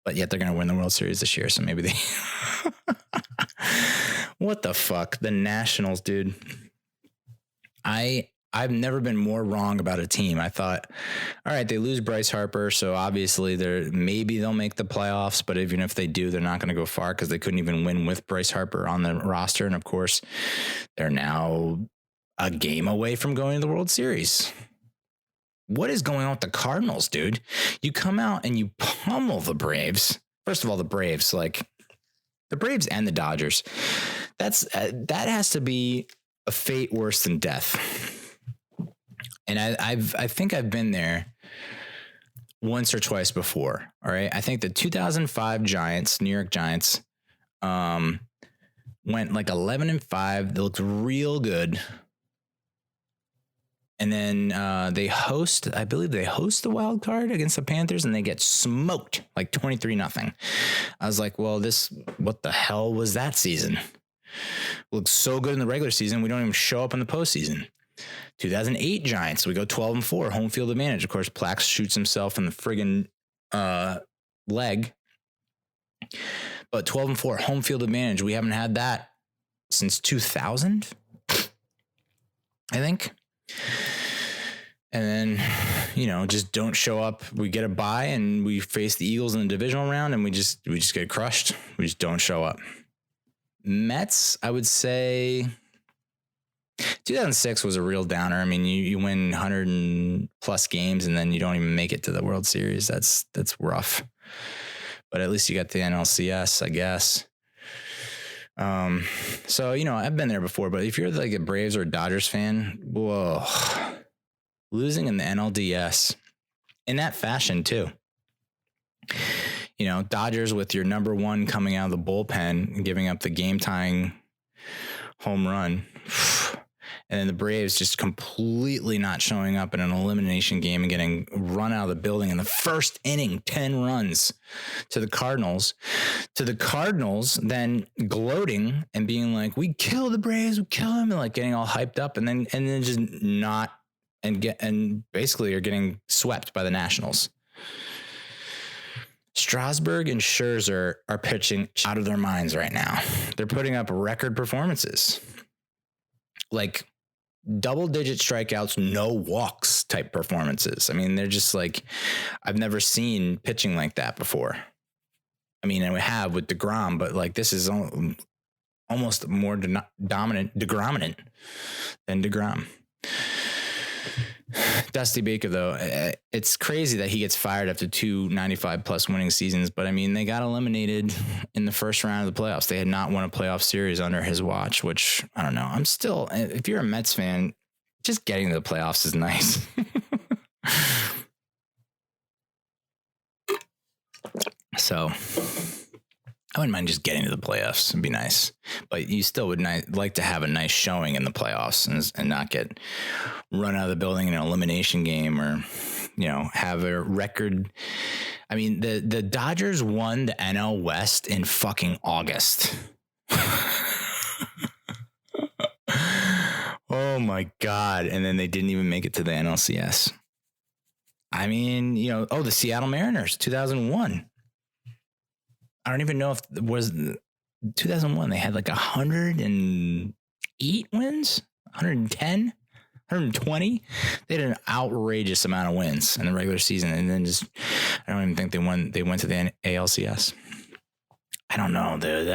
But yet they're going to win the World Series this year. So maybe they, what the fuck? The Nationals, dude. I've never been more wrong about a team. I thought, all right, they lose Bryce Harper, so obviously maybe they'll make the playoffs, but even if they do, they're not going to go far because they couldn't even win with Bryce Harper on the roster. And of course, they're now a game away from going to the World Series. What is going on with the Cardinals, dude? You come out and you pummel the Braves. First of all, the Braves and the Dodgers. That has to be a fate worse than death. And I think I've been there once or twice before. All right. I think the 2005 New York Giants, went like 11-5. They looked real good. And then I believe they host the wild card against the Panthers, and they get smoked like 23-0. I was like, well, what the hell was that season? Looked so good in the regular season. We don't even show up in the postseason. 2008 Giants, we go 12-4, home field advantage. Of course, Plax shoots himself in the friggin' leg. But 12-4, home field advantage. We haven't had that since 2000, I think. And then, just don't show up. We get a bye and we face the Eagles in the divisional round, and we just get crushed. We just don't show up. Mets, I would say 2006 was a real downer. I mean, you win 100+ games and then you don't even make it to the World Series. That's rough. But at least you got the NLCS, I guess. So, I've been there before, but if you're like a Braves or a Dodgers fan, whoa, losing in the NLDS in that fashion too. Dodgers with your number one coming out of the bullpen and giving up the game tying home run. And then the Braves just completely not showing up in an elimination game and getting run out of the building in the first inning, 10 runs to the Cardinals. To the Cardinals then gloating and being like, we kill the Braves, we kill them, and like getting all hyped up, and then just not and basically are getting swept by the Nationals. Strasburg and Scherzer are pitching out of their minds right now. They're putting up record performances. Like double-digit strikeouts, no walks type performances. I mean, they're just like, I've never seen pitching like that before. I mean, and we have with DeGrom, but like this is almost more dominant DeGrominant than DeGrom. Dusty Baker, though, it's crazy that he gets fired after 295-plus winning seasons. But, I mean, they got eliminated in the first round of the playoffs. They had not won a playoff series under his watch, which, I don't know. I'm still, if you're a Mets fan, just getting to the playoffs is nice. So I wouldn't mind just getting to the playoffs. It'd be nice. But you still would like to have a nice showing in the playoffs and not get run out of the building in an elimination game or, have a record. I mean, the Dodgers won the NL West in fucking August. Oh, my God. And then they didn't even make it to the NLCS. I mean, the Seattle Mariners, 2001. I don't even know if it was 2001. They had like 108 wins, 110, 120. They had an outrageous amount of wins in the regular season. And then I don't even think they won. They went to the ALCS. I don't know, dude.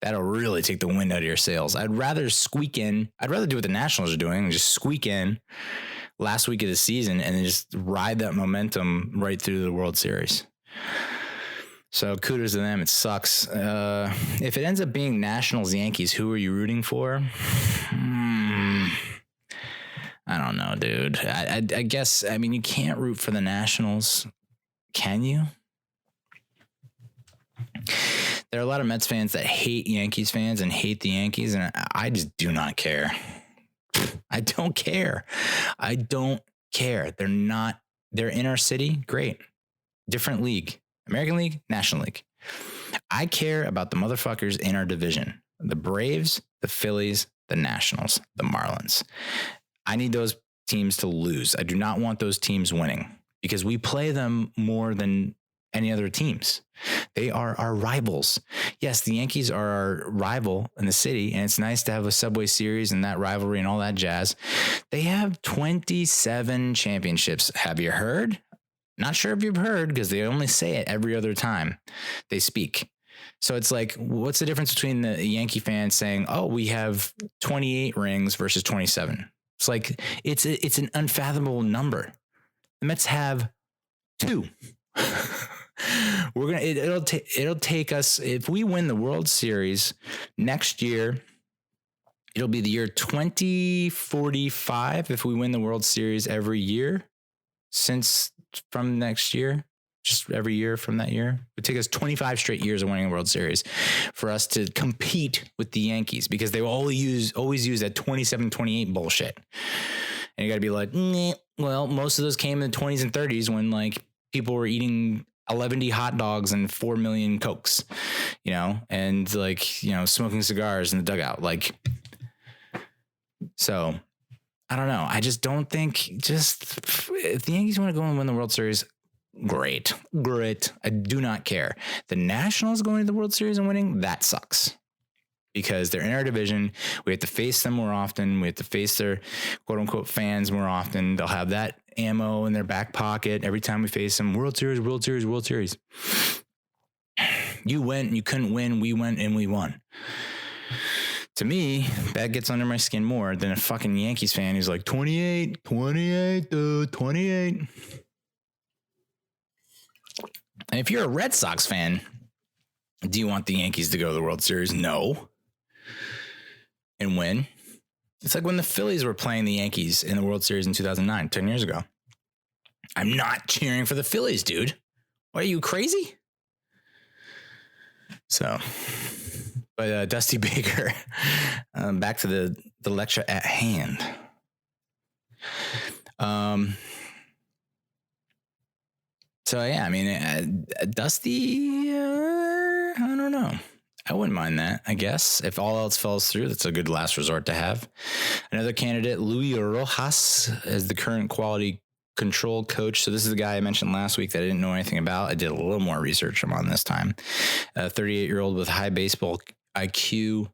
That'll really take the wind out of your sails. I'd rather squeak in. I'd rather do what the Nationals are doing and just squeak in last week of the season and then just ride that momentum right through the World Series. So kudos to them. It sucks. If it ends up being Nationals Yankees, who are you rooting for? I don't know, dude. I guess, I mean, you can't root for the Nationals. Can you? There are a lot of Mets fans that hate Yankees fans and hate the Yankees, and I just do not care. I don't care. I don't care. They're in our city. Great. Different league. American League, National League. I care about the motherfuckers in our division. The Braves, the Phillies, the Nationals, the Marlins. I need those teams to lose. I do not want those teams winning because we play them more than any other teams. They are our rivals. Yes, the Yankees are our rival in the city, and it's nice to have a Subway Series and that rivalry and all that jazz. They have 27 championships. Have you heard? Not sure if you've heard because they only say it every other time they speak. So it's like, what's the difference between the Yankee fans saying, oh, we have 28 rings versus 27? It's like, it's an unfathomable number. The Mets have 2. It'll take us, if we win the World Series next year, it'll be the year 2045 if we win the World Series every year from next year, just every year from that year. It would take us 25 straight years of winning a World Series for us to compete with the Yankees because they will always use that 27-28 bullshit. And you got to be like, well, most of those came in the 20s and 30s when like people were eating 11 hot dogs and 4 million Cokes, and like, smoking cigars in the dugout. Like, so I don't know. I just don't think if the Yankees want to go and win the World Series, great. I do not care. The Nationals going to the World Series and winning, that sucks because they're in our division. We have to face them more often. We have to face their quote unquote fans more often. They'll have that ammo in their back pocket every time we face them. World Series. You went and you couldn't win. We went and we won. To me, that gets under my skin more than a fucking Yankees fan who's like 28, dude, 28. And if you're a Red Sox fan, do you want the Yankees to go to the World Series? No. And win? It's like when the Phillies were playing the Yankees in the World Series in 2009, 10 years ago. I'm not cheering for the Phillies, dude. What, are you crazy? So... But Dusty Baker, back to the lecture at hand. So, yeah, I mean, Dusty, I don't know. I wouldn't mind that, I guess. If all else falls through, that's a good last resort to have. Another candidate, Luis Rojas, is the current quality control coach. So this is the guy I mentioned last week that I didn't know anything about. I did a little more research on this time. A 38-year-old with high baseball IQ.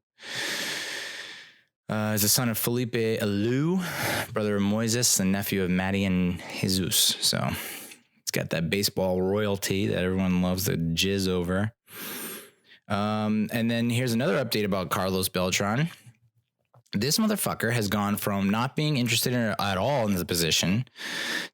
Is the son of Felipe Alou, brother of Moises, and nephew of Matty and Jesus. So it's got that baseball royalty that everyone loves to jizz over. And then here's another update about Carlos Beltran. This motherfucker has gone from not being interested in at all in the position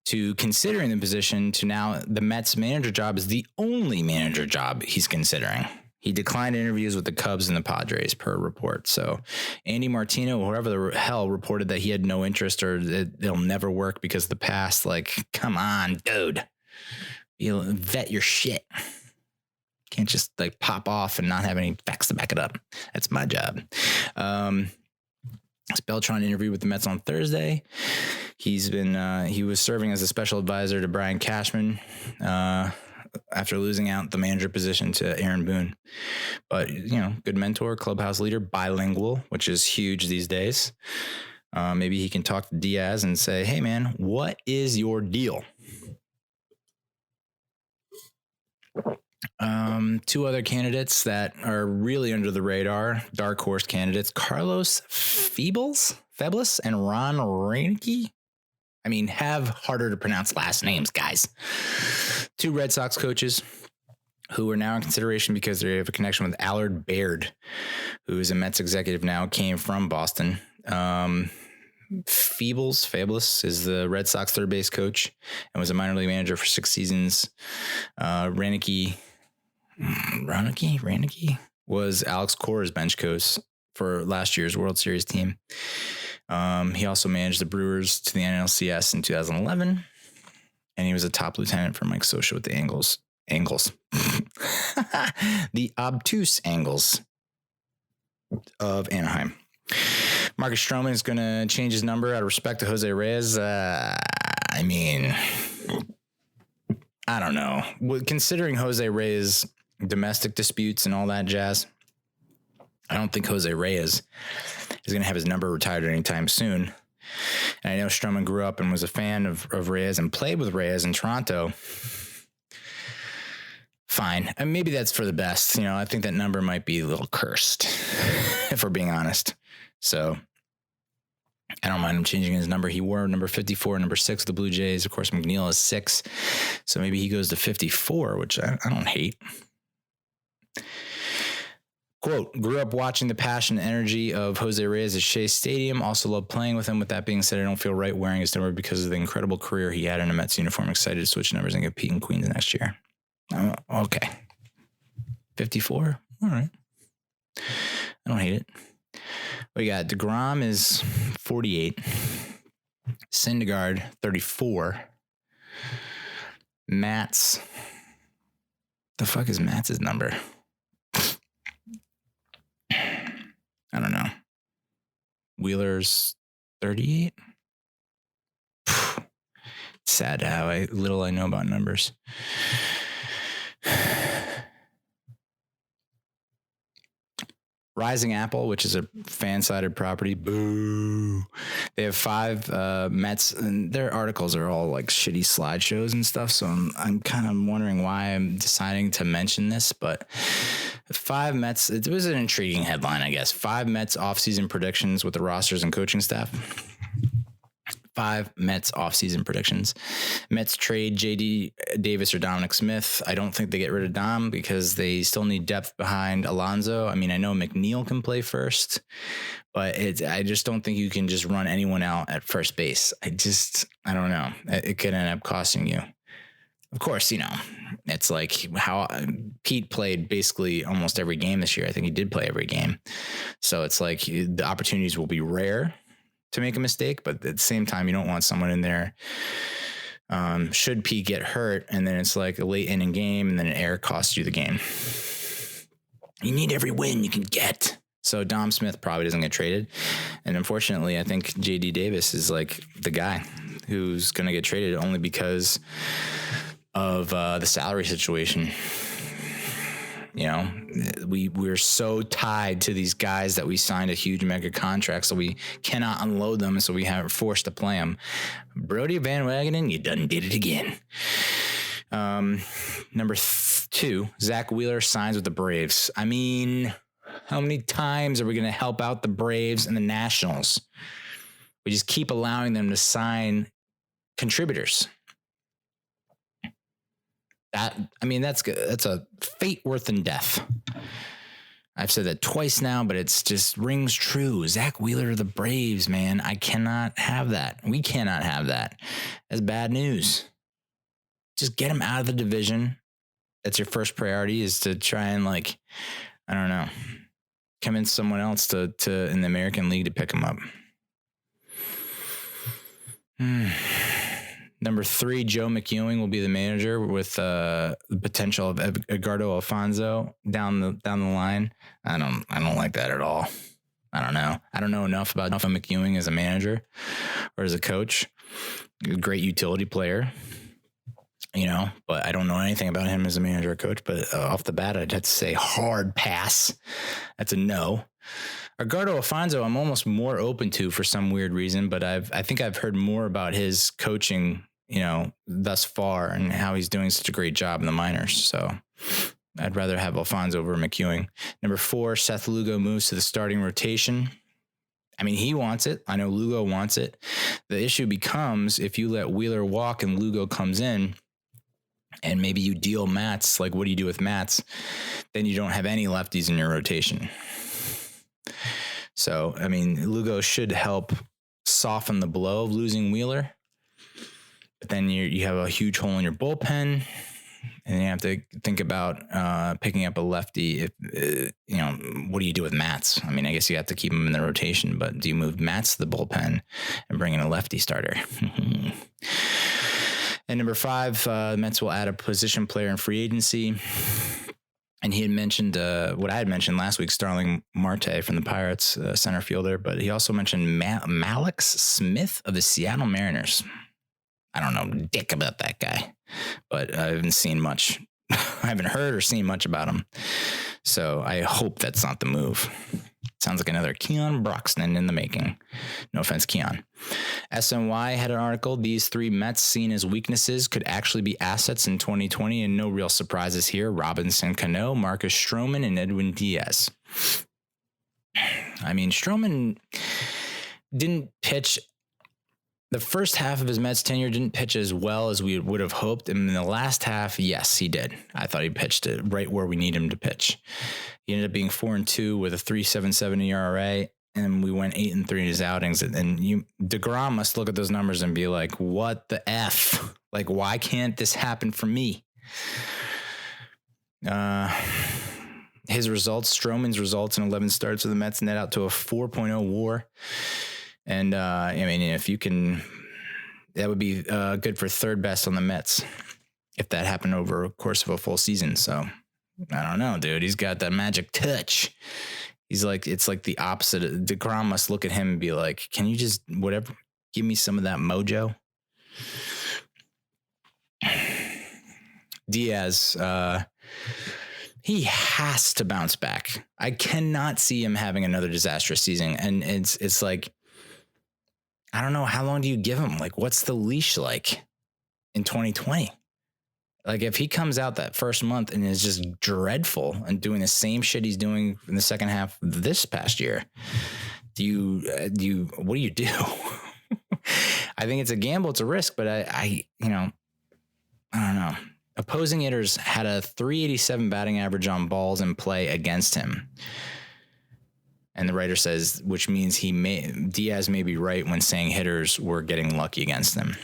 to considering the position to now the Mets manager job is the only manager job he's considering. He declined interviews with the Cubs and the Padres per report. So Andy Martino, or whoever the hell, reported that he had no interest or it'll never work because of the past. Like, come on, dude. You vet your shit. Can't just like pop off and not have any facts to back it up. That's my job. Beltran interviewed with the Mets on Thursday. He was serving as a special advisor to Brian Cashman after losing out the manager position to Aaron Boone. But, good mentor, clubhouse leader, bilingual, which is huge these days. Maybe he can talk to Diaz and say, hey, man, what is your deal? Two other candidates that are really under the radar, dark horse candidates, Carlos Febles and Ron Reinke. I mean, have harder to pronounce last names, guys. Two Red Sox coaches who are now in consideration because they have a connection with Allard Baird, who is a Mets executive now, came from Boston. Febles is the Red Sox third base coach and was a minor league manager for 6 seasons. Reinke was Alex Cora's bench coach for last year's World Series team. He also managed the Brewers to the NLCS in 2011, and he was a top lieutenant for Mike Scioscia with the Angles. The obtuse Angles of Anaheim. Marcus Stroman is going to change his number out of respect to Jose Reyes. I don't know. Considering Jose Reyes' domestic disputes and all that jazz, I don't think Jose Reyes is going to have his number retired anytime soon. And I know Stroman grew up and was a fan of Reyes and played with Reyes in Toronto. Fine. And maybe that's for the best. I think that number might be a little cursed, if we're being honest. So I don't mind him changing his number. He wore number 54, number 6 of the Blue Jays. Of course, McNeil is 6. So maybe he goes to 54, which I don't hate. Quote, grew up watching the passion and energy of Jose Reyes at Shea Stadium. Also loved playing with him. With that being said, I don't feel right wearing his number because of the incredible career he had in a Mets uniform. Excited to switch numbers and compete in Queens next year. Okay. 54? All right. I don't hate it. We got DeGrom is 48. Syndergaard, 34. Matz. The fuck is Matz's number? I don't know. Wheeler's 38. Sad how little I know about numbers. Rising Apple, which is a fan-sided property. Boo. They have 5 Mets, and their articles are all like shitty slideshows and stuff. So I'm kind of wondering why I'm deciding to mention this, but 5 Mets. It was an intriguing headline, I guess. 5 Mets offseason predictions with the rosters and coaching staff. 5 Mets offseason predictions. Mets trade J.D. Davis or Dominic Smith. I don't think they get rid of Dom because they still need depth behind Alonso. I mean, I know McNeil can play first, but I just don't think you can just run anyone out at first base. I don't know. It could end up costing you. Of course, it's like how Pete played basically almost every game this year. I think he did play every game. So it's like the opportunities will be rare to make a mistake, but at the same time, you don't want someone in there. Should Pete get hurt, and then it's like a late inning game, and then an error costs you the game. You need every win you can get. So Dom Smith probably doesn't get traded, and unfortunately, I think JD Davis is like the guy who's going to get traded only because of the salary situation. We're so tied to these guys that we signed a huge mega contract, so we cannot unload them, so we are forced to play them. Brody Van Wagenen, you done did it again. Number 2, Zach Wheeler signs with the Braves. I mean, how many times are we going to help out the Braves and the Nationals? We just keep allowing them to sign contributors. That's good. That's a fate worse than death. I've said that twice now, but it's just rings true. Zach Wheeler to the Braves, man. I cannot have that. We cannot have that. That's bad news. Just get him out of the division. That's your first priority, is to try and, like, I don't know, convince someone else to in the American League to pick him up. Number 3, Joe McEwing will be the manager, with the potential of Edgardo Alfonso down the line. I don't like that at all. I don't know. I don't know enough about McEwing as a manager or as a coach. A great utility player, but I don't know anything about him as a manager or coach. But off the bat, I'd have to say hard pass. That's a no. Edgardo Alfonso, I'm almost more open to for some weird reason, but I think I've heard more about his coaching, thus far, and how he's doing such a great job in the minors. So I'd rather have Alfonso over McEwing. Number 4, Seth Lugo moves to the starting rotation. I mean, he wants it. I know Lugo wants it. The issue becomes, if you let Wheeler walk and Lugo comes in, and maybe you deal Mats, like what do you do with Mats? Then you don't have any lefties in your rotation. So, I mean, Lugo should help soften the blow of losing Wheeler. But then you have a huge hole in your bullpen, and you have to think about picking up a lefty. What do you do with Mats? I mean, I guess you have to keep him in the rotation, but do you move Mats to the bullpen and bring in a lefty starter? And number 5, Mets will add a position player in free agency. And he had mentioned what I had mentioned last week, Starling Marte from the Pirates, center fielder. But he also mentioned Mallex Smith of the Seattle Mariners. I don't know dick about that guy, but I haven't seen much. I haven't heard or seen much about him. So I hope that's not the move. Sounds like another Keon Broxton in the making. No offense, Keon. SNY had an article. These 3 Mets seen as weaknesses could actually be assets in 2020, and no real surprises here. Robinson Cano, Marcus Stroman, and Edwin Diaz. I mean, Stroman didn't pitch. The first half of his Mets tenure didn't pitch as well as we would have hoped. And in the last half, yes, he did. I thought he pitched it right where we need him to pitch. He ended up being 4-2 with a 3.77 ERA, and we went 8-3 in his outings. And DeGrom must look at those numbers and be like, what the F? Like, why can't this happen for me? His results, Stroman's results in 11 starts with the Mets net out to a 4.0 WAR. And, if you can, that would be good for third best on the Mets if that happened over the course of a full season. So I don't know, dude. He's got that magic touch. He's like, it's like the opposite. DeGrom must look at him and be like, can you just give me some of that mojo? Diaz, he has to bounce back. I cannot see him having another disastrous season. And it's like, I don't know, how long do you give him? Like, what's the leash like in 2020? Like, if he comes out that first month and is just dreadful and doing the same shit he's doing in the second half of this past year, what do you do? I think it's a gamble. It's a risk, but I don't know. Opposing hitters had a 387 batting average on balls in play against him. And the writer says, which means Diaz may be right when saying hitters were getting lucky against them.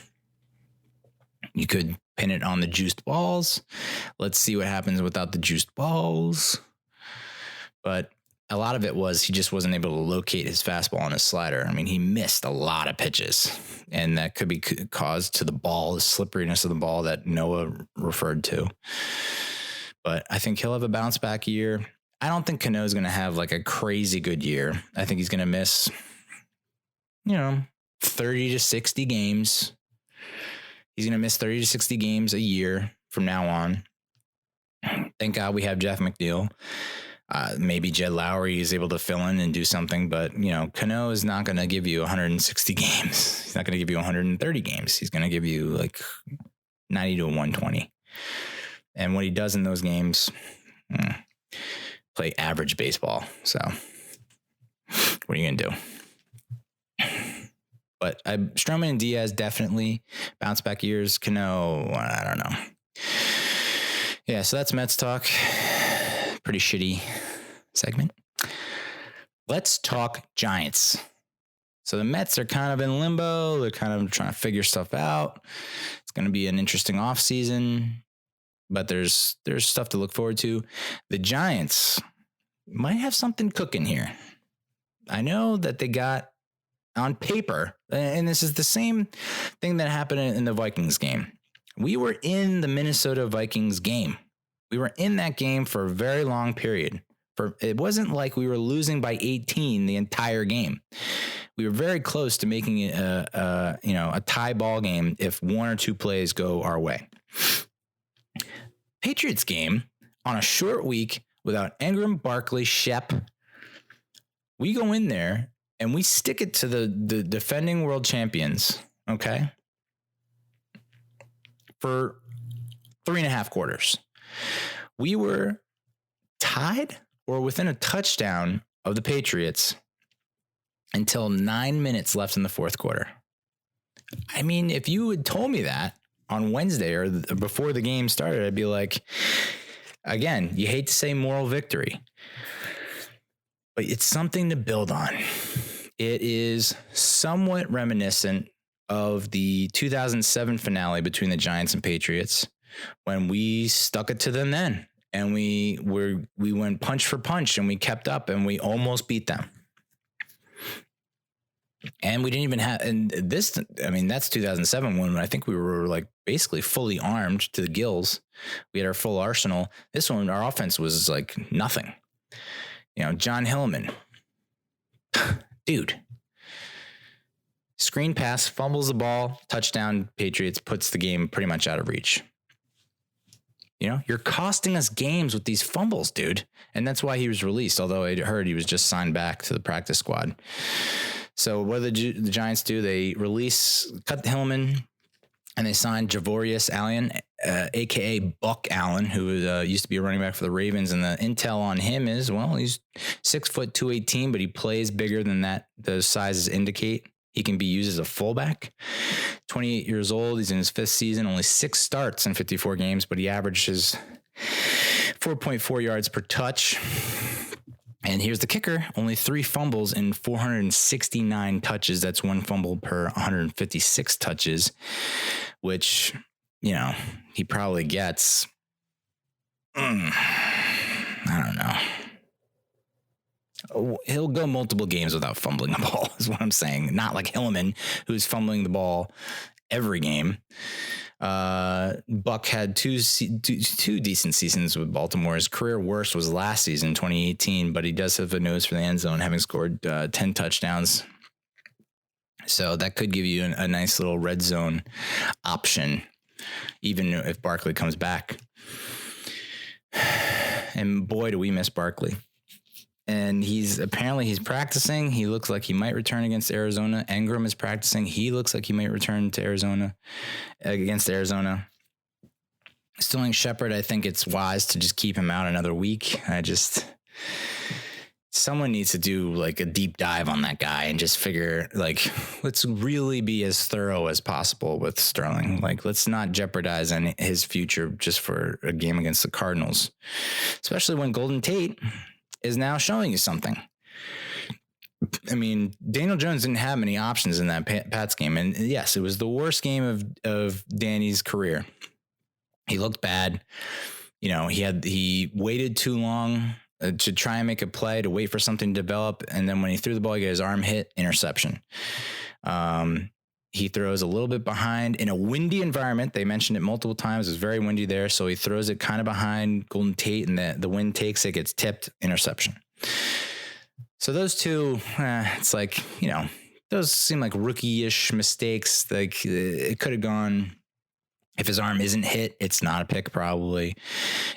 You could pin it on the juiced balls. Let's see what happens without the juiced balls. But a lot of it was he just wasn't able to locate his fastball and his slider. I mean, he missed a lot of pitches, and that could be caused to the ball, the slipperiness of the ball that Noah referred to. But I think he'll have a bounce back year. I don't think Cano's going to have like a crazy good year. I think he's going to miss, 30 to 60 games. He's going to miss 30 to 60 games a year from now on. Thank God we have Jeff McNeil. Maybe Jed Lowry is able to fill in and do something, but Cano is not going to give you 160 games. He's not going to give you 130 games. He's going to give you like 90 to 120. And what he does in those games, play average baseball. So what are you going to do? But Stroman and Diaz definitely bounce back years. Cano, I don't know. Yeah, so that's Mets talk. Pretty shitty segment. Let's talk Giants. So the Mets are kind of in limbo. They're kind of trying to figure stuff out. It's going to be an interesting offseason, but there's stuff to look forward to. The Giants might have something cooking here. I know that they got on paper, and this is the same thing that happened in the Vikings game. We were in the Minnesota Vikings game. We were in that game for a very long period. It wasn't like we were losing by 18 the entire game. We were very close to making it a tie ball game if one or two plays go our way. Patriots game on a short week without Ingram, Barkley, Shep. We go in there and we stick it to the defending world champions, okay, for 3.5 quarters. We were tied or within a touchdown of the Patriots until 9 minutes left in the fourth quarter. I mean, if you had told me that on Wednesday or before the game started, I'd be like, again, you hate to say moral victory, but it's something to build on. It is somewhat reminiscent of the 2007 finale between the Giants and Patriots when we stuck it to them then. And we went punch for punch and we kept up and we almost beat them. And we didn't even have, and this, I mean, that's 2007 when I think we were like basically fully armed to the gills. We had our full arsenal. This one, our offense was like nothing. You know, John Hillman, dude, screen pass, fumbles the ball, touchdown, Patriots, puts the game pretty much out of reach. You know, you're costing us games with these fumbles, dude. And that's why he was released, although I heard he was just signed back to the practice squad. So what do the Giants do? They cut Hillman, and they signed Javorius Allen, a.k.a. Buck Allen, who used to be a running back for the Ravens. And the intel on him is, well, he's 6 foot 218, but he plays bigger than that. Those sizes indicate. He can be used as a fullback. 28 years old. He's in his 5th season, only 6 starts in 54 games, but he averages 4.4 yards per touch. And here's the kicker. Only 3 fumbles in 469 touches. That's 1 fumble per 156 touches, which, you know, he probably gets, I don't know. He'll go multiple games without fumbling the ball is what I'm saying. Not like Hillman, who's fumbling the ball every game. Buck had two decent seasons with Baltimore. His career worst was last season, 2018, but he does have a nose for the end zone, having scored 10 touchdowns. So that could give you a nice little red zone option, even if Barkley comes back. And boy, do we miss Barkley. And he's practicing. He looks like he might return against Arizona. Ingram is practicing. He looks like he might return to Arizona against Arizona. Sterling Shepard, I think it's wise to just keep him out another week. Someone needs to do like a deep dive on that guy and just figure, like, let's really be as thorough as possible with Sterling. Like, let's not jeopardize his future just for a game against the Cardinals, especially when Golden Tate is now showing you something. I mean, Daniel Jones didn't have many options in that Pats game. And yes, it was the worst game of Danny's career. He looked bad. You know, he waited too long to try and make a play, to wait for something to develop. And then when he threw the ball, he got his arm hit, interception. He throws a little bit behind in a windy environment. They mentioned it multiple times. It was very windy there. So he throws it kind of behind Golden Tate, and the wind takes it, gets tipped, interception. So those two, it's like, you know, those seem like rookie-ish mistakes. Like it could have gone, if his arm isn't hit, it's not a pick probably.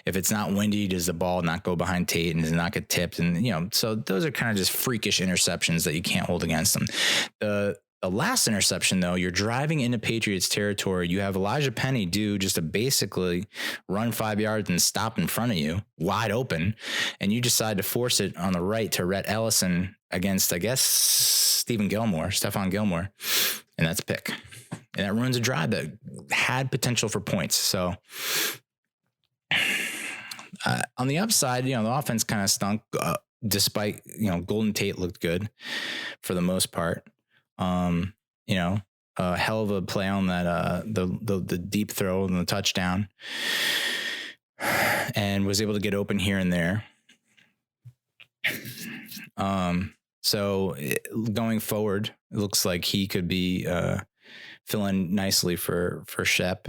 If it's not windy, does the ball not go behind Tate and does it not get tipped? And, you know, so those are kind of just freakish interceptions that you can't hold against them. The last interception, though, you're driving into Patriots territory. You have Elijah Penny do just a basically run 5 yards and stop in front of you, wide open, and you decide to force it on the right to Rhett Ellison against, I guess, Stephon Gilmore, and that's a pick. And that ruins a drive that had potential for points. So on the upside, you know, the offense kind of stunk. despite, Golden Tate looked good for the most part. A hell of a play on that, the deep throw and the touchdown, and was able to get open here and there. So going forward, it looks like he could be filling nicely for Shep.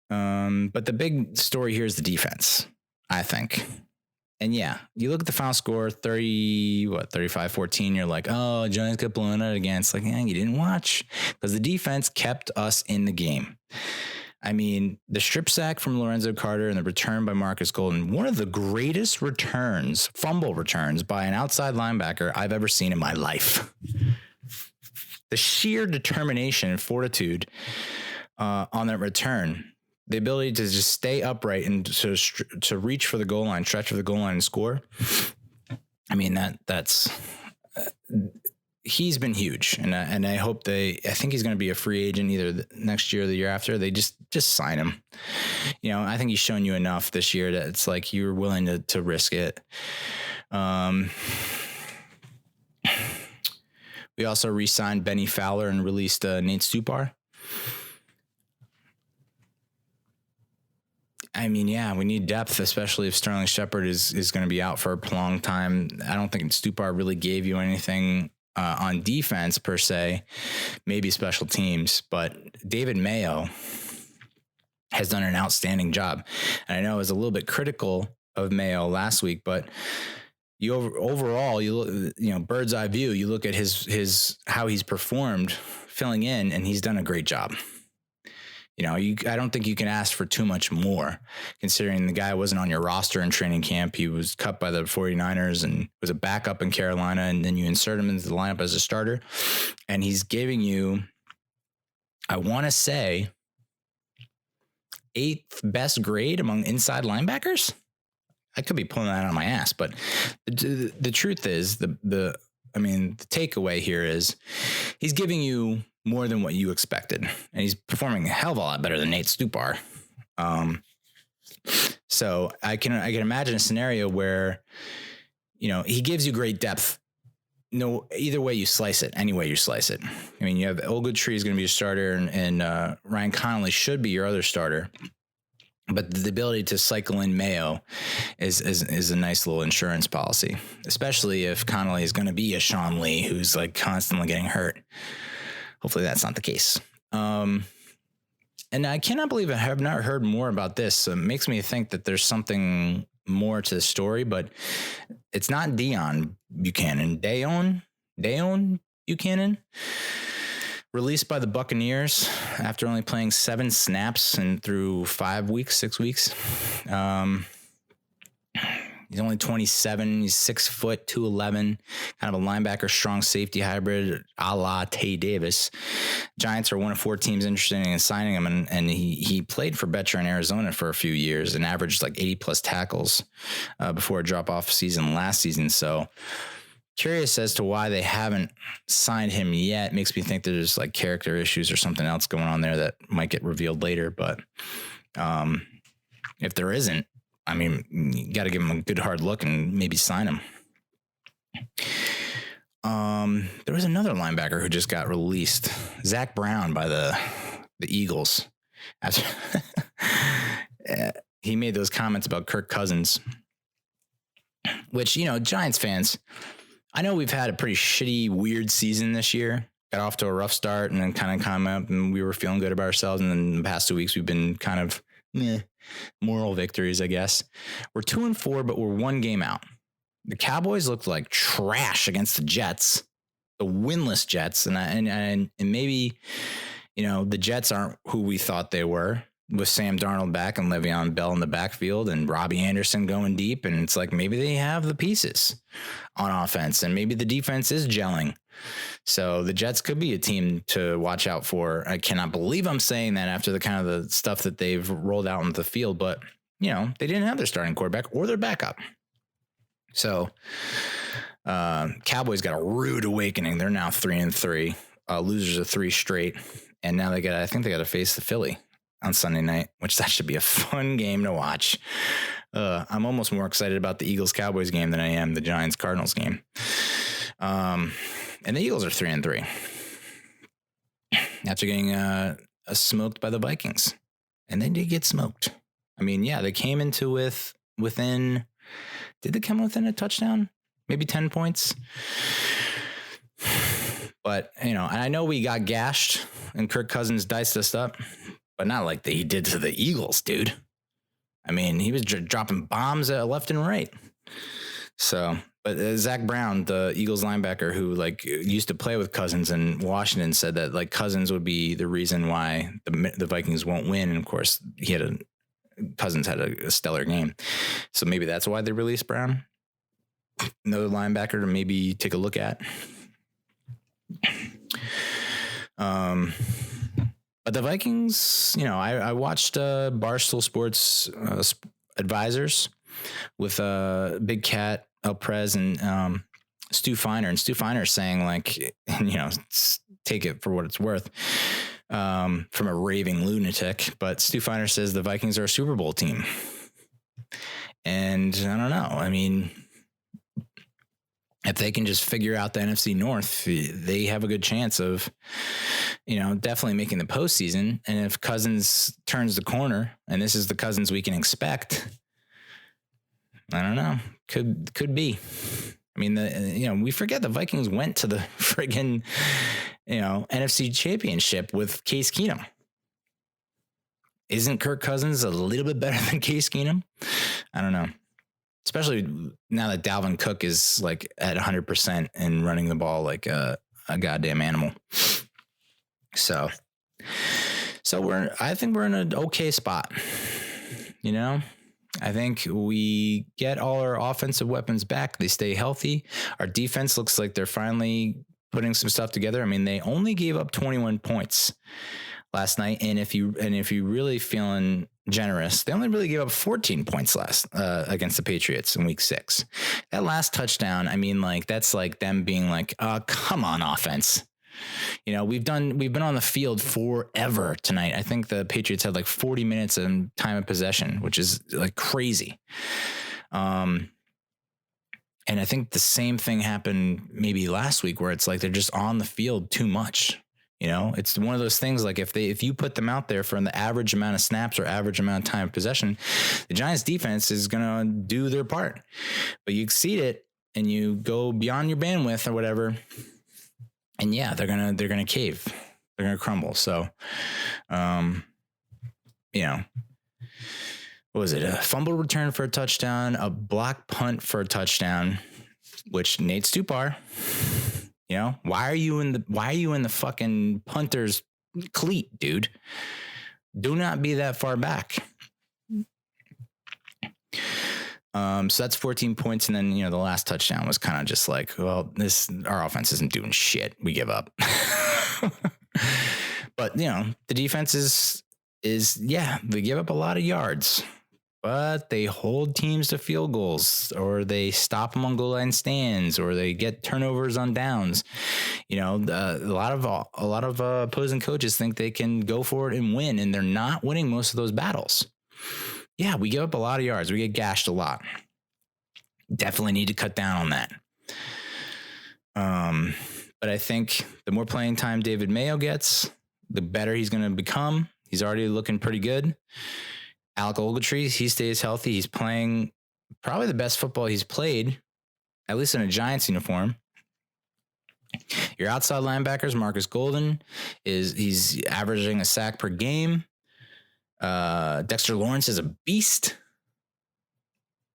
But the big story here is the defense, I think. And yeah, you look at the final score, 35-14. You're like, oh, Giants got blown out again. It's like, you didn't watch, because the defense kept us in the game. I mean, the strip sack from Lorenzo Carter and the return by Marcus Golden, one of the greatest fumble returns by an outside linebacker I've ever seen in my life. The sheer determination and fortitude on that return, the ability to just stay upright and to reach for the goal line, stretch for the goal line and score. I mean, that's he's been huge. And I hope I think he's going to be a free agent either next year or the year after. They just sign him. I think he's shown you enough this year that it's like you're willing to risk it. We also re-signed Benny Fowler and released Nate Stupar. I mean, yeah, we need depth, especially if Sterling Shepard is going to be out for a prolonged time. I don't think Stupar really gave you anything on defense per se, maybe special teams, but David Mayo has done an outstanding job. And I know I was a little bit critical of Mayo last week, but overall, bird's eye view, you look at his how he's performed filling in, and he's done a great job. I don't think you can ask for too much more, considering the guy wasn't on your roster in training camp. He was cut by the 49ers and was a backup in Carolina, and then you insert him into the lineup as a starter. And he's giving you, I want to say, 8th best grade among inside linebackers. I could be pulling that out of my ass, but the truth is, the takeaway here is he's giving you more than what you expected, and he's performing a hell of a lot better than Nate Stupar. So I can imagine a scenario where, he gives you great depth. No, either way you slice it, any way you slice it. I mean, you have Ogletree is going to be your starter, and Ryan Connolly should be your other starter. But the ability to cycle in Mayo is a nice little insurance policy, especially if Connolly is going to be a Sean Lee who's like constantly getting hurt. Hopefully that's not the case. And I cannot believe I have not heard more about this. It makes me think that there's something more to the story, but it's not Deon Buchanan. Dayon Buchanan, released by the Buccaneers after only playing 7 snaps and through 6 weeks. He's only 27. He's 6 foot, 211, kind of a linebacker, strong safety hybrid, a la Tay Davis. Giants are one of 4 teams interested in signing him, and he played for Betcher in Arizona for a few years and averaged like 80 plus tackles before a drop off season last season. So curious as to why they haven't signed him yet. Makes me think there's like character issues or something else going on there that might get revealed later. But if there isn't, I mean, you got to give him a good hard look and maybe sign him. There was another linebacker who just got released, Zach Brown, by the Eagles. After he made those comments about Kirk Cousins, which, Giants fans, I know we've had a pretty shitty, weird season this year. Got off to a rough start and then kind of come up and we were feeling good about ourselves. And then the past 2 weeks, we've been kind of moral victories, I guess. We're 2-4, but we're 1 game out. The Cowboys looked like trash against the Jets, the winless Jets. And maybe, the Jets aren't who we thought they were, with Sam Darnold back and Le'Veon Bell in the backfield and Robbie Anderson going deep. And it's like, maybe they have the pieces on offense and maybe the defense is gelling. So the Jets could be a team to watch out for. I cannot believe I'm saying that after the kind of the stuff that they've rolled out on the field, but they didn't have their starting quarterback or their backup. So Cowboys got a rude awakening. They're now 3-3, losers of 3 straight. And now I think they got to face the Philly on Sunday night, which that should be a fun game to watch. I'm almost more excited about the Eagles-Cowboys game than I am the Giants-Cardinals game. And the Eagles are 3-3 after getting smoked by the Vikings. And they did get smoked. I mean, yeah, they came into within. Did they come within a touchdown? Maybe 10 points. But, and I know we got gashed and Kirk Cousins diced us up, but not like he did to the Eagles, dude. I mean, he was dropping bombs left and right. So, but Zach Brown, the Eagles linebacker who used to play with Cousins in Washington, said that Cousins would be the reason why the Vikings won't win. And of course, Cousins had a stellar game. So maybe that's why they released Brown. Another linebacker to maybe take a look at. But the Vikings, I watched Barstool Sports Advisors with Big Cat, El Prez, and Stu Feiner. And Stu Feiner saying take it for what it's worth from a raving lunatic. But Stu Feiner says the Vikings are a Super Bowl team. And I don't know. I mean, if they can just figure out the NFC North, they have a good chance of, definitely making the postseason. And if Cousins turns the corner, and this is the Cousins we can expect, I don't know, could be. I mean, we forget the Vikings went to the friggin', NFC Championship with Case Keenum. Isn't Kirk Cousins a little bit better than Case Keenum? I don't know. Especially now that Dalvin Cook is at 100% and running the ball like a goddamn animal. So I think we're in an okay spot. I think we get all our offensive weapons back. They stay healthy. Our defense looks like they're finally putting some stuff together. I mean, they only gave up 21 points last night. And if you really feeling generous, they only really gave up 14 points against the Patriots in week 6. That last touchdown, I mean, that's them being come on, offense. We've been on the field forever tonight. I think the Patriots had 40 minutes of time of possession, which is crazy. And I think the same thing happened maybe last week where it's they're just on the field too much. It's one of those things if you put them out there for the average amount of snaps or average amount of time of possession, the Giants defense is going to do their part. But you exceed it and you go beyond your bandwidth or whatever. And yeah, they're going to cave. They're going to crumble. So, what was it? A fumble return for a touchdown, a block punt for a touchdown, which Nate Stupar, why are you in the fucking punter's cleat, dude? Do not be that far back. So that's 14 points. And then, the last touchdown was kind of just our offense isn't doing shit. We give up. But, the defense is they give up a lot of yards, but they hold teams to field goals, or they stop them on goal line stands, or they get turnovers on downs. A lot of opposing coaches think they can go for it and win, and they're not winning most of those battles. Yeah, we give up a lot of yards. We get gashed a lot. Definitely need to cut down on that. But I think the more playing time David Mayo gets, the better he's going to become. He's already looking pretty good. Alec Ogletree, he stays healthy. He's playing probably the best football he's played, at least in a Giants uniform. Your outside linebackers, Marcus Golden, he's averaging a sack per game. Dexter Lawrence is a beast.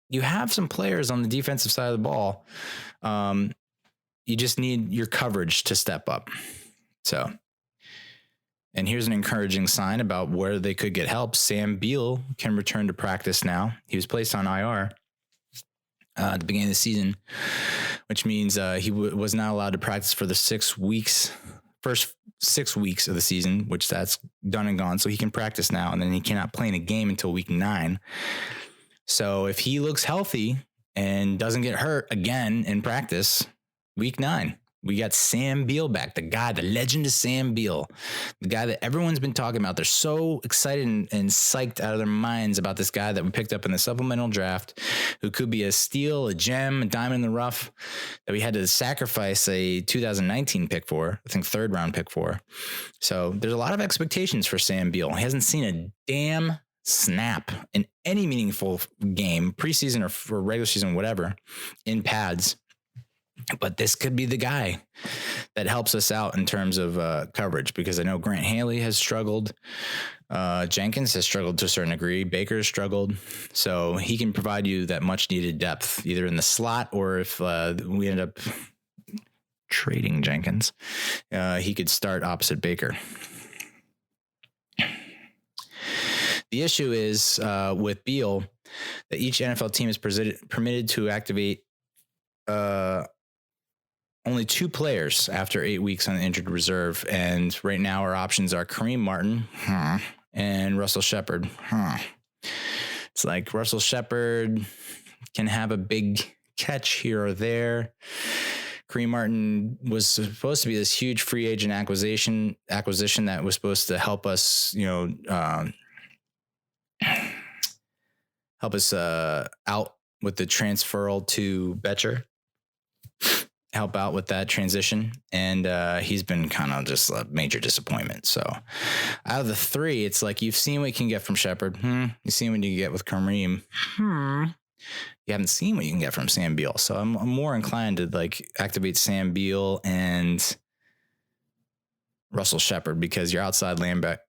You have some players on the defensive side of the ball. You just need your coverage to step up. So, and here's an encouraging sign about where they could get help. Sam Beal can return to practice now. He was placed on IR at the beginning of the season, which means he was not allowed to practice for the first 6 weeks of the season, which that's done and gone. So he can practice now, and then he cannot play in a game until week 9. So if he looks healthy and doesn't get hurt again in practice, week 9, We got Sam Beal back, the guy, the legend of Sam Beal, the guy that everyone's been talking about. They're so excited and psyched out of their minds about this guy that we picked up in the supplemental draft, who could be a steal, a gem, a diamond in the rough, that we had to sacrifice a 2019 pick for, I think 3rd round pick for. So there's a lot of expectations for Sam Beal. He hasn't seen a damn snap in any meaningful game, preseason or for regular season, whatever, in pads. But this could be the guy that helps us out in terms of coverage, because I know Grant Haley has struggled. Jenkins has struggled to a certain degree. Baker has struggled. So he can provide you that much needed depth, either in the slot or if we end up trading Jenkins, he could start opposite Baker. The issue is with Beal that each NFL team is permitted to activate only 2 players after 8 weeks on the injured reserve. And right now our options are Kareem Martin and Russell Shepard. It's like Russell Shepard can have a big catch here or there. Kareem Martin was supposed to be this huge free agent acquisition that was supposed to help us, out with the transferal to Betcher. Help out with that transition, and he's been kind of just a major disappointment. So out of the 3, it's like you've seen what you can get from Shepard. You've seen what you can get with Kareem. You haven't seen what you can get from Sam Beal. So I'm more inclined to like activate Sam Beal and Russell Shepard, because your outside linebacker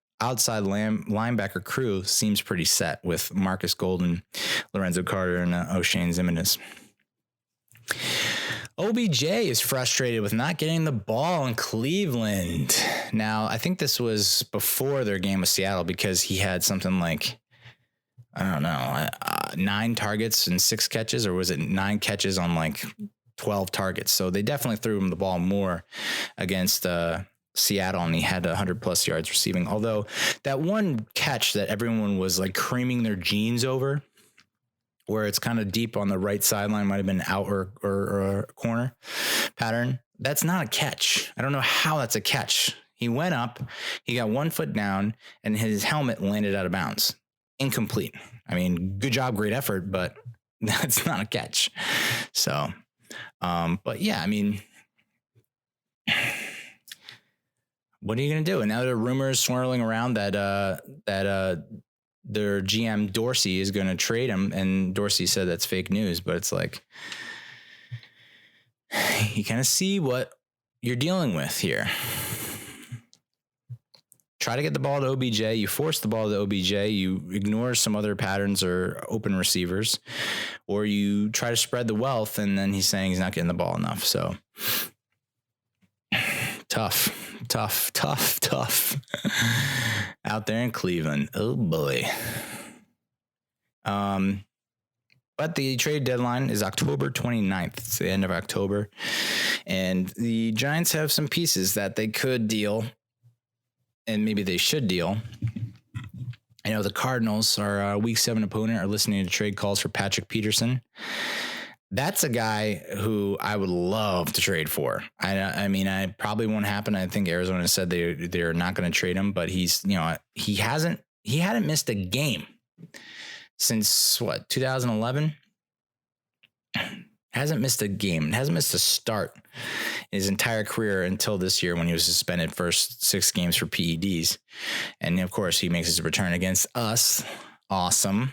crew seems pretty set with Marcus Golden, Lorenzo Carter, and O'Shane Zimenez. OBJ is frustrated with not getting the ball in Cleveland. Now, I think this was before their game with Seattle, because he had something like, 9 targets and 6 catches, or was it 9 catches on like 12 targets? So they definitely threw him the ball more against Seattle, and he had 100+ yards receiving. Although that one catch that everyone was like creaming their jeans over, where it's kind of deep on the right sideline, might have been out or corner pattern. That's not a catch. I don't know how that's a catch. He went up, he got 1 foot down, and his helmet landed out of bounds. Incomplete. I mean, good job, great effort, but that's not a catch. So, but yeah, I mean, what are you going to do? And now there are rumors swirling around that their GM Dorsey is going to trade him, and Dorsey said that's fake news, but it's like, you kind of see what you're dealing with here. Try to get the ball to OBJ. You force the ball to OBJ. You ignore some other patterns or open receivers, or you try to spread the wealth, and then he's saying he's not getting the ball enough. So tough out there in Cleveland. Oh boy. But the trade deadline is October 29th. It's the end of October. And the Giants have some pieces that they could deal, and maybe they should deal. I know the Cardinals, our week 7 opponent, are listening to trade calls for Patrick Peterson. That's a guy who I would love to trade for. I mean, I probably won't happen. I think Arizona said they're not going to trade him, but he hadn't missed a game since 2011. Hasn't missed a game. Hasn't missed a start in his entire career until this year, when he was suspended first 6 games for PEDs. And of course, he makes his return against us. Awesome.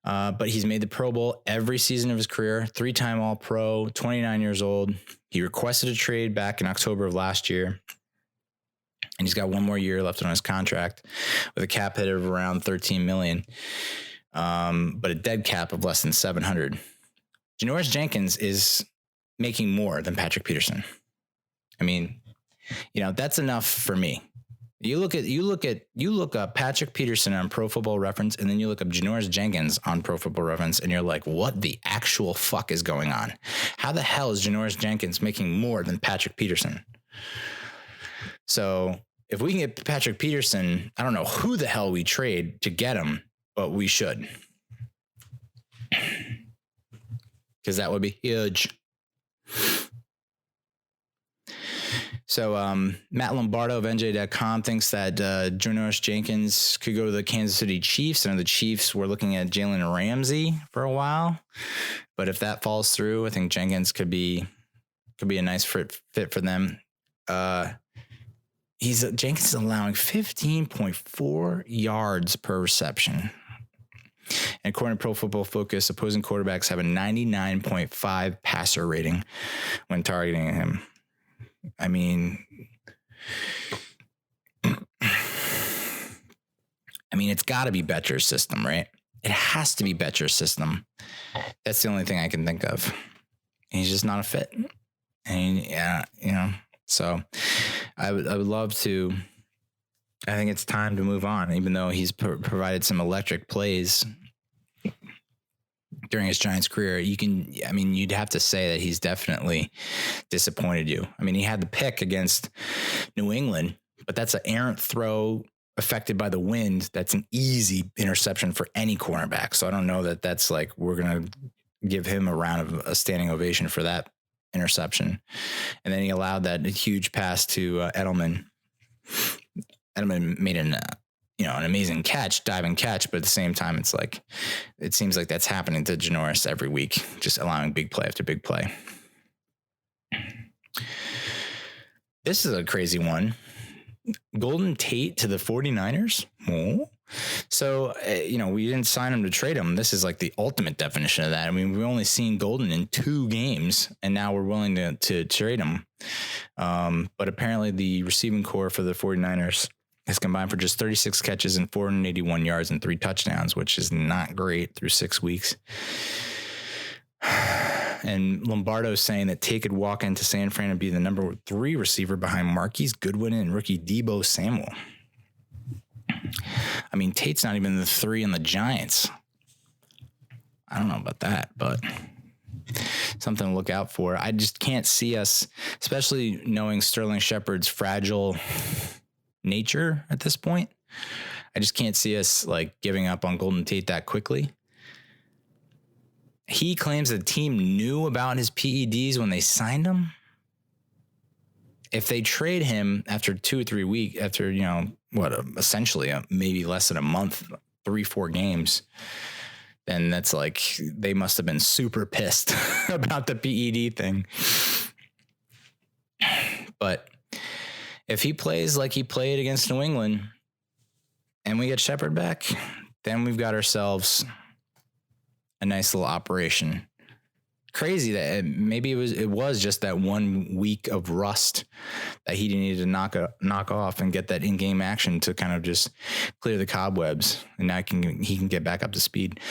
But he's made the Pro Bowl every season of his career, 3-time All-Pro, 29 years old. He requested a trade back in October of last year, and he's got 1 more year left on his contract with a cap hit of around $13 million, but a dead cap of less than $700. Janoris Jenkins is making more than Patrick Peterson. I mean, that's enough for me. You look up Patrick Peterson on Pro Football Reference, and then you look up Janoris Jenkins on Pro Football Reference, and you're like, what the actual fuck is going on? How the hell is Janoris Jenkins making more than Patrick Peterson? So if we can get Patrick Peterson, I don't know who the hell we trade to get him, but we should. Because that would be huge. So Matt Lombardo of NJ.com thinks that Janoris Jenkins could go to the Kansas City Chiefs. And the Chiefs were looking at Jalen Ramsey for a while. But if that falls through, I think Jenkins could be a nice fit for them. Jenkins is allowing 15.4 yards per reception. And according to Pro Football Focus, opposing quarterbacks have a 99.5 passer rating when targeting him. I mean, it's got to be Betcher's system, right? It has to be Betcher's system. That's the only thing I can think of. And he's just not a fit. And so I would love to. I think it's time to move on, even though he's provided some electric plays during his Giants career. You'd have to say that he's definitely disappointed you. I mean, he had the pick against New England, but that's an errant throw affected by the wind. That's an easy interception for any cornerback. So I don't know that that's like, we're going to give him a round of a standing ovation for that interception. And then he allowed that huge pass to Edelman. Edelman made an amazing diving catch, but at the same time, it seems like that's happening to Janoris every week, just allowing big play after big play. This is a crazy one. Golden Tate to the 49ers. Oh. So, we didn't sign him to trade him. This is like the ultimate definition of that. I mean, we've only seen Golden in 2 games, and now we're willing to trade him. But apparently the receiving core for the 49ers has combined for just 36 catches and 481 yards and 3 touchdowns, which is not great through 6 weeks. And Lombardo saying that Tate could walk into San Fran and be the number 3 receiver behind Marquise Goodwin and rookie Deebo Samuel. I mean, Tate's not even the 3 in the Giants. I don't know about that, but something to look out for. I just can't see us, especially knowing Sterling Shepard's fragile nature at this point. I just can't see us like giving up on Golden Tate that quickly. He claims the team knew about his PEDs when they signed him. If they trade him after 2 or 3 weeks, after, essentially maybe less than a month, 3-4 games, then that's like, they must have been super pissed about the PED thing. But if he plays like he played against New England and we get Shepard back, then we've got ourselves a nice little operation. Crazy that maybe it was just that 1 week of rust that he needed to knock off and get that in-game action to kind of just clear the cobwebs, and now he can get back up to speed.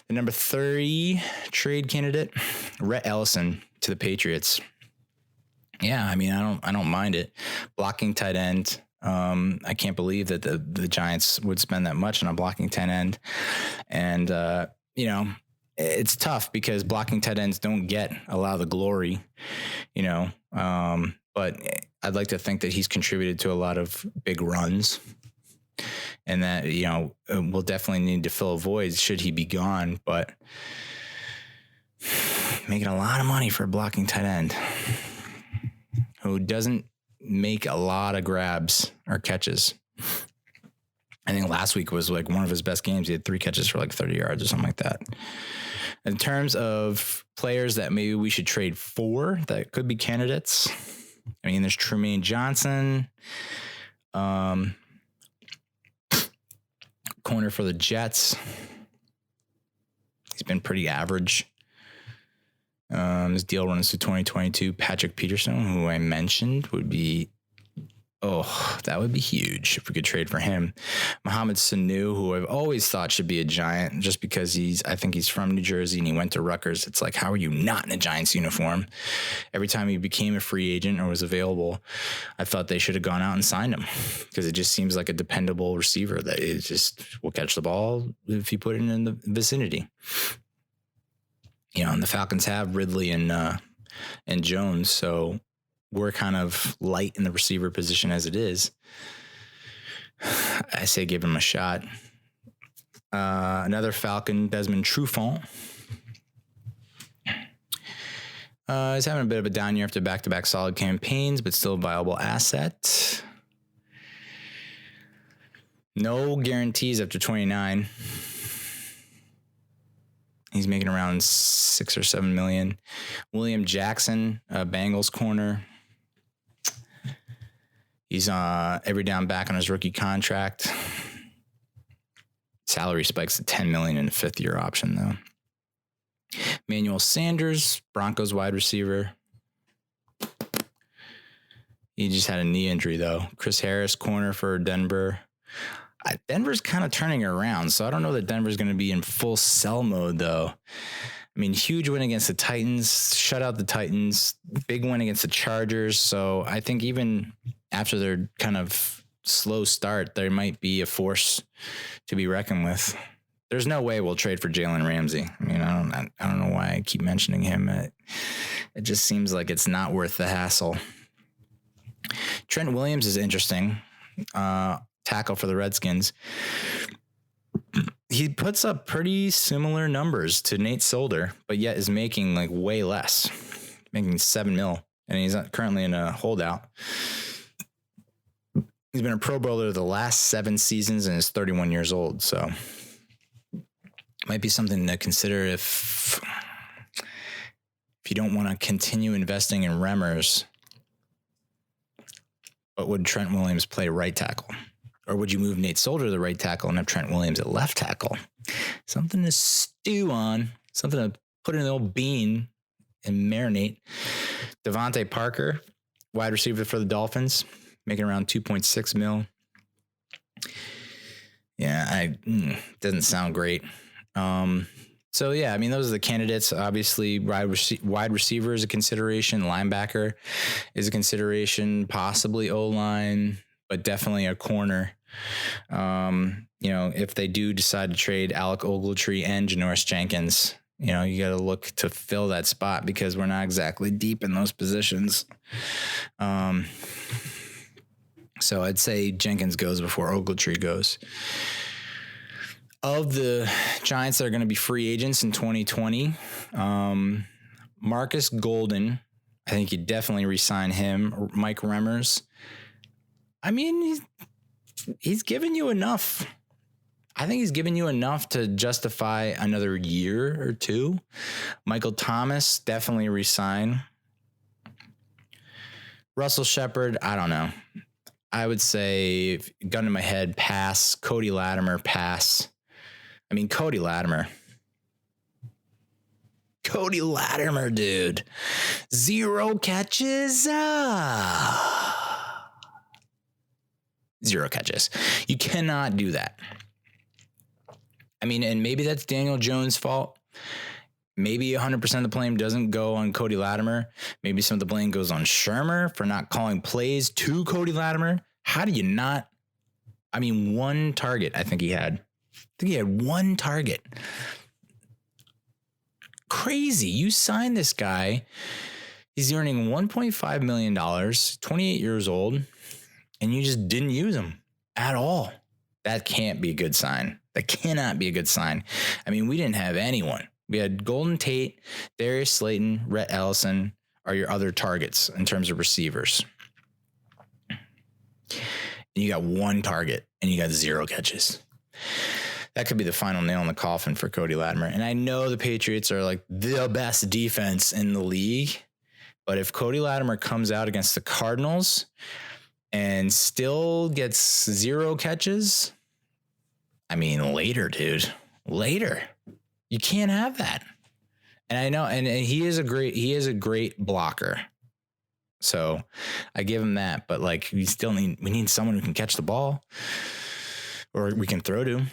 The number 30 trade candidate, Rhett Ellison to the Patriots. Yeah, I mean, I don't mind it. Blocking tight end. I can't believe that the Giants would spend that much on a blocking tight end, and it's tough because blocking tight ends don't get a lot of the glory, but I'd like to think that he's contributed to a lot of big runs, and that, we'll definitely need to fill a void should he be gone, but making a lot of money for a blocking tight end who doesn't make a lot of grabs or catches. I think last week was like one of his best games. He had 3 catches for like 30 yards or something like that. In terms of players that maybe we should trade for that could be candidates, I mean, there's Trumaine Johnson, corner for the Jets. He's been pretty average. His deal runs to 2022. Patrick Peterson, who I mentioned, would be, that would be huge if we could trade for him. Mohamed Sanu, who I've always thought should be a Giant just because I think he's from New Jersey and he went to Rutgers. It's like, how are you not in a Giants uniform? Every time he became a free agent or was available, I thought they should have gone out and signed him because it just seems like a dependable receiver that it just will catch the ball if you put it in the vicinity. And the Falcons have Ridley and Jones, so we're kind of light in the receiver position as it is. I say give him a shot. Another Falcon, Desmond Trufant. He's having a bit of a down year after back-to-back solid campaigns, but still a viable asset. No guarantees after 29. He's making around 6 or 7 million. William Jackson, Bengals corner. He's every down back on his rookie contract. Salary spikes to 10 million in the 5th-year option, though. Manuel Sanders, Broncos wide receiver. He just had a knee injury, though. Chris Harris, corner for Denver. Denver's kind of turning it around, so I don't know that Denver's going to be in full sell mode, though. I mean, huge win against the Titans, shut out the Titans, big win against the Chargers. So I think even after their kind of slow start, there might be a force to be reckoned with. There's no way we'll trade for Jalen Ramsey. I mean, I don't know why I keep mentioning him. It just seems like it's not worth the hassle. Trent Williams is interesting. Tackle for the Redskins. He puts up pretty similar numbers to Nate Solder, but yet is making like way less, making 7 mil, and he's currently in a holdout. He's been a Pro Bowler the last 7 seasons and is 31 years old, so might be something to consider if you don't want to continue investing in Remmers. But would Trent Williams play right tackle? Or would you move Nate Solder to the right tackle and have Trent Williams at left tackle? Something to stew on, something to put in the old bean and marinate. Devontae Parker, wide receiver for the Dolphins, making around 2.6 mil. Yeah, doesn't sound great. So yeah, I mean, those are the candidates. Obviously, wide receiver is a consideration. Linebacker is a consideration. Possibly O-line, but definitely a corner. If they do decide to trade Alec Ogletree and Janoris Jenkins, you got to look to fill that spot because we're not exactly deep in those positions. So I'd say Jenkins goes before Ogletree goes. Of the Giants that are going to be free agents in 2020, Marcus Golden, I think you definitely re-sign him. Mike Remmers. I mean, he's given you enough. I think he's given you enough to justify another year or two. Michael Thomas, definitely resign. Russell Shepard, I don't know. I would say, gun to my head, pass. Cody Latimer, pass. I mean, Cody Latimer, dude. 0 catches. 0 catches. You cannot do that. I mean, and maybe that's Daniel Jones' fault. Maybe 100% of the blame doesn't go on Cody Latimer. Maybe some of the blame goes on Shermer for not calling plays to Cody Latimer. How do you not? I mean, 1 target I think he had. He had 1 target. Crazy. You signed this guy. He's earning $1.5 million, 28 years old, and you just didn't use him at all. That can't be a good sign. That cannot be a good sign. I mean, we didn't have anyone. We had Golden Tate, Darius Slayton, Rhett Ellison are your other targets in terms of receivers. And you got 1 target and you got 0 catches. That could be the final nail in the coffin for Cody Latimer. And I know the Patriots are like the best defense in the league, but if Cody Latimer comes out against the Cardinals and still gets 0 catches, I mean, later, dude, later. You can't have that. And I know, and he is a great blocker. So I give him that, but like we need someone who can catch the ball or we can throw to.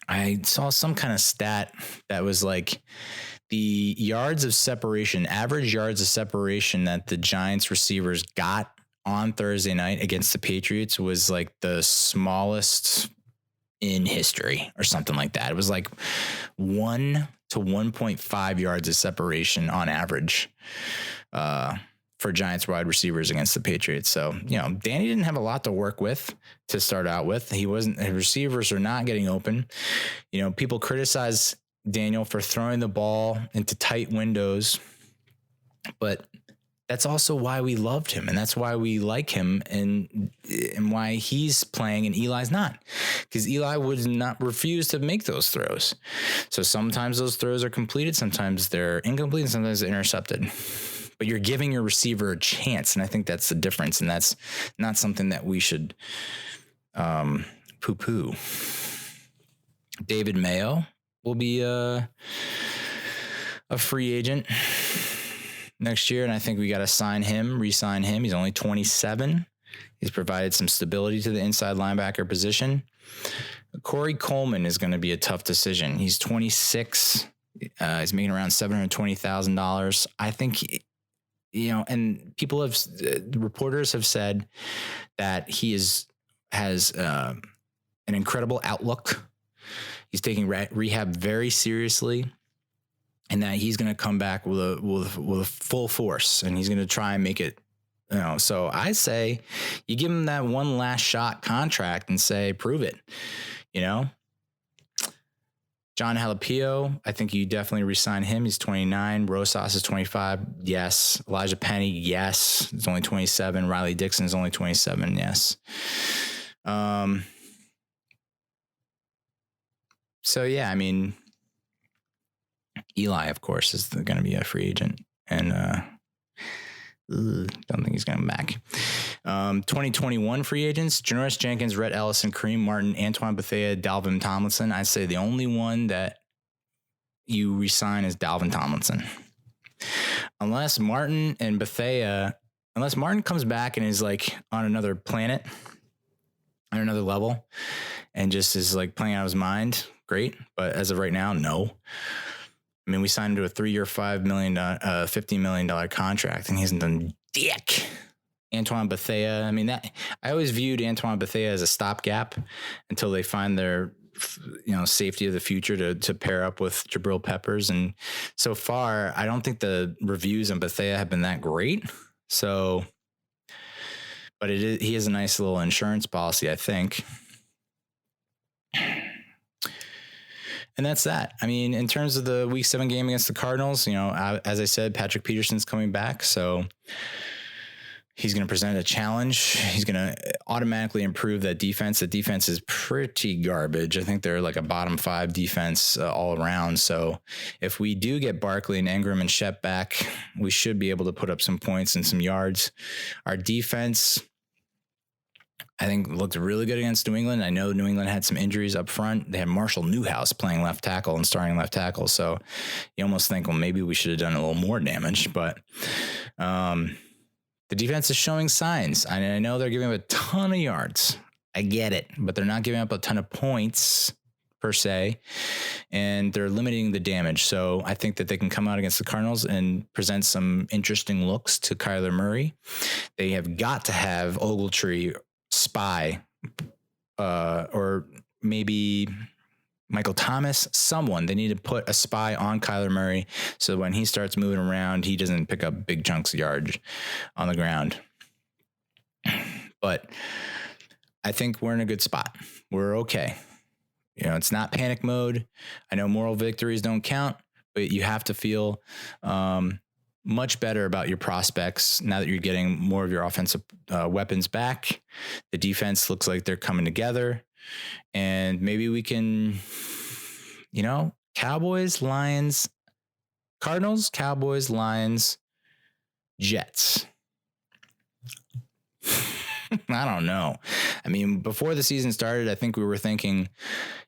I saw some kind of stat that was like the yards of separation, average yards of separation that the Giants receivers got on Thursday night against the Patriots was like the smallest in history or something like that. It was like 1 to 1.5 yards of separation on average for Giants wide receivers against the Patriots. So, Danny didn't have a lot to work with to start out with. His receivers are not getting open. People criticize Daniel for throwing the ball into tight windows But that's also why we loved him, and that's why we like him, and why he's playing and Eli's not, because Eli would not refuse to make those throws. So sometimes those throws are completed, sometimes they're incomplete, and sometimes they're intercepted. But you're giving your receiver a chance, and I think that's the difference, and that's not something that we should poo-poo. David Mayo will be a free agent next year, and I think we got to re-sign him. He's only 27. He's provided some stability to the inside linebacker position. Corey Coleman is going to be a tough decision. He's 26. He's making around $720,000. I think, and reporters have said that he has an incredible outlook. He's taking rehab very seriously, and that he's going to come back with a full force, and he's going to try and make it. So I say you give him that one last shot contract and say, prove it. John Halapio, I think you definitely re-sign him. He's 29. Rosas is 25. Yes. Elijah Penny. Yes. He's only 27. Riley Dixon is only 27. Yes. So yeah, I mean, Eli, of course, is going to be a free agent, and don't think he's going back. 2021 free agents: Janoris Jenkins, Rhett Ellison, Kareem Martin, Antoine Bethea, Dalvin Tomlinson. I'd say the only one that you resign is Dalvin Tomlinson, unless Martin comes back and is like on another planet, on another level, and just is like playing out of his mind. Great, but as of right now, no. I mean, we signed him to a 3-year, $50 million contract, and he hasn't done dick. Antoine Bethea. I mean, I always viewed Antoine Bethea as a stopgap until they find their, safety of the future to pair up with Jabril Peppers. And so far, I don't think the reviews on Bethea have been that great. So, but he has a nice little insurance policy, I think. And that's that. I mean, in terms of the Week 7 game against the Cardinals, as I said, Patrick Peterson's coming back. So he's going to present a challenge. He's going to automatically improve that defense. The defense is pretty garbage. I think they're like a bottom 5 defense all around. So if we do get Barkley and Ingram and Shep back, we should be able to put up some points and some yards. Our defense, I think, looked really good against New England. I know New England had some injuries up front. They had Marshall Newhouse playing left tackle and starting left tackle. So you almost think, well, maybe we should have done a little more damage. But the defense is showing signs. I know they're giving up a ton of yards. I get it. But they're not giving up a ton of points per se. And they're limiting the damage. So I think that they can come out against the Cardinals and present some interesting looks to Kyler Murray. They have got to have Ogletree spy, or maybe Michael Thomas, someone. They need to put a spy on Kyler Murray so when he starts moving around, he doesn't pick up big chunks of yards on the ground. But I think we're in a good spot. We're okay. It's not panic mode. I know moral victories don't count, but you have to feel much better about your prospects now that you're getting more of your offensive weapons back. The defense looks like they're coming together, and maybe we can, Cardinals, Cowboys, Lions, Jets. I don't know. I mean, before the season started, I think we were thinking,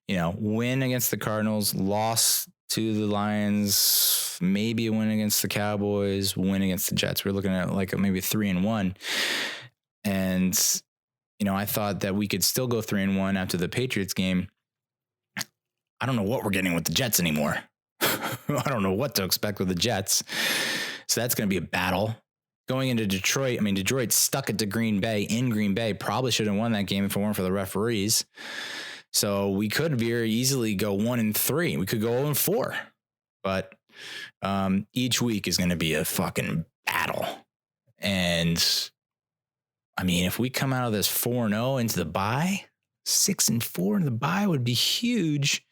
win against the Cardinals, loss to the Lions, maybe a win against the Cowboys, win against the Jets. We're looking at like maybe 3-1. And, I thought that we could still go 3-1 after the Patriots game. I don't know what we're getting with the Jets anymore. I don't know what to expect with the Jets. So that's going to be a battle. Going into Detroit, Detroit stuck it to Green Bay in Green Bay. Probably should have won that game if it weren't for the referees. So we could very easily go 1-3. We could go 0-4. But each week is going to be a fucking battle. And if we come out of this 4-0 into the bye, 6-4 into the bye would be huge.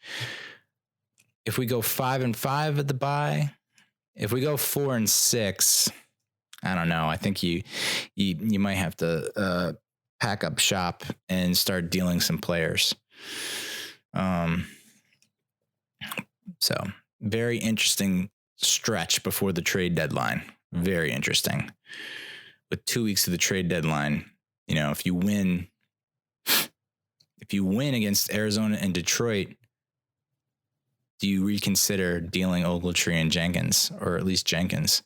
If we go 5-5 at the bye, if we go 4-6, I don't know. I think you might have to pack up shop and start dealing some players. So very interesting stretch before the trade deadline. Very interesting. With 2 weeks to the trade deadline, if you win against Arizona and Detroit, do you reconsider dealing Ogletree and Jenkins, or at least Jenkins?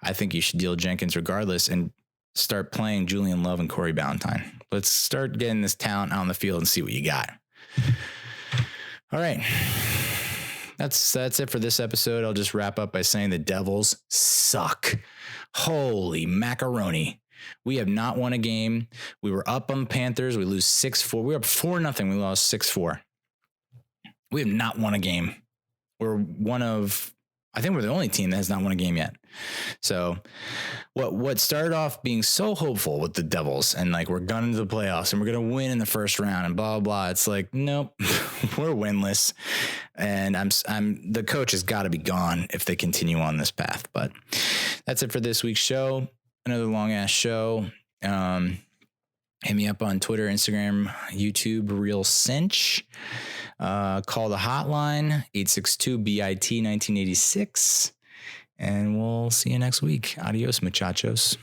I think you should deal Jenkins regardless and start playing Julian Love and Corey Ballantyne. Let's start getting this talent out on the field and see what you got. All right. That's it for this episode. I'll just wrap up by saying the Devils suck. Holy macaroni. We have not won a game. We were up on the Panthers. We lose 6-4. We were up 4-0. We lost 6-4. We have not won a game. I think we're the only team that has not won a game yet. So what started off being so hopeful with the Devils and like we're gunning to the playoffs and we're going to win in the first round and blah, blah, blah. It's like, nope, we're winless. And the coach has got to be gone if they continue on this path. But that's it for this week's show. Another long ass show. Hit me up on Twitter, Instagram, YouTube, Real Cinch. Call the hotline, 862-BIT-1986. And we'll see you next week. Adios, muchachos.